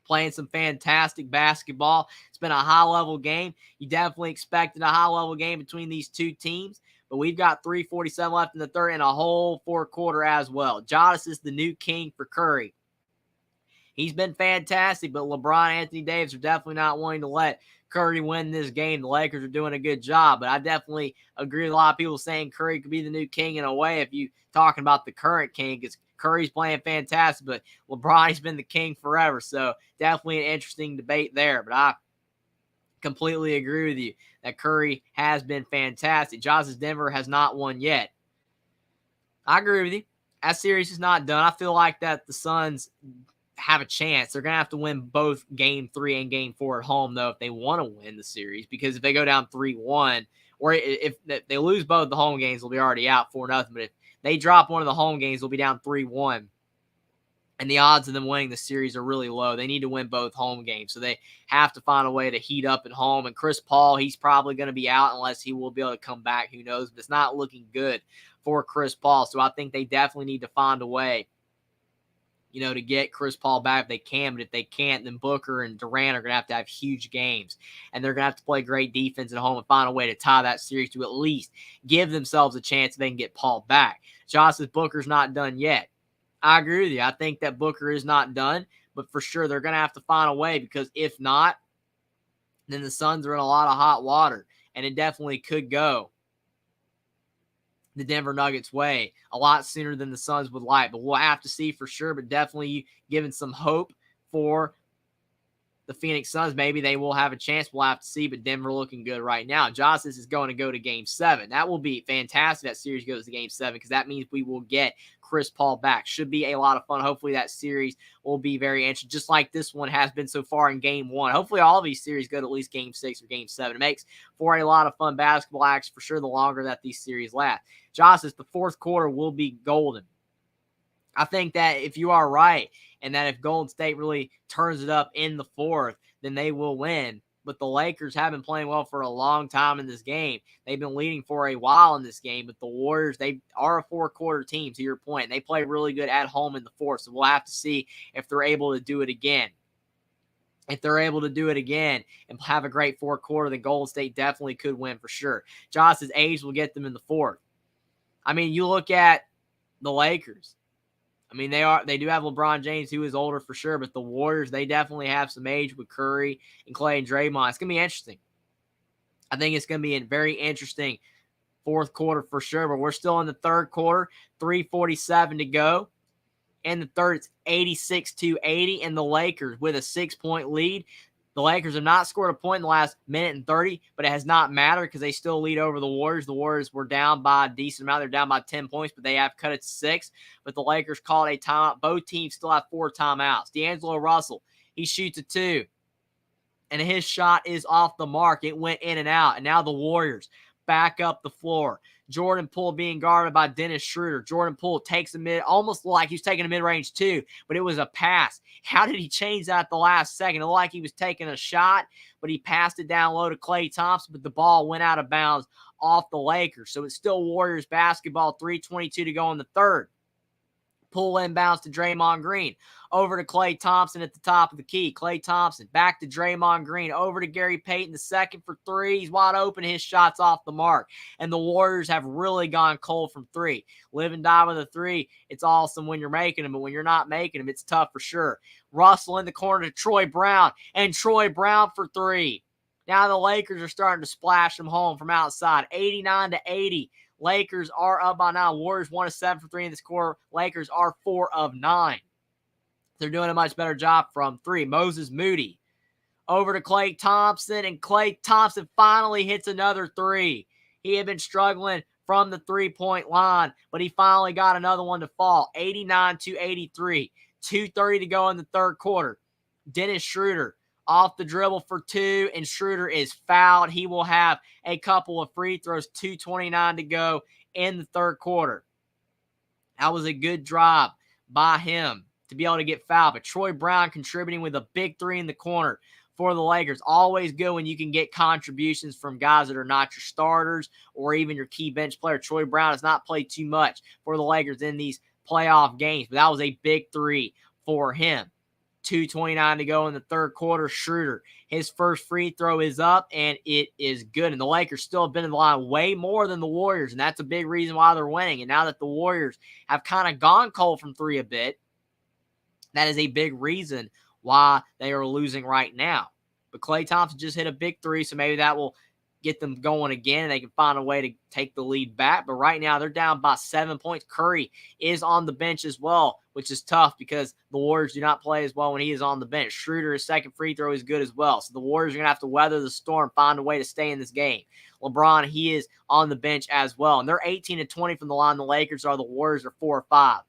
playing some fantastic basketball. It's been a high-level game. You definitely expected a high-level game between these two teams, but we've got 3:47 left in the third and a whole fourth quarter as well. Giannis is the new king for Curry. He's been fantastic, but LeBron and Anthony Davis are definitely not wanting to let Curry win this game. The Lakers are doing a good job, but I definitely agree with a lot of people saying Curry could be the new king in a way if you talking about the current king, because Curry's playing fantastic, but LeBron's been the king forever. So definitely an interesting debate there. But I completely agree with you that Curry has been fantastic. Josh's Denver has not won yet. I agree with you. That series is not done. I feel like that the Suns have a chance. They're going to have to win both game 3 and game 4 at home, though, if they want to win the series, because if they go down 3-1, or if they lose both the home games, they'll be already out 4-0. But if they drop one of the home games, they'll be down 3-1. And the odds of them winning the series are really low. They need to win both home games. So they have to find a way to heat up at home. And Chris Paul, he's probably going to be out unless he will be able to come back. Who knows? But it's not looking good for Chris Paul. So I think they definitely need to find a way, to get Chris Paul back if they can. But if they can't, then Booker and Durant are going to have huge games. And they're going to have to play great defense at home and find a way to tie that series to at least give themselves a chance if they can get Paul back. Josh says Booker's not done yet. I agree with you. I think that Booker is not done, but for sure they're going to have to find a way, because if not, then the Suns are in a lot of hot water, and it definitely could go the Denver Nuggets way a lot sooner than the Suns would like. But we'll have to see for sure, but definitely giving some hope for the Phoenix Suns. Maybe they will have a chance. We'll have to see, but Denver looking good right now. Josh, this is going to go to Game 7. That will be fantastic. That series goes to Game 7, because that means we will get Chris Paul back. Should be a lot of fun. Hopefully that series will be very interesting, just like this one has been so far in Game 1. Hopefully all of these series go to at least Game 6 or Game 7. It makes for a lot of fun basketball acts for sure the longer that these series last. Josh says the fourth quarter will be golden. I think that if you are right, and that if Golden State really turns it up in the fourth, then they will win. But the Lakers have been playing well for a long time in this game. They've been leading for a while in this game. But the Warriors, they are a four-quarter team, to your point. They play really good at home in the fourth. So we'll have to see if they're able to do it again. If they're able to do it again and have a great fourth quarter, then Golden State definitely could win for sure. Josh's age will get them in the fourth. I mean, you look at the Lakers. I mean, they do have LeBron James, who is older for sure, but the Warriors, they definitely have some age with Curry and Clay and Draymond. It's going to be interesting. I think it's going to be a very interesting fourth quarter for sure, but we're still in the third quarter, 3:47 to go. In the third, it's 86-80, and the Lakers with a 6-point lead. The Lakers have not scored a point in the last minute and 30, but it has not mattered because they still lead over the Warriors. The Warriors were down by a decent amount. They're down by 10 points, but they have cut it to 6. But the Lakers called a timeout. Both teams still have 4 timeouts. D'Angelo Russell, he shoots a 2, and his shot is off the mark. It went in and out, and now the Warriors back up the floor. Jordan Poole being guarded by Dennis Schroeder. Jordan Poole takes a mid, almost like he was taking a mid-range 2, but it was a pass. How did he change that at the last second? It looked like he was taking a shot, but he passed it down low to Klay Thompson, but the ball went out of bounds off the Lakers. So it's still Warriors basketball, 3:22 to go in the third. Poole inbounds to Draymond Green. Over to Klay Thompson at the top of the key. Klay Thompson back to Draymond Green. Over to Gary Payton, the second for 3. He's wide open. His shot's off the mark. And the Warriors have really gone cold from 3. Live and die with a 3. It's awesome when you're making them, but when you're not making them, it's tough for sure. Russell in the corner to Troy Brown. And Troy Brown for 3. Now the Lakers are starting to splash them home from outside. 89-80. Lakers are up by 9. Warriors 1 of 7 for 3 in this quarter. Lakers are 4 of 9. They're doing a much better job from 3. Moses Moody over to Klay Thompson, and Klay Thompson finally hits another 3. He had been struggling from the three-point line, but he finally got another one to fall. 89-83. 2:30 to go in the third quarter. Dennis Schroeder off the dribble for 2, and Schroeder is fouled. He will have a couple of free throws. 2:29 to go in the third quarter. That was a good drive by him to be able to get fouled. But Troy Brown contributing with a big 3 in the corner for the Lakers. Always good when you can get contributions from guys that are not your starters or even your key bench player. Troy Brown has not played too much for the Lakers in these playoff games, but that was a big 3 for him. 2:29 to go in the third quarter. Schroeder, his first free throw is up, and it is good. And the Lakers still have been in the line way more than the Warriors, and that's a big reason why they're winning. And now that the Warriors have kind of gone cold from 3 a bit, that is a big reason why they are losing right now. But Klay Thompson just hit a big three, so maybe that will get them going again, and they can find a way to take the lead back. But right now, they're down by 7 points. Curry is on the bench as well, which is tough because the Warriors do not play as well when he is on the bench. Schroeder, his second free throw is good as well. So the Warriors are going to have to weather the storm, find a way to stay in this game. LeBron, he is on the bench as well. And they're 18-20 from the line. The Lakers are. The Warriors are 4-5.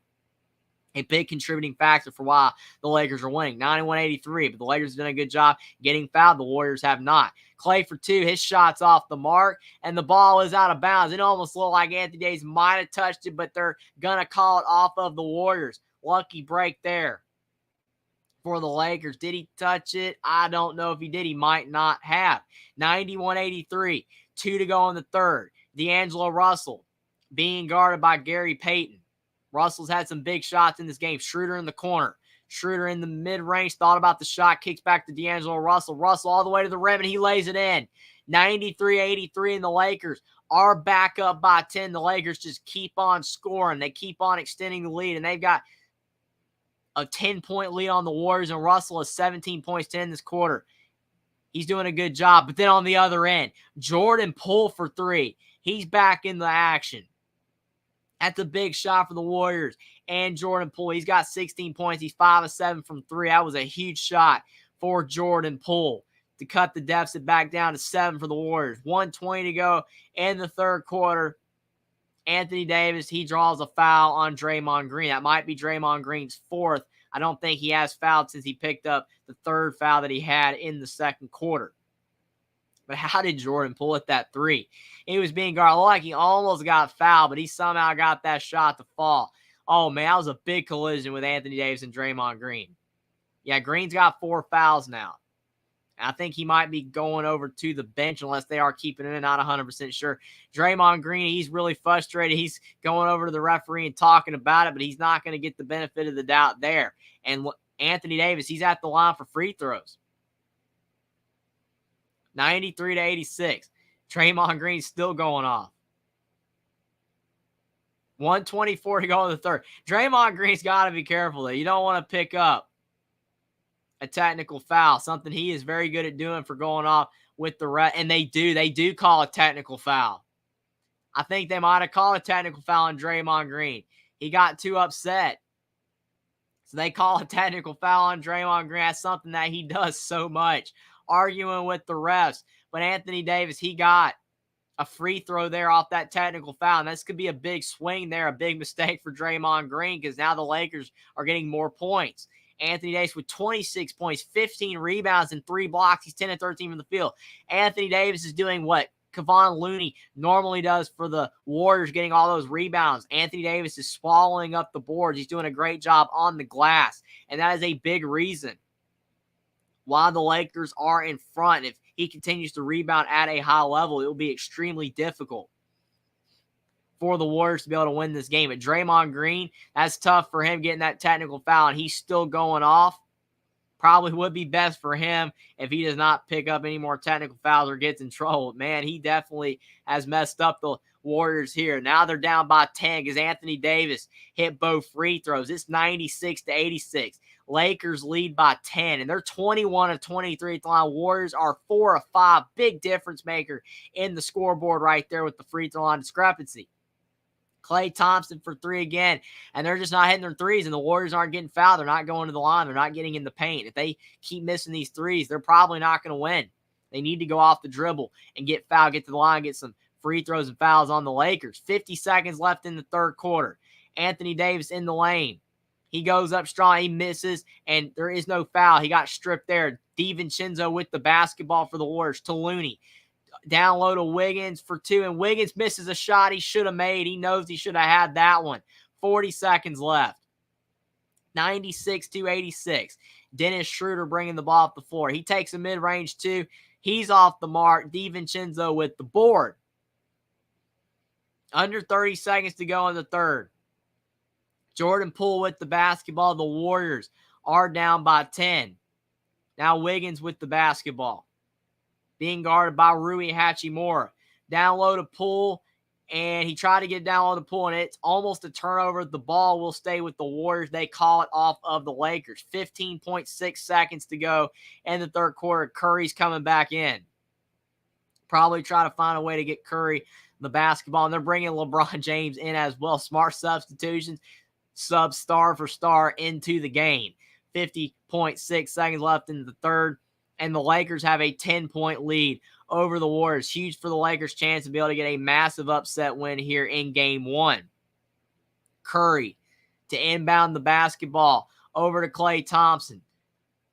A big contributing factor for why the Lakers are winning. 91-83, but the Lakers have done a good job getting fouled. The Warriors have not. Klay for two. His shot's off the mark, and the ball is out of bounds. It almost looked like Anthony Davis might have touched it, but they're going to call it off of the Warriors. Lucky break there for the Lakers. Did he touch it? I don't know if he did. He might not have. 91-83. 2 to go in the third. D'Angelo Russell being guarded by Gary Payton. Russell's had some big shots in this game. Schroeder in the corner. Schroeder in the mid-range. Thought about the shot. Kicks back to D'Angelo Russell. Russell all the way to the rim, and he lays it in. 93-83, and the Lakers are back up by 10. The Lakers just keep on scoring. They keep on extending the lead, and they've got a 10-point lead on the Warriors, and Russell has 17 points to end this quarter. He's doing a good job. But then on the other end, Jordan Poole for three. He's back in the action. That's a big shot for the Warriors and Jordan Poole. He's got 16 points. He's 5 of 7 from three. That was a huge shot for Jordan Poole to cut the deficit back down to 7 for the Warriors. 1:20 to go in the third quarter. Anthony Davis, he draws a foul on Draymond Green. That might be Draymond Green's fourth. I don't think he has fouled since he picked up the third foul that he had in the second quarter. But how did Jordan Poole hit that three? He was being guarded. Like he almost got fouled, but he somehow got that shot to fall. Oh, man, that was a big collision with Anthony Davis and Draymond Green. Yeah, Green's got 4 fouls now. I think he might be going over to the bench unless they are keeping him in. Not 100% sure. Draymond Green, he's really frustrated. He's going over to the referee and talking about it, but he's not going to get the benefit of the doubt there. And Anthony Davis, he's at the line for free throws. 93-86. Draymond Green's still going off. 1:24 to go in the third. Draymond Green's got to be careful, though. You don't want to pick up a technical foul, something he is very good at doing for going off with the ref. And they do call a technical foul. I think they might have called a technical foul on Draymond Green. He got too upset. So they call a technical foul on Draymond Green. That's something that he does so much, arguing with the refs. But Anthony Davis, he got a free throw there off that technical foul. And this could be a big swing there, a big mistake for Draymond Green, because now the Lakers are getting more points. Anthony Davis with 26 points, 15 rebounds, and 3 blocks. He's 10-13 from the field. Anthony Davis is doing what Kevon Looney normally does for the Warriors, getting all those rebounds. Anthony Davis is swallowing up the boards. He's doing a great job on the glass, and that is a big reason why the Lakers are in front. If he continues to rebound at a high level, it will be extremely difficult for the Warriors to be able to win this game. But Draymond Green, that's tough for him getting that technical foul, and he's still going off. Probably would be best for him if he does not pick up any more technical fouls or gets in trouble. Man, he definitely has messed up the Warriors here. Now they're down by 10 because Anthony Davis hit both free throws. It's 96-86. Lakers lead by 10, and they're 21-23 at the line. Warriors are 4 of 5. Big difference maker in the scoreboard right there with the free throw line discrepancy. Klay Thompson for 3 again, and they're just not hitting their threes, and the Warriors aren't getting fouled. They're not going to the line. They're not getting in the paint. If they keep missing these threes, they're probably not going to win. They need to go off the dribble and get fouled, get to the line, get some free throws and fouls on the Lakers. 50 seconds left in the third quarter. Anthony Davis in the lane. He goes up strong. He misses, and there is no foul. He got stripped there. DiVincenzo with the basketball for the Warriors to Looney. Down low to Wiggins for 2, and Wiggins misses a shot he should have made. He knows he should have had that one. 40 seconds left. 96-86. Dennis Schroeder bringing the ball off the floor. He takes a mid-range 2. He's off the mark. DiVincenzo with the board. Under 30 seconds to go in the third. Jordan Poole with the basketball. The Warriors are down by 10. Now Wiggins with the basketball, being guarded by Rui Hachimura. Down low to Poole, and he tried to get down on the pool, and it's almost a turnover. The ball will stay with the Warriors. They call it off of the Lakers. 15.6 seconds to go in the third quarter. Curry's coming back in. Probably try to find a way to get Curry the basketball, and they're bringing LeBron James in as well. Smart substitutions, sub star for star into the game. 50.6 seconds left in the third, and the Lakers have a 10-point lead over the Warriors. Huge for the Lakers' chance to be able to get a massive upset win here in game one. Curry to inbound the basketball over to Klay Thompson.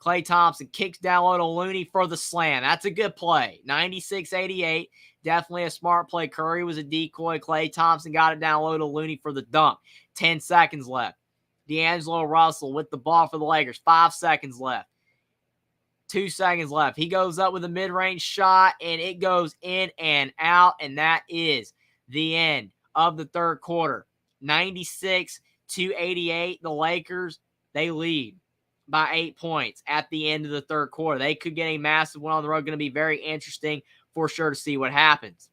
Klay Thompson kicks down low to Looney for the slam. That's a good play. 96-88. Definitely a smart play. Curry was a decoy. Klay Thompson got it down low to Looney for the dunk. 10 seconds left. D'Angelo Russell with the ball for the Lakers. 5 seconds left. 2 seconds left. He goes up with a mid-range shot, and it goes in and out, and that is the end of the third quarter. 96-88. The Lakers, they lead by 8 points at the end of the third quarter. They could get a massive win on the road. Going to be very interesting for sure to see what happens.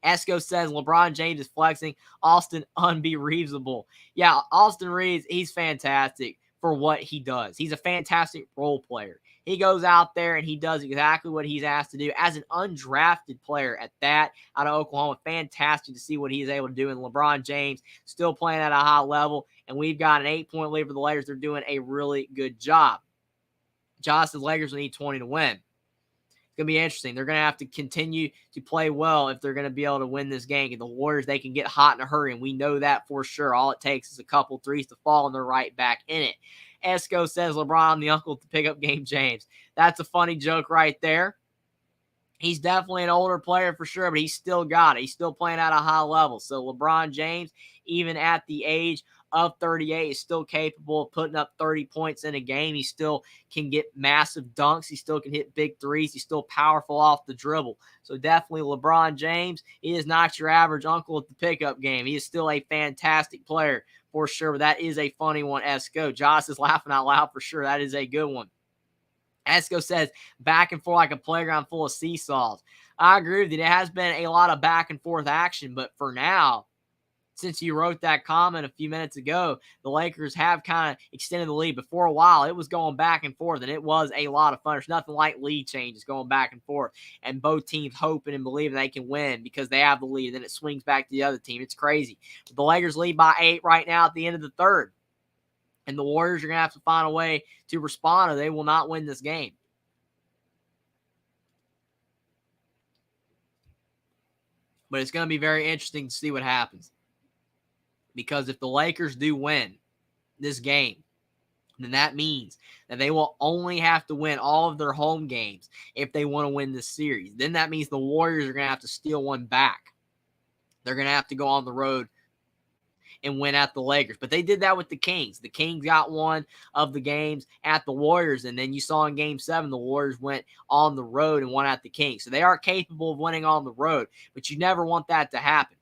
Esco says LeBron James is flexing. Austin unbelievable. Yeah, Austin Reeves, he's fantastic for what he does. He's a fantastic role player. He goes out there and he does exactly what he's asked to do as an undrafted player at that out of Oklahoma. Fantastic to see what he's able to do. And LeBron James still playing at a high level. And we've got an 8-point lead for the Lakers. They're doing a really good job. Josh says Lakers will need 20 to win. It's going to be interesting. They're going to have to continue to play well if they're going to be able to win this game. And the Warriors, they can get hot in a hurry, and we know that for sure. All it takes is a couple threes to fall, and they're right back in it. Esco says LeBron, the uncle to pick up game James. That's a funny joke right there. He's definitely an older player for sure, but he's still got it. He's still playing at a high level. So LeBron James, even at the age of 38, is still capable of putting up 30 points in a game. He still can get massive dunks. He still can hit big threes. He's still powerful off the dribble. So definitely LeBron James, he is not your average uncle at the pickup game. He is still a fantastic player for sure, but that is a funny one, Esco. Josh is laughing out loud for sure. That is a good one. Esco says, back and forth like a playground full of seesaws. I agree with you. There has been a lot of back and forth action, but for now, since you wrote that comment a few minutes ago, the Lakers have kind of extended the lead. But for a while, it was going back and forth, and it was a lot of fun. There's nothing like lead changes going back and forth, and both teams hoping and believing they can win because they have the lead, and then it swings back to the other team. It's crazy. But the Lakers lead by 8 right now at the end of the third, and the Warriors are going to have to find a way to respond, or they will not win this game. But it's going to be very interesting to see what happens. Because if the Lakers do win this game, then that means that they will only have to win all of their home games if they want to win this series. Then that means the Warriors are going to have to steal one back. They're going to have to go on the road and win at the Lakers. But they did that with the Kings. The Kings got one of the games at the Warriors, and then you saw in Game 7, the Warriors went on the road and won at the Kings. So they are capable of winning on the road, but you never want that to happen.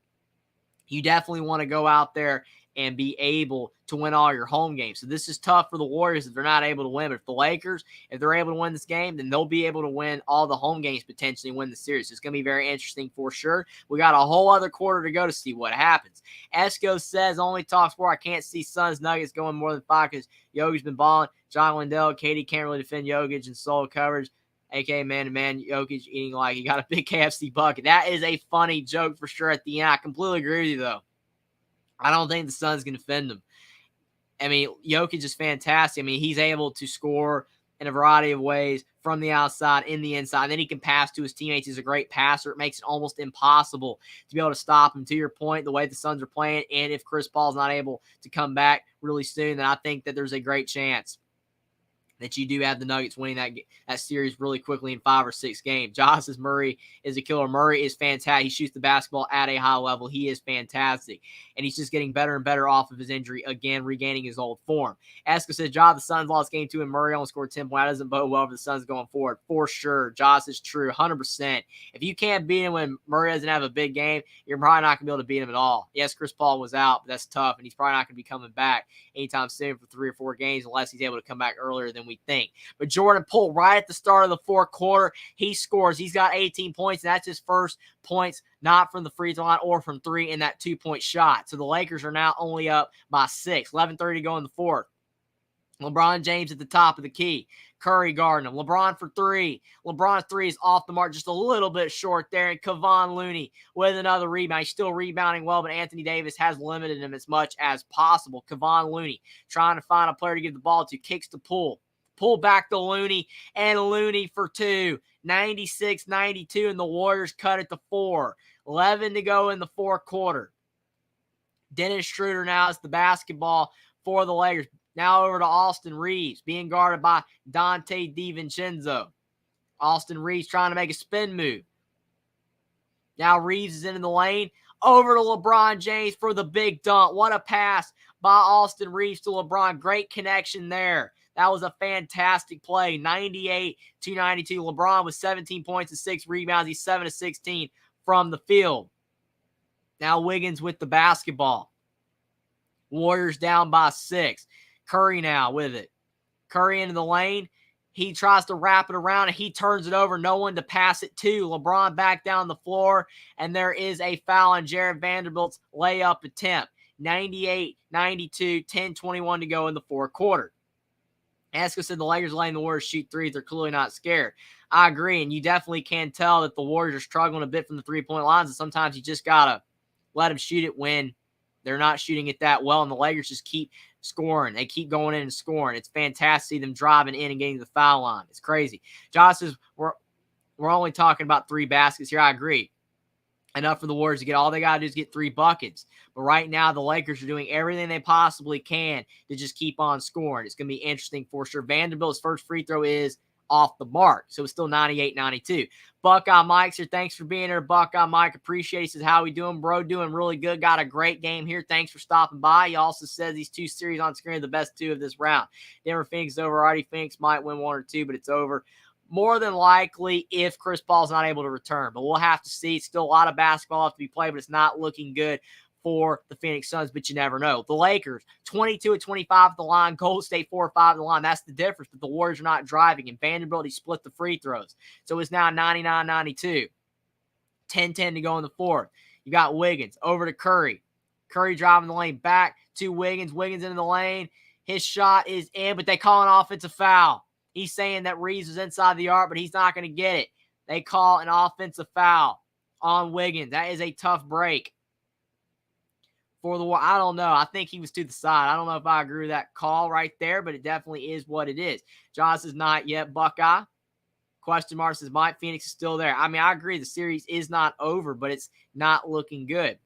You definitely want to go out there and be able to win all your home games. So this is tough for the Warriors if they're not able to win. But if the Lakers, if they're able to win this game, then they'll be able to win all the home games potentially and win the series. So it's going to be very interesting for sure. We got a whole other quarter to go to see what happens. Esco says, only talks for I can't see Suns Nuggets going more than 5 because Jokic's been balling. John Lindell, Katie can't really defend Jokic in solo coverage. A.K.A. man-to-man, Jokic eating like he got a big KFC bucket. That is a funny joke for sure at the end. I completely agree with you, though. I don't think the Suns can defend him. I mean, Jokic is fantastic. I mean, he's able to score in a variety of ways from the outside, in the inside. Then he can pass to his teammates. He's a great passer. It makes it almost impossible to be able to stop him. To your point, the way the Suns are playing, and if Chris Paul's not able to come back really soon, then I think that there's a great chance that you do have the Nuggets winning that series really quickly in 5 or 6 games. Josh says Murray is a killer. Murray is fantastic. He shoots the basketball at a high level. He is fantastic. And he's just getting better and better off of his injury, again, regaining his old form. Esco says, Josh, the Suns lost game 2 and Murray only scored 10 points. That doesn't bode well for the Suns going forward. For sure. Josh is true, 100%. If you can't beat him when Murray doesn't have a big game, you're probably not going to be able to beat him at all. Yes, Chris Paul was out, but that's tough, and he's probably not going to be coming back anytime soon for 3 or 4 games unless he's able to come back earlier than we think. But Jordan Poole, right at the start of the fourth quarter, he scores. He's got 18 points, and that's his first points, not from the free throw line or from three in that 2-point shot. So the Lakers are now only up by 6. 11:30 to go in the fourth. LeBron James at the top of the key. Curry guarding him. LeBron for three. LeBron's three is off the mark, just a little bit short there. And Kevon Looney with another rebound. He's still rebounding well, but Anthony Davis has limited him as much as possible. Kevon Looney trying to find a player to give the ball to. Kicks to Poole. Pull back to Looney, and Looney for two. 96-92, and the Warriors cut it to 4. 11 to go in the fourth quarter. Dennis Schroeder now is the basketball for the Lakers. Now over to Austin Reeves, being guarded by Dante DiVincenzo. Austin Reeves trying to make a spin move. Now Reeves is in the lane. Over to LeBron James for the big dunk. What a pass by Austin Reeves to LeBron. Great connection there. That was a fantastic play. 98-92. LeBron with 17 points and 6 rebounds. He's 7 of 16 from the field. Now Wiggins with the basketball. Warriors down by 6. Curry now with it. Curry into the lane. He tries to wrap it around, and he turns it over. No one to pass it to. LeBron back down the floor, and there is a foul on Jared Vanderbilt's layup attempt. 98-92, 10:21 to go in the fourth quarter. Asko said the Lakers letting the Warriors shoot threes. They're clearly not scared. I agree, and you definitely can tell that the Warriors are struggling a bit from the three-point lines, and sometimes you just got to let them shoot it when they're not shooting it that well, and the Lakers just keep scoring. They keep going in and scoring. It's fantastic to see them driving in and getting to the foul line. It's crazy. Josh says we're only talking about 3 baskets here. I agree. Enough for the Warriors to get. All they got to do is get 3 buckets. But right now, the Lakers are doing everything they possibly can to just keep on scoring. It's going to be interesting for sure. Vanderbilt's first free throw is off the mark. So it's still 98-92. Buckeye Mike's here. Thanks for being here, Buckeye Mike. Appreciate it. He says, how we doing, bro? Doing really good. Got a great game here. Thanks for stopping by. He also says these 2 series on screen are the best 2 of this round. Denver Phoenix is over already. Phoenix might win 1 or 2, but it's over. More than likely if Chris Paul's not able to return. But we'll have to see. It's still a lot of basketball left to be played, but it's not looking good for the Phoenix Suns, but you never know. The Lakers, 22-25 at the line. Golden State, 4-5 at the line. That's the difference, but the Warriors are not driving, and Vanderbilt, he split the free throws. So it's now 99-92. 10-10 to go in the fourth. You got Wiggins over to Curry. Curry driving the lane back to Wiggins. Wiggins into the lane. His shot is in, but they call an offensive foul. He's saying that Reeves was inside the arc, but he's not going to get it. They call an offensive foul on Wiggins. That is a tough break for the Warriors. I don't know. I think he was to the side. I don't know if I agree with that call right there, but it definitely is what it is. Josh is not yet Buckeye. Question mark says Mike Phoenix is still there. I mean, I agree the series is not over, but it's not looking good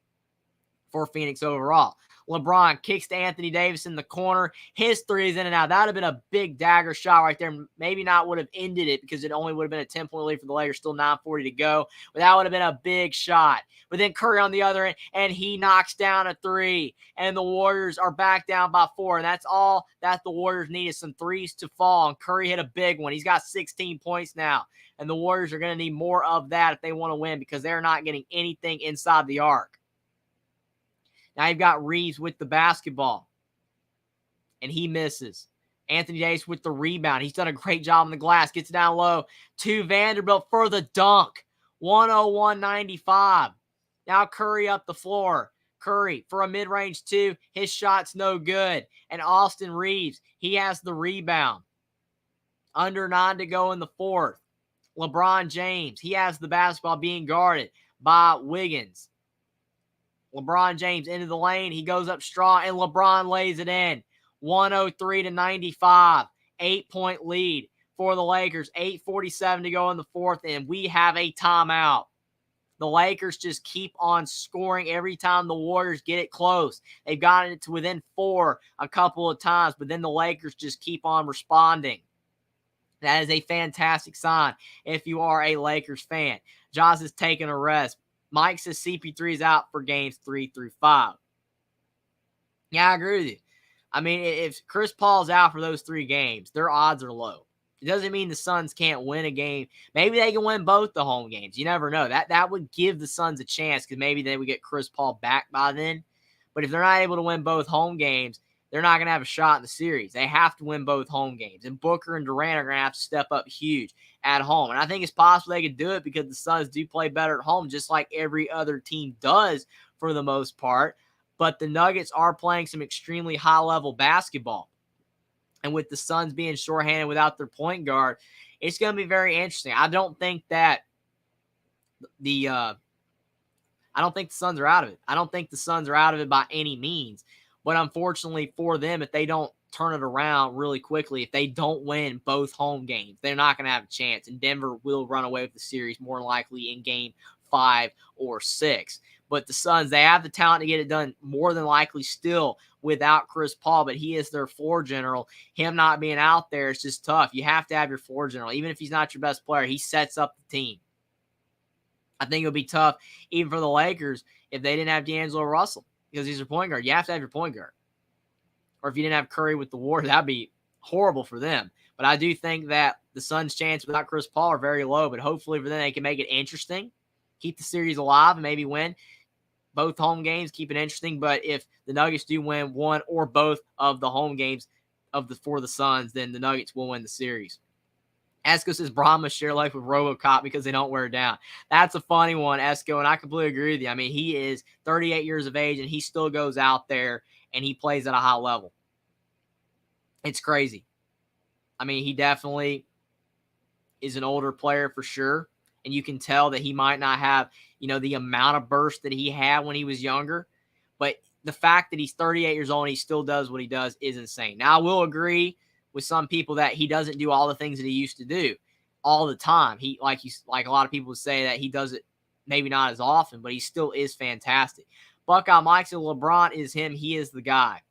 for Phoenix overall. LeBron kicks to Anthony Davis in the corner. His 3 is in and out. That would have been a big dagger shot right there. Maybe not would have ended it because it only would have been a 10-point lead for the Lakers, still 9:40 to go. But that would have been a big shot. But then Curry on the other end, and he knocks down a 3. And the Warriors are back down by 4. And that's all that the Warriors need is some 3s to fall. And Curry hit a big one. He's got 16 points now. And the Warriors are going to need more of that if they want to win because they're not getting anything inside the arc. Now you've got Reeves with the basketball, and he misses. Anthony Davis with the rebound. He's done a great job on the glass. Gets it down low to Vanderbilt for the dunk. 101-95. Now Curry up the floor. Curry for a mid-range 2. His shot's no good. And Austin Reeves, he has the rebound. Under 9 to go in the fourth. LeBron James, he has the basketball being guarded by Wiggins. LeBron James into the lane. He goes up strong, and LeBron lays it in. 103-95. 8-point lead for the Lakers. 8:47 to go in the fourth, and we have a timeout. The Lakers just keep on scoring every time the Warriors get it close. They've gotten it to within 4 a couple of times, but then the Lakers just keep on responding. That is a fantastic sign if you are a Lakers fan. Josh is taking a rest. Mike says CP3 is out for games 3 through 5. Yeah, I agree with you. I mean, if Chris Paul's out for those 3 games, their odds are low. It doesn't mean the Suns can't win a game. Maybe they can win both the home games. You never know. That would give the Suns a chance because maybe they would get Chris Paul back by then. But if they're not able to win both home games, they're not going to have a shot in the series. They have to win both home games. And Booker and Durant are going to have to step up huge at home. And I think it's possible they could do it because the Suns do play better at home, just like every other team does for the most part. But the Nuggets are playing some extremely high-level basketball. And with the Suns being shorthanded without their point guard, it's going to be very interesting. I don't think the Suns are out of it. I don't think the Suns are out of it by any means. But unfortunately for them, if they don't turn it around really quickly, if they don't win both home games, they're not going to have a chance. And Denver will run away with the series more likely in game 5 or 6. But the Suns, they have the talent to get it done more than likely still without Chris Paul, but he is their floor general. Him not being out there is just tough. You have to have your floor general. Even if he's not your best player, he sets up the team. I think it would be tough even for the Lakers if they didn't have D'Angelo Russell because he's their point guard. You have to have your point guard. Or if you didn't have Curry with the Warriors, that'd be horrible for them. But I do think that the Suns' chance without Chris Paul are very low, but hopefully for them they can make it interesting, keep the series alive, and maybe win both home games, keep it interesting. But if the Nuggets do win one or both of the home games for the Suns, then the Nuggets will win the series. Esco says Brahma share life with RoboCop because they don't wear it down. That's a funny one, Esco, and I completely agree with you. I mean, he is 38 years of age, and he still goes out there and he plays at a high level. It's crazy. I mean, he definitely is an older player for sure, and you can tell that he might not have, the amount of burst that he had when he was younger, but the fact that he's 38 years old and he still does what he does is insane. Now, I will agree with some people that he doesn't do all the things that he used to do all the time. He like a lot of people would say that he does it maybe not as often, but he still is fantastic. Buckeye Mike said LeBron is him. He is the guy.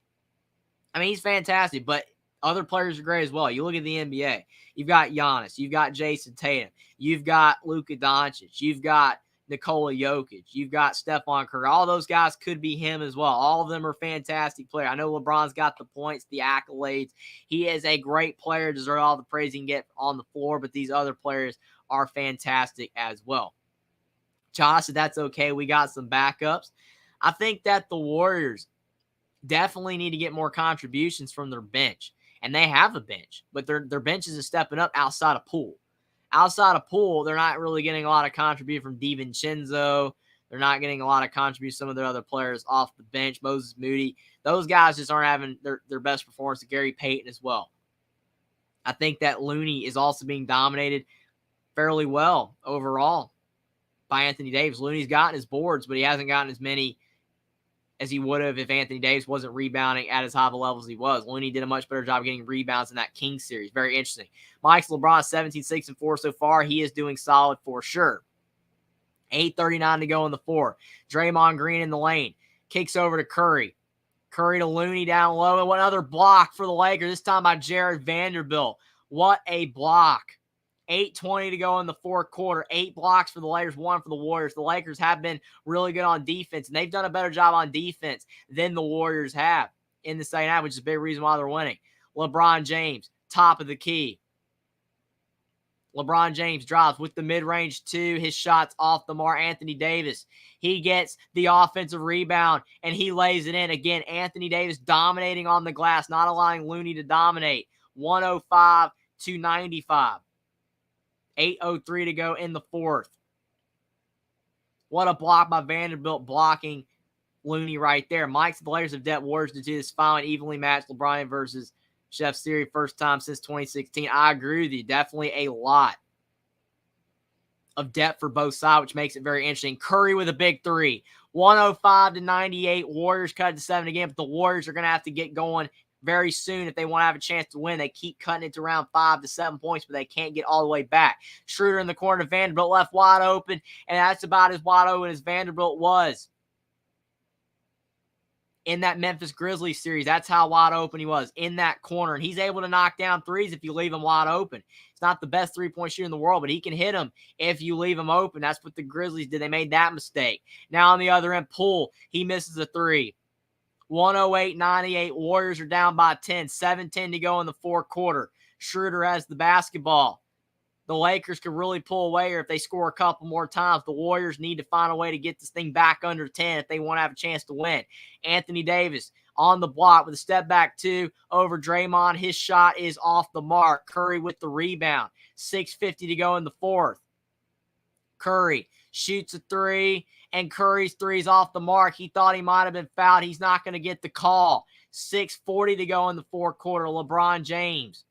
I mean, he's fantastic, but other players are great as well. You look at the NBA. You've got Giannis. You've got Jason Tatum. You've got Luka Doncic. You've got Nikola Jokic. You've got Stephon Curry. All those guys could be him as well. All of them are fantastic players. I know LeBron's got the points, the accolades. He is a great player, deserves all the praise he can get on the floor, but these other players are fantastic as well. Josh said that's okay. We got some backups. I think that the Warriors definitely need to get more contributions from their bench. And they have a bench, but their bench isn't stepping up outside of Poole. Outside of Poole, they're not really getting a lot of contribution from DiVincenzo. They're not getting a lot of contribution from some of their other players off the bench. Moses Moody. Those guys just aren't having their best performance. Gary Payton as well. I think that Looney is also being dominated fairly well overall by Anthony Davis. Looney's gotten his boards, but he hasn't gotten as many as he would have if Anthony Davis wasn't rebounding at as high of a level as he was. Looney did a much better job getting rebounds in that Kings series. Very interesting. Mike's LeBron 17-6-4 so far. He is doing solid for sure. 8:39 to go in the fourth. Draymond Green in the lane. Kicks over to Curry. Curry to Looney down low. And one other block for the Lakers, this time by Jared Vanderbilt. What a block. 8:20 to go in the fourth quarter. 8 blocks for the Lakers, 1 for the Warriors. The Lakers have been really good on defense, and they've done a better job on defense than the Warriors have in the second half, which is a big reason why they're winning. LeBron James, top of the key. LeBron James drives with the mid-range two. His shot's off the mark. Anthony Davis, he gets the offensive rebound, and he lays it in. Again, Anthony Davis dominating on the glass, not allowing Looney to dominate. 105-95. 8:03 to go in the fourth. What a block by Vanderbilt blocking Looney right there. Mike's the Lakers have depth. Warriors to do this final evenly matched LeBron versus Chef series. First time since 2016. I agree with you. Definitely a lot of depth for both sides, which makes it very interesting. Curry with a big three. 105-98. Warriors cut to 7 again, but the Warriors are going to have to get going very soon if they want to have a chance to win. They keep cutting it to around 5 to 7 points, but they can't get all the way back. Schroeder in the corner, Vanderbilt left wide open, and that's about as wide open as Vanderbilt was in that Memphis Grizzlies series. That's how wide open he was in that corner, and he's able to knock down threes if you leave him wide open. He's not the best three-point shooter in the world, but he can hit them if you leave him open. That's what the Grizzlies did. They made that mistake. Now on the other end, Poole, he misses a three. 108-98. Warriors are down by 10. 7:10 to go in the fourth quarter. Schroeder has the basketball. the Lakers could really pull away, or if they score a couple more times, the Warriors need to find a way to get this thing back under 10 if they want to have a chance to win. Anthony Davis on the block with a step back 2 over Draymond. His shot is off the mark. Curry with the rebound. 6:50 to go in the fourth. Curry shoots a 3, and Curry's 3 is off the mark. He thought he might have been fouled. He's not going to get the call. 6:40 to go in the fourth quarter. LeBron James,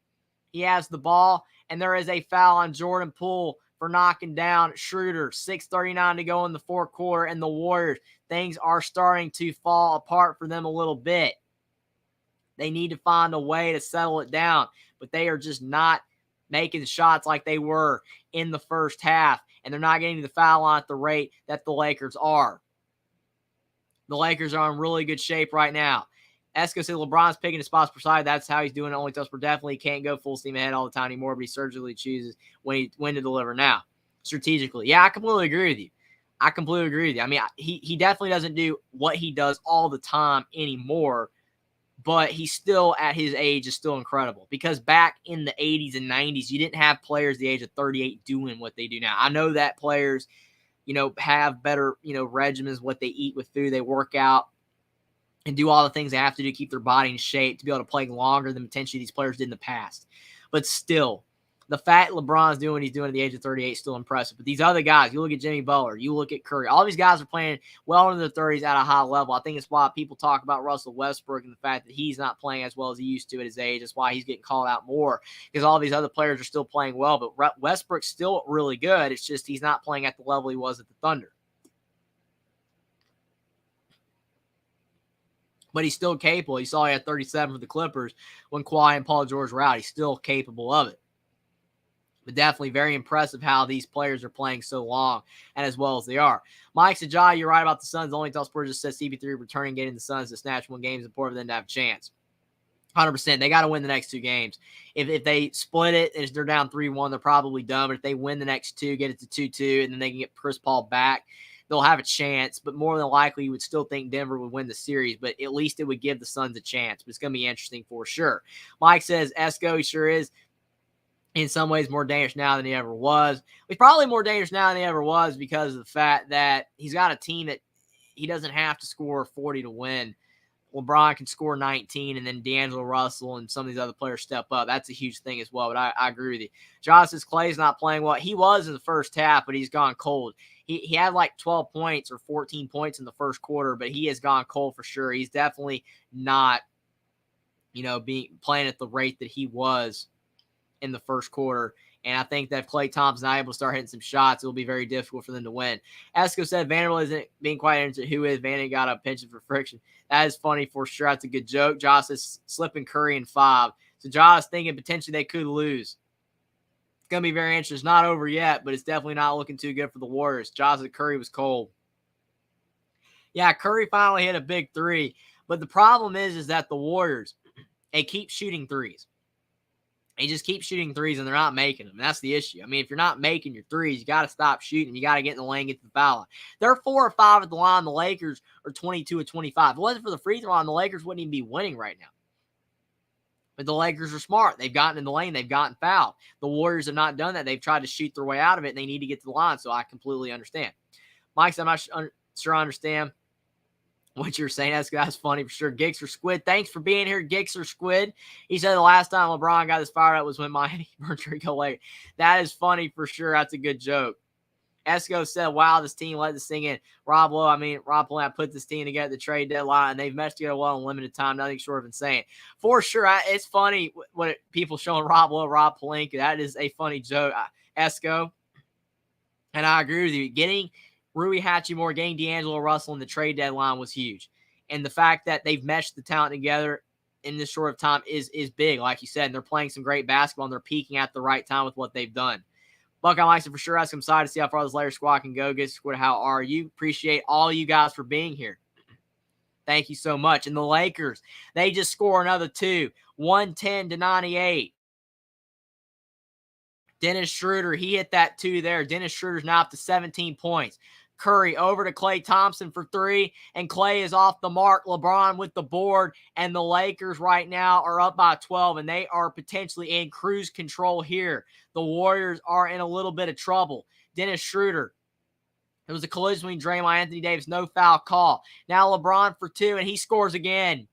he has the ball, and there is a foul on Jordan Poole for knocking down Schroeder. 6:39 to go in the fourth quarter, and the Warriors, things are starting to fall apart for them a little bit. They need to find a way to settle it down, but they are just not making shots like they were in the first half, and they're not getting to the foul line at the rate that the Lakers are. The Lakers are in really good shape right now. Esco said LeBron's picking his spots per side. That's how he's doing it. Only Tusper definitely can't go full steam ahead all the time anymore, but he surgically chooses when to deliver now. Strategically. Yeah, I completely agree with you. I mean, he definitely doesn't do what he does all the time anymore, but he's still, at his age, is still incredible. Because back in the 80s and 90s, you didn't have players the age of 38 doing what they do now. I know that players, have better, regimens, what they eat with food, they work out, and do all the things they have to do to keep their body in shape to be able to play longer than potentially these players did in the past. But still, the fact LeBron's doing what he's doing at the age of 38 is still impressive. But these other guys, you look at Jimmy Butler, you look at Curry, all these guys are playing well into their 30s at a high level. I think it's why people talk about Russell Westbrook and the fact that he's not playing as well as he used to at his age. That's why he's getting called out more, because all these other players are still playing well. But Westbrook's still really good. It's just he's not playing at the level he was at the Thunder. But he's still capable. You saw he had 37 for the Clippers when Kawhi and Paul George were out. He's still capable of it. But definitely very impressive how these players are playing so long and as well as they are. Mike Sajai, you're right about the Suns. The only tell Spurs just says CP3 returning, getting the Suns to snatch one game is important for them to have a chance. 100%. They got to win the next 2 games. If they split it and they're down 3-1, they're probably done. But if they win the next 2, get it to 2-2, and then they can get Chris Paul back, they'll have a chance. But more than likely, you would still think Denver would win the series. But at least it would give the Suns a chance. But it's going to be interesting for sure. Mike says, Esco, he sure is in some ways more dangerous now than he ever was. He's probably more dangerous now than he ever was because of the fact that he's got a team that he doesn't have to score 40 to win. LeBron can score 19, and then D'Angelo Russell and some of these other players step up. That's a huge thing as well, but I agree with you. Josh says Clay's not playing well. He was in the first half, but he's gone cold. He had like 12 points or 14 points in the first quarter, but he has gone cold for sure. He's definitely not, playing at the rate that he was in the first quarter. And I think that if Klay Thompson's not able to start hitting some shots, it will be very difficult for them to win. Esco said Vanderbilt isn't being quite interested. Who is? Vandy got a penchant for friction. That is funny for sure. That's a good joke. Josh is slipping Curry in 5. So Josh is thinking potentially they could lose. It's going to be very interesting. It's not over yet, but it's definitely not looking too good for the Warriors. Josh said Curry was cold. Yeah, Curry finally hit a big 3. But the problem is that the Warriors, they keep shooting 3s. They just keep shooting 3s, and they're not making them. And that's the issue. I mean, if you're not making your 3s, you got to stop shooting. You got to get in the lane, get to the foul line. They're 4 or 5 at the line. The Lakers are 22 or 25. If it wasn't for the free throw line, the Lakers wouldn't even be winning right now. But the Lakers are smart. They've gotten in the lane. They've gotten fouled. The Warriors have not done that. They've tried to shoot their way out of it, and they need to get to the line, so I completely understand. Mike, I'm not sure I understand what you're saying. That's funny for sure. Gixer Squid, thanks for being here, Gixer Squid. He said the last time LeBron got his fired up was when Miami burned Rico Lake. That is funny for sure. That's a good joke. Esco said, wow, this team let this thing in. Rob Lowe, put this team together at the trade deadline, and they've meshed together well in limited time. Nothing short of insane. For sure, it's funny when people showing Rob Lowe, Rob Pelinka. That is a funny joke, Esco. And I agree with you. Getting Rui Hachimura, getting D'Angelo Russell in the trade deadline was huge. And the fact that they've meshed the talent together in this short of time is big, like you said. And they're playing some great basketball, and they're peaking at the right time with what they've done. Buckeye likes it for sure. I'm excited to see how far this Lakers squad can go. Get squad, how are you? Appreciate all you guys for being here. Thank you so much. And the Lakers, they just score another 2, 110-98. Dennis Schroeder, he hit that 2 there. Dennis Schroeder's now up to 17 points. Curry over to Klay Thompson for three, and Klay is off the mark. LeBron with the board, and the Lakers right now are up by 12, and they are potentially in cruise control here. The Warriors are in a little bit of trouble. Dennis Schroeder. It was a collision between Draymond and Anthony Davis. No foul call. Now LeBron for two, and he scores again.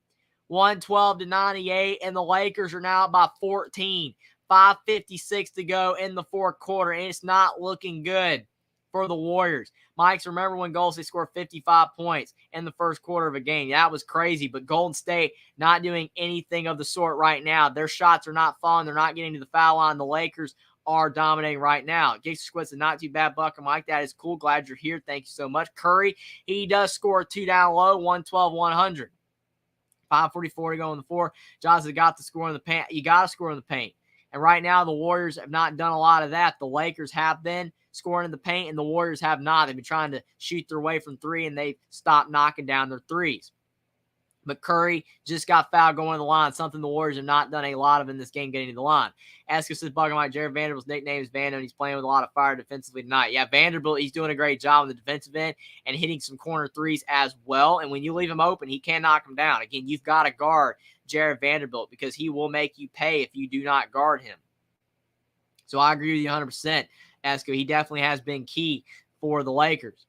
112-98, and the Lakers are now up by 14. 5:56 to go in the fourth quarter, and it's not looking good for the Warriors. Mike's, remember when Golden State scored 55 points in the first quarter of a game? That was crazy, but Golden State not doing anything of the sort right now. Their shots are not falling. They're not getting to the foul line. The Lakers are dominating right now. Gangster Squid's a not too bad bucket. Mike, that is cool. Glad you're here. Thank you so much. Curry, he does score two down low, 112-100. 5:44 to go in the fourth. Johnson got the score in the paint. You got to score in the paint. And right now, the Warriors have not done a lot of that. The Lakers have been scoring in the paint, and the Warriors have not. They've been trying to shoot their way from three, and they've stopped knocking down their threes. But Curry just got fouled going to the line, something the Warriors have not done a lot of in this game getting to the line. Esko says, bugging like Jared Vanderbilt's nickname is Vando, and he's playing with a lot of fire defensively tonight. Yeah, Vanderbilt, he's doing a great job on the defensive end and hitting some corner threes as well. And when you leave him open, he can knock him down. Again, you've got to guard Jared Vanderbilt because he will make you pay if you do not guard him. So I agree with you 100%, Esko. He definitely has been key for the Lakers.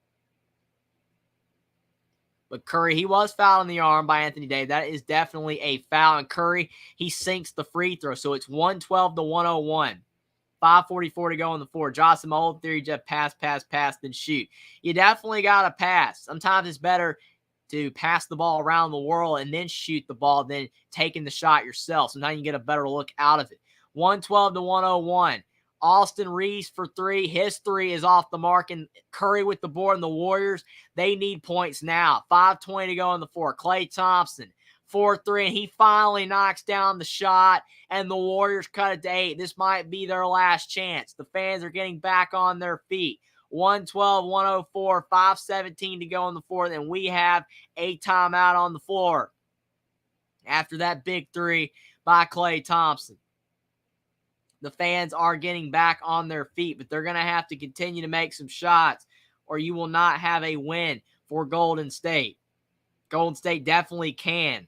But Curry, he was fouled in the arm by Anthony Davis. That is definitely a foul. And Curry, he sinks the free throw. So it's 112-101. 5:44 to go in the fourth. Johnson, my old theory, just pass, then shoot. You definitely got to pass. Sometimes it's better to pass the ball around the world and then shoot the ball than taking the shot yourself. Sometimes you get a better look out of it. 112-101. Austin Reeves for three. His three is off the mark, and Curry with the board, and the Warriors, they need points now. 5:20 to go in the fourth. Klay Thompson, 4-3, and he finally knocks down the shot, and the Warriors cut it to 8. This might be their last chance. The fans are getting back on their feet. 112-104, 5:17 to go in the fourth, and we have a timeout on the floor after that big three by Klay Thompson. The fans are getting back on their feet, but they're going to have to continue to make some shots or you will not have a win for Golden State. Golden State definitely can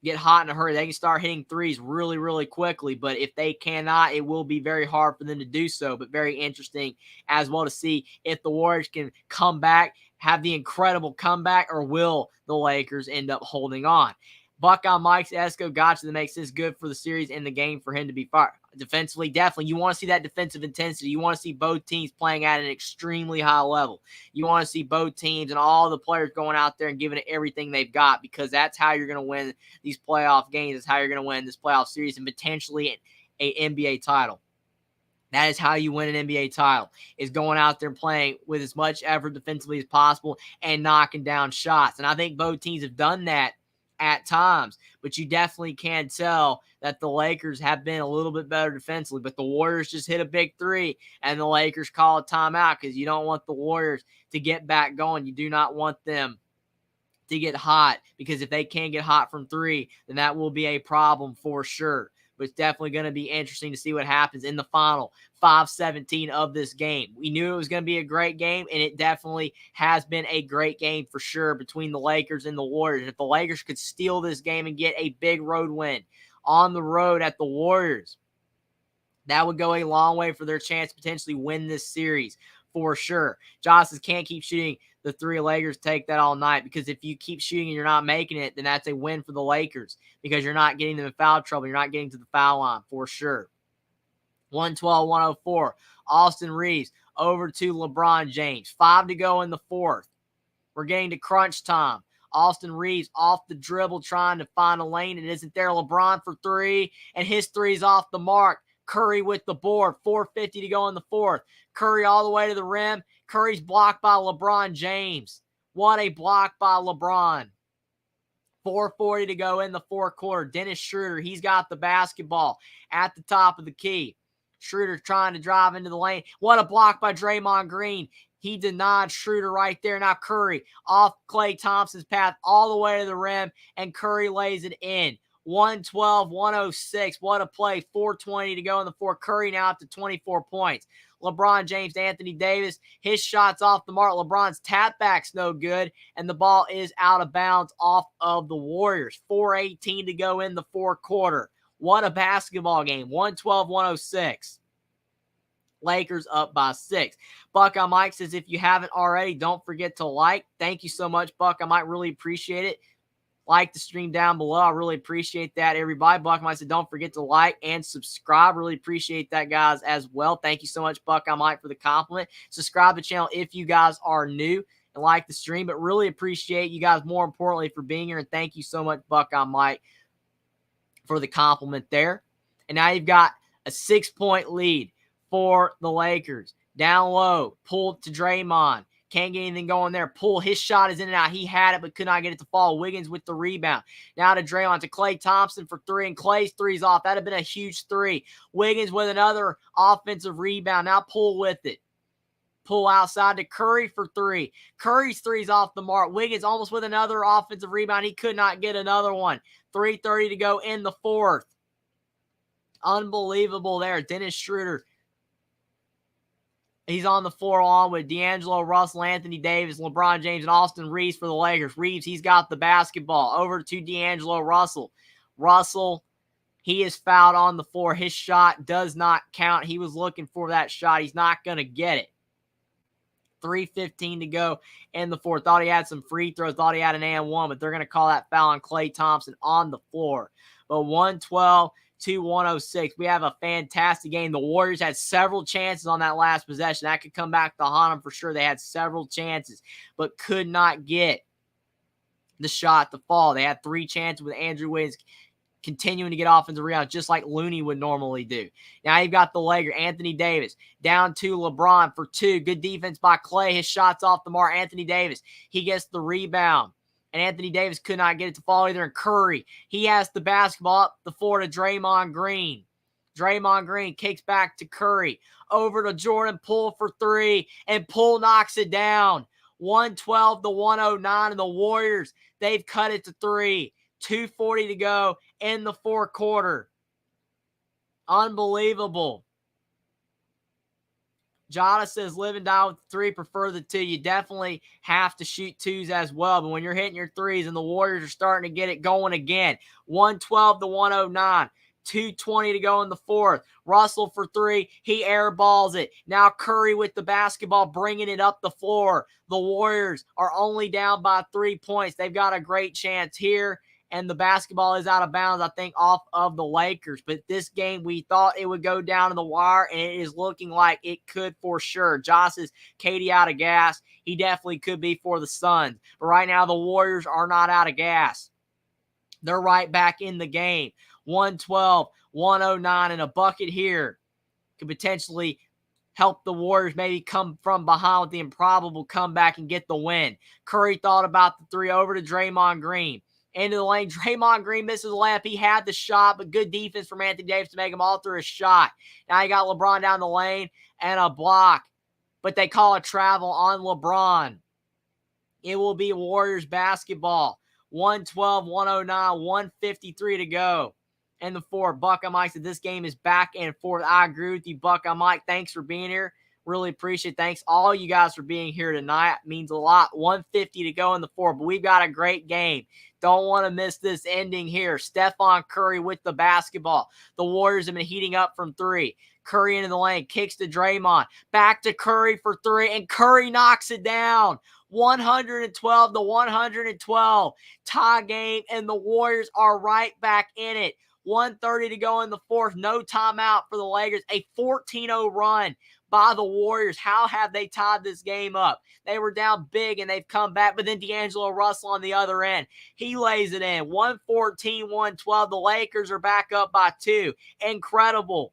get hot in a hurry. They can start hitting threes really, really quickly, but if they cannot, it will be very hard for them to do so, but very interesting as well to see if the Warriors can come back, have the incredible comeback, or will the Lakers end up holding on. Buckeye Mike's Esko got you that makes this good for the series and the game for him to be fired. Defensively, definitely. You want to see that defensive intensity. You want to see both teams playing at an extremely high level. You want to see both teams and all the players going out there and giving it everything they've got, because that's how you're going to win these playoff games. That's how you're going to win this playoff series and potentially an NBA title. That is how you win an NBA title, is going out there playing with as much effort defensively as possible and knocking down shots. And I think both teams have done that at times, but you definitely can tell that the Lakers have been a little bit better defensively, but the Warriors just hit a big three and the Lakers call a timeout because you don't want the Warriors to get back going. You do not want them to get hot, because if they can't get hot from three, then that will be a problem for sure. But it's definitely going to be interesting to see what happens in the final 5:17 of this game. We knew it was going to be a great game, and it definitely has been a great game for sure between the Lakers and the Warriors. If the Lakers could steal this game and get a big road win on the road at the Warriors, that would go a long way for their chance to potentially win this series for sure. Johnson can't keep shooting the three. Lakers take that all night, because if you keep shooting and you're not making it, then that's a win for the Lakers, because you're not getting them in foul trouble. You're not getting to the foul line for sure. 112-104. Austin Reeves over to LeBron James. 5 to go in the fourth. We're getting to crunch time. Austin Reeves off the dribble trying to find a lane. It isn't there. LeBron for three, and his three's off the mark. Curry with the board. 4:50 to go in the fourth. Curry all the way to the rim. Curry's blocked by LeBron James. What a block by LeBron. 4:40 to go in the fourth quarter. Dennis Schroeder, he's got the basketball at the top of the key. Schroeder trying to drive into the lane. What a block by Draymond Green. He denied Schroeder right there. Now Curry off Klay Thompson's path all the way to the rim, and Curry lays it in. 112-106. What a play. 4:20 to go in the fourth. Curry now up to 24 points. LeBron James, Anthony Davis, his shot's off the mark. LeBron's tap back's no good, and the ball is out of bounds off of the Warriors. 4:18 to go in the fourth quarter. What a basketball game. 112-106. Lakers up by 6. Buckeye Mike says, if you haven't already, don't forget to like. Thank you so much, Buckeye Mike. Really appreciate it. Like the stream down below. I really appreciate that, everybody. Buckeye Mike said, don't forget to like and subscribe. Really appreciate that, guys, as well. Thank you so much, Buckeye Mike, for the compliment. Subscribe to the channel if you guys are new and like the stream, but really appreciate you guys, more importantly, for being here. And thank you so much, Buckeye Mike, for the compliment there. And now you've got a 6-point lead for the Lakers. Down low, pulled to Draymond. Can't get anything going there. Pull. His shot is in and out. He had it, but could not get it to fall. Wiggins with the rebound. Now to Draymond, to Klay Thompson for 3, and Klay's three's off. That'd have been a huge 3. Wiggins with another offensive rebound. Now pull with it. Pull outside to Curry for 3. Curry's three's off the mark. Wiggins almost with another offensive rebound. He could not get another one. 3:30 to go in the fourth. Unbelievable there. Dennis Schroeder. He's on the floor along with D'Angelo Russell, Anthony Davis, LeBron James, and Austin Reeves for the Lakers. Reeves, he's got the basketball. Over to D'Angelo Russell. Russell, he is fouled on the floor. His shot does not count. He was looking for that shot. He's not going to get it. 3:15 to go in the fourth. Thought he had some free throws. Thought he had an and-one, but they're going to call that foul on Klay Thompson on the floor. But 112-106. We have a fantastic game. The Warriors had several chances on that last possession. That could come back to haunt them for sure. They had several chances, but could not get the shot to fall. They had 3 chances with Andrew Wiggins continuing to get offensive rebounds just like Looney would normally do. Now you've got the Lakers. Anthony Davis down to LeBron for 2. Good defense by Klay. His shot's off the mark. Anthony Davis, he gets the rebound. And Anthony Davis could not get it to fall either. And Curry, he has the basketball up the floor to Draymond Green. Draymond Green kicks back to Curry. Over to Jordan Poole for 3. And Poole knocks it down. 112-109. And the Warriors, they've cut it to 3. 2:40 to go in the fourth quarter. Unbelievable. Jada says, live and die with 3, prefer the 2. You definitely have to shoot 2s as well. But when you're hitting your 3s and the Warriors are starting to get it going again, 112-109. 2:20 to go in the fourth. Russell for 3. He airballs it. Now Curry with the basketball, bringing it up the floor. The Warriors are only down by 3 points. They've got a great chance here. And the basketball is out of bounds, I think, off of the Lakers. But this game, we thought it would go down to the wire, and it is looking like it could for sure. Josh is Katie out of gas. He definitely could be for the Suns. But right now, the Warriors are not out of gas. They're right back in the game. 112-109, and a bucket here could potentially help the Warriors maybe come from behind with the improbable comeback and get the win. Curry thought about the 3, over to Draymond Green. Into the lane. Draymond Green misses the layup. He had the shot, but good defense from Anthony Davis to make him alter his shot. Now you got LeBron down the lane and a block, but they call a travel on LeBron. It will be Warriors basketball. 112-109, 153 to go. And the fourth. Buckeye Mike said this game is back and forth. I agree with you, Buckeye Mike. Thanks for being here. Really appreciate it. Thanks all you guys for being here tonight. It means a lot. 150 to go in the fourth, but we've got a great game. Don't want to miss this ending here. Stephon Curry with the basketball. The Warriors have been heating up from 3. Curry into the lane, kicks to Draymond. Back to Curry for 3, and Curry knocks it down. 112-112. Tie game, and the Warriors are right back in it. 1:30 to go in the fourth. No timeout for the Lakers. A 14-0 run by the Warriors. How have they tied this game up? They were down big and they've come back, but then D'Angelo Russell on the other end, he lays it in. 114-112. The Lakers are back up by 2. Incredible.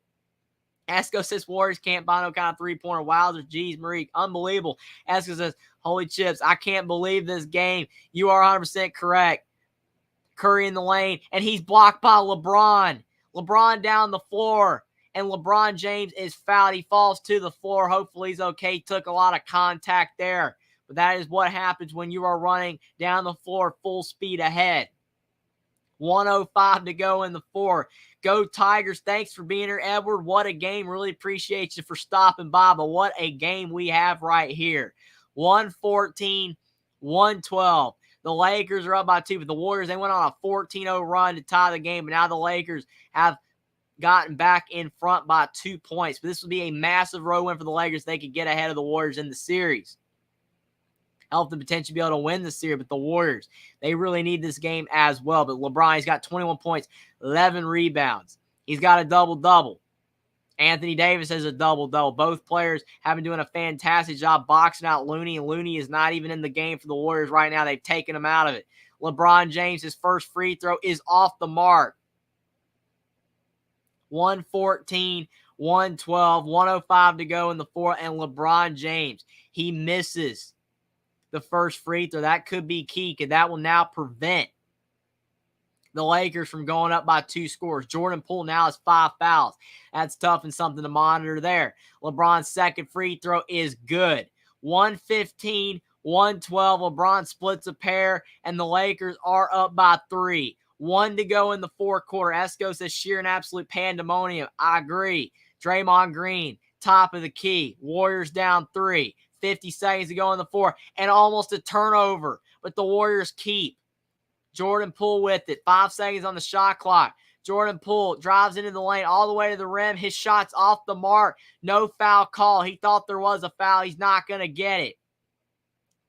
Esco says Warriors can't buy no kind of 3-pointer. Wowzers, geez, Marie, unbelievable. Esco says, holy chips, I can't believe this game. You are 100% correct. Curry in the lane, and he's blocked by LeBron. LeBron down the floor. And LeBron James is fouled. He falls to the floor. Hopefully he's okay. He took a lot of contact there. But that is what happens when you are running down the floor full speed ahead. 1:05 to go in the fourth. Go Tigers. Thanks for being here, Edward. What a game. Really appreciate you for stopping by, but what a game we have right here. 114, 112. The Lakers are up by 2, but the Warriors, they went on a 14-0 run to tie the game, but now the Lakers have gotten back in front by 2 points. But this would be a massive road win for the Lakers. They could get ahead of the Warriors in the series. Help them potentially be able to win the series, but the Warriors, they really need this game as well. But LeBron, he's got 21 points, 11 rebounds. He's got a double-double. Anthony Davis has a double-double. Both players have been doing a fantastic job boxing out Looney, and Looney is not even in the game for the Warriors right now. They've taken him out of it. LeBron James, his first free throw is off the mark. 114, 112, 1:05 to go in the fourth, and LeBron James, he misses the first free throw. That could be key, because that will now prevent the Lakers from going up by 2 scores. Jordan Poole now has 5 fouls. That's tough and something to monitor there. LeBron's second free throw is good. 115, 112. LeBron splits a pair, and the Lakers are up by 3. 1 to go in the fourth quarter. Esco says sheer and absolute pandemonium. I agree. Draymond Green, top of the key. Warriors down 3. 50 seconds to go in the fourth, and almost a turnover, but the Warriors keep. Jordan Poole with it. 5 seconds on the shot clock. Jordan Poole drives into the lane all the way to the rim. His shot's off the mark. No foul call. He thought there was a foul. He's not going to get it.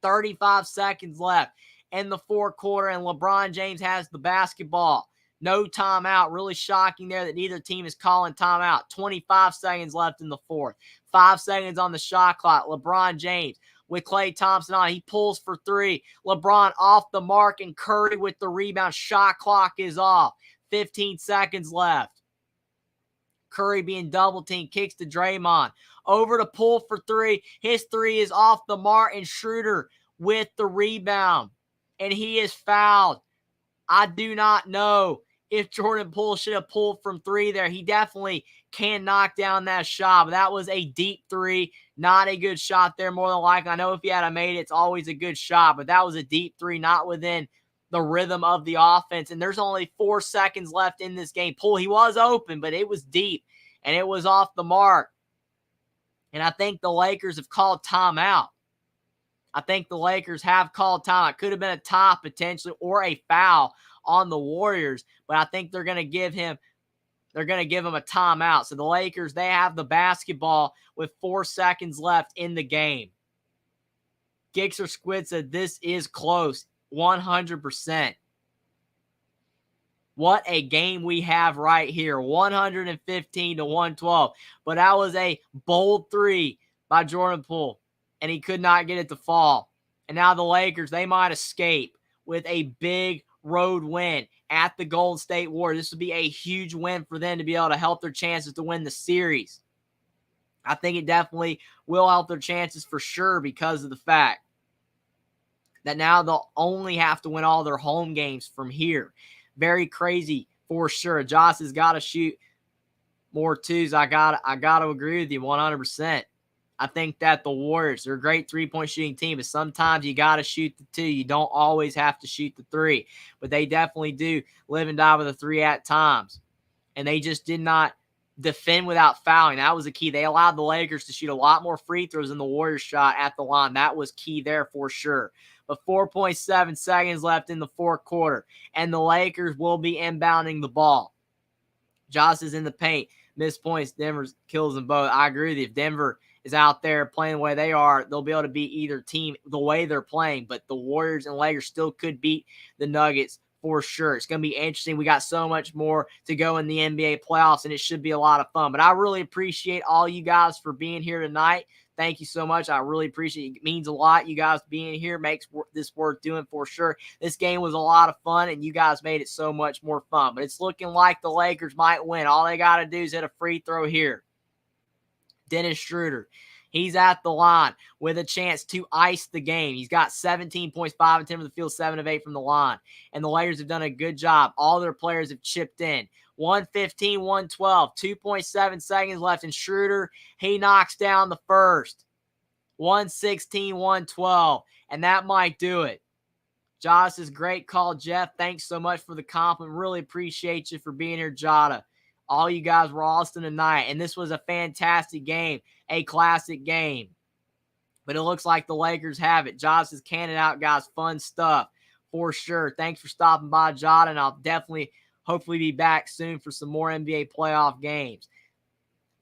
35 seconds left in the fourth quarter, and LeBron James has the basketball. No timeout. Really shocking there that neither team is calling timeout. 25 seconds left in the fourth. 5 seconds on the shot clock. LeBron James with Klay Thompson on. He pulls for 3. LeBron off the mark, and Curry with the rebound. Shot clock is off. 15 seconds left. Curry being double teamed, kicks to Draymond. Over to Poole for 3. His 3 is off the mark, and Schroeder with the rebound. And he is fouled. I do not know if Jordan Poole should have pulled from 3 there. He definitely can knock down that shot, but that was a deep 3. Not a good shot there, more than likely. I know if he had made it, it's always a good shot, but that was a deep 3, not within the rhythm of the offense. And there's only 4 seconds left in this game. Poole, he was open, but it was deep, and it was off the mark. And I think the Lakers have called timeout. I think the Lakers have called timeout. It could have been a tie potentially, or a foul on the Warriors, but I think they're going to give him a timeout. So the Lakers, they have the basketball with 4 seconds left in the game. Gixxer Squid said this is close, 100%. What a game we have right here, 115 to 112. But that was a bold 3 by Jordan Poole, and he could not get it to fall. And now the Lakers, they might escape with a big road win at the Golden State Warriors. This would be a huge win for them to be able to help their chances to win the series. I think it definitely will help their chances for sure, because of the fact that now they'll only have to win all their home games from here. Very crazy for sure. Josh has got to shoot more twos. I got to agree with you 100%. I think that the Warriors, they're a great three-point shooting team, but sometimes you got to shoot the 2. You don't always have to shoot the 3, but they definitely do live and die with a 3 at times. And they just did not defend without fouling. That was the key. They allowed the Lakers to shoot a lot more free throws than the Warriors shot at the line. That was key there for sure. But 4.7 seconds left in the fourth quarter, and the Lakers will be inbounding the ball. Josh is in the paint. Missed points. Denver kills them both. I agree with you. If Denver is out there playing the way they are, they'll be able to beat either team the way they're playing. But the Warriors and Lakers still could beat the Nuggets for sure. It's going to be interesting. We got so much more to go in the NBA playoffs, and it should be a lot of fun. But I really appreciate all you guys for being here tonight. Thank you so much. I really appreciate it. It means a lot. You guys being here makes this worth doing for sure. This game was a lot of fun, and you guys made it so much more fun. But it's looking like the Lakers might win. All they got to do is hit a free throw here. Dennis Schroeder, he's at the line with a chance to ice the game. He's got 17 points, 5 of 10 from the field, 7 of 8 from the line. And the Lakers have done a good job. All their players have chipped in. 115, 112, 2.7 seconds left. And Schroeder, he knocks down the first. 116, 112. And that might do it. Jada says, great call, Jeff. Thanks so much for the compliment. Really appreciate you for being here, Jada. All you guys were awesome tonight, and this was a fantastic game, a classic game. But it looks like the Lakers have it. Jada says, can it out, guys. Fun stuff for sure. Thanks for stopping by, Jada, and I'll definitely, hopefully, be back soon for some more NBA playoff games.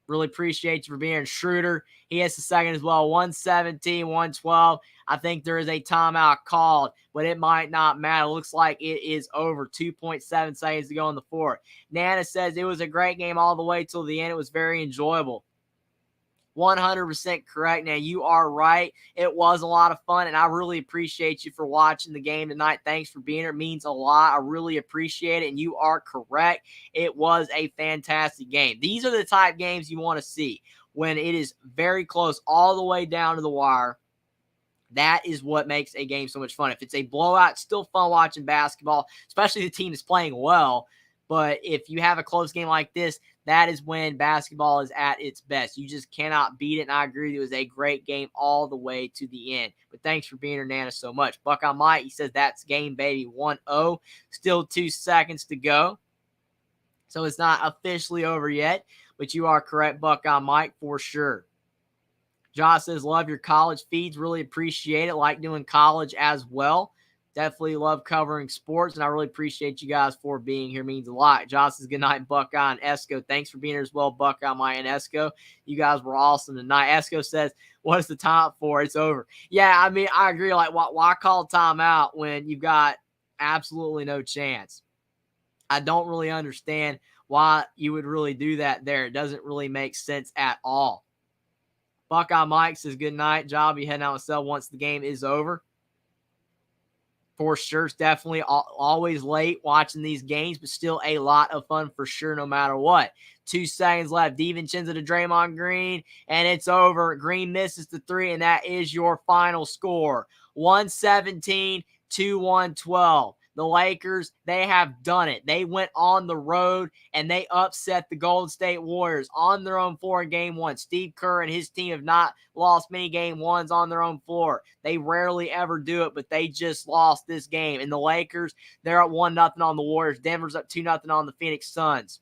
Really appreciate you for being here. Schroeder, he has the second as well. 117, 112. I think there is a timeout called, but it might not matter. It looks like it is over. 2.7 seconds to go in the fourth. Nana says it was a great game all the way till the end. It was very enjoyable. 100% correct. Now, you are right. It was a lot of fun, and I really appreciate you for watching the game tonight. Thanks for being here. It means a lot. I really appreciate it, and you are correct. It was a fantastic game. These are the type games you want to see when it is very close all the way down to the wire. That is what makes a game so much fun. If it's a blowout, it's still fun watching basketball, especially the team is playing well. But if you have a close game like this, that is when basketball is at its best. You just cannot beat it. And I agree, it was a great game all the way to the end. But thanks for being here, Nana, so much. Buckeye Mike, he says that's game, baby. 1-0. Still 2 seconds to go. So it's not officially over yet. But you are correct, Buckeye Mike, for sure. Josh says, love your college feeds. Really appreciate it. Like doing college as well. Definitely love covering sports, and I really appreciate you guys for being here. It means a lot. Josh says, good night, Buckeye and Esco. Thanks for being here as well, Buckeye, Mike, and Esco. You guys were awesome tonight. Esco says, what is the time for? It's over. Yeah, I mean, I agree. Like, why call timeout when you've got absolutely no chance? I don't really understand why you would really do that there. It doesn't really make sense at all. Buckeye Mike says, good night. Job, be heading out myself once the game is over. For sure, it's definitely always late watching these games, but still a lot of fun for sure, no matter what. 2 seconds left. DiVincenzo to Draymond Green, and it's over. Green misses the three, and that is your final score. 117 to 112. The Lakers, they have done it. They went on the road, and they upset the Golden State Warriors on their own floor in Game 1. Steve Kerr and his team have not lost many Game 1s on their own floor. They rarely ever do it, but they just lost this game. And the Lakers, they're up 1-0 on the Warriors. Denver's up 2-0 on the Phoenix Suns.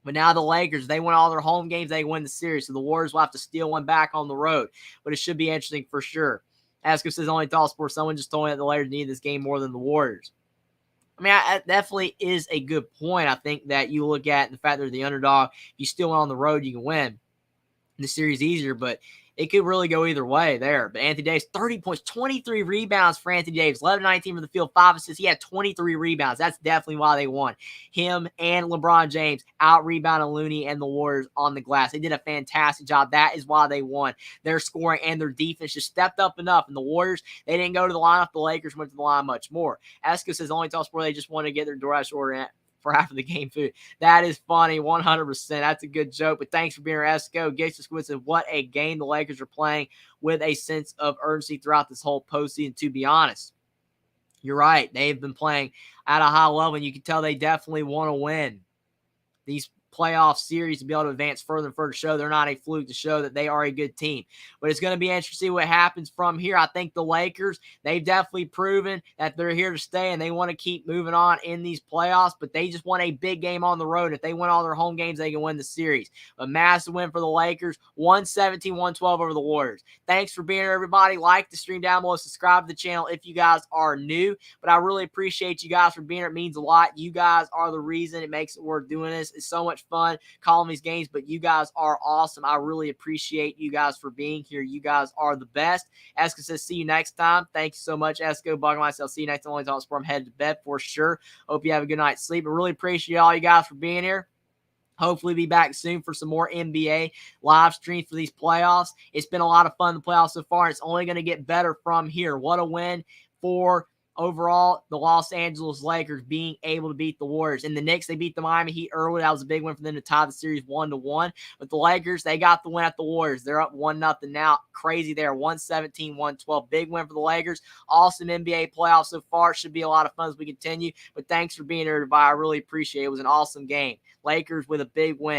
But now the Lakers, they win all their home games, they win the series. So the Warriors will have to steal one back on the road. But it should be interesting for sure. Asko says, only Tall Sports. Someone just told me that the Lakers need this game more than the Warriors. I mean, that definitely is a good point. I think that you look at the fact they're the underdog. If you still went on the road, you can win the series easier, but it could really go either way there. But Anthony Davis, 30 points, 23 rebounds for Anthony Davis, 11-19 from the field, 5 assists. He had 23 rebounds. That's definitely why they won. Him and LeBron James out-rebounded Looney and the Warriors on the glass. They did a fantastic job. That is why they won. Their scoring and their defense just stepped up enough. And the Warriors, they didn't go to the lineup. The Lakers went to the line much more. Esco says, only Tall Sport, they just want to get their DoorDash order in for half of the game food. That is funny, 100%. That's a good joke, but thanks for being here, Esco. Gets us with what a game the Lakers are playing with a sense of urgency throughout this whole postseason, to be honest. You're right. They've been playing at a high level, and you can tell they definitely want to win these playoff series to be able to advance further and further, show they're not a fluke, to show that they are a good team. But it's going to be interesting to see what happens from here. I think the Lakers, they've definitely proven that they're here to stay, and they want to keep moving on in these playoffs, but they just want a big game on the road. If they win all their home games, they can win the series. A massive win for the Lakers, 117-112 over the Warriors. Thanks for being here, everybody. Like the stream down below, subscribe to the channel if you guys are new, but I really appreciate you guys for being here. It means a lot. You guys are the reason it makes it worth doing this. It's so much fun calling these games, but you guys are awesome. I really appreciate you guys for being here. You guys are the best. Esco says, see you next time. Thank you so much, Esco. Bugging myself. See you next time. Only Talk Sport. I'm headed to bed for sure. Hope you have a good night's sleep. I really appreciate all you guys for being here. Hopefully be back soon for some more NBA live streams for these playoffs. It's been a lot of fun in the playoffs so far. It's only going to get better from here. What a win for overall the Los Angeles Lakers being able to beat the Warriors. And the Knicks, they beat the Miami Heat early. That was a big win for them to tie the series 1-1. But the Lakers, they got the win at the Warriors. They're up 1-0 now. Crazy there. 117-112. Big win for the Lakers. Awesome NBA playoffs so far. Should be a lot of fun as we continue. But thanks for being here, everybody. I really appreciate it. It was an awesome game. Lakers with a big win.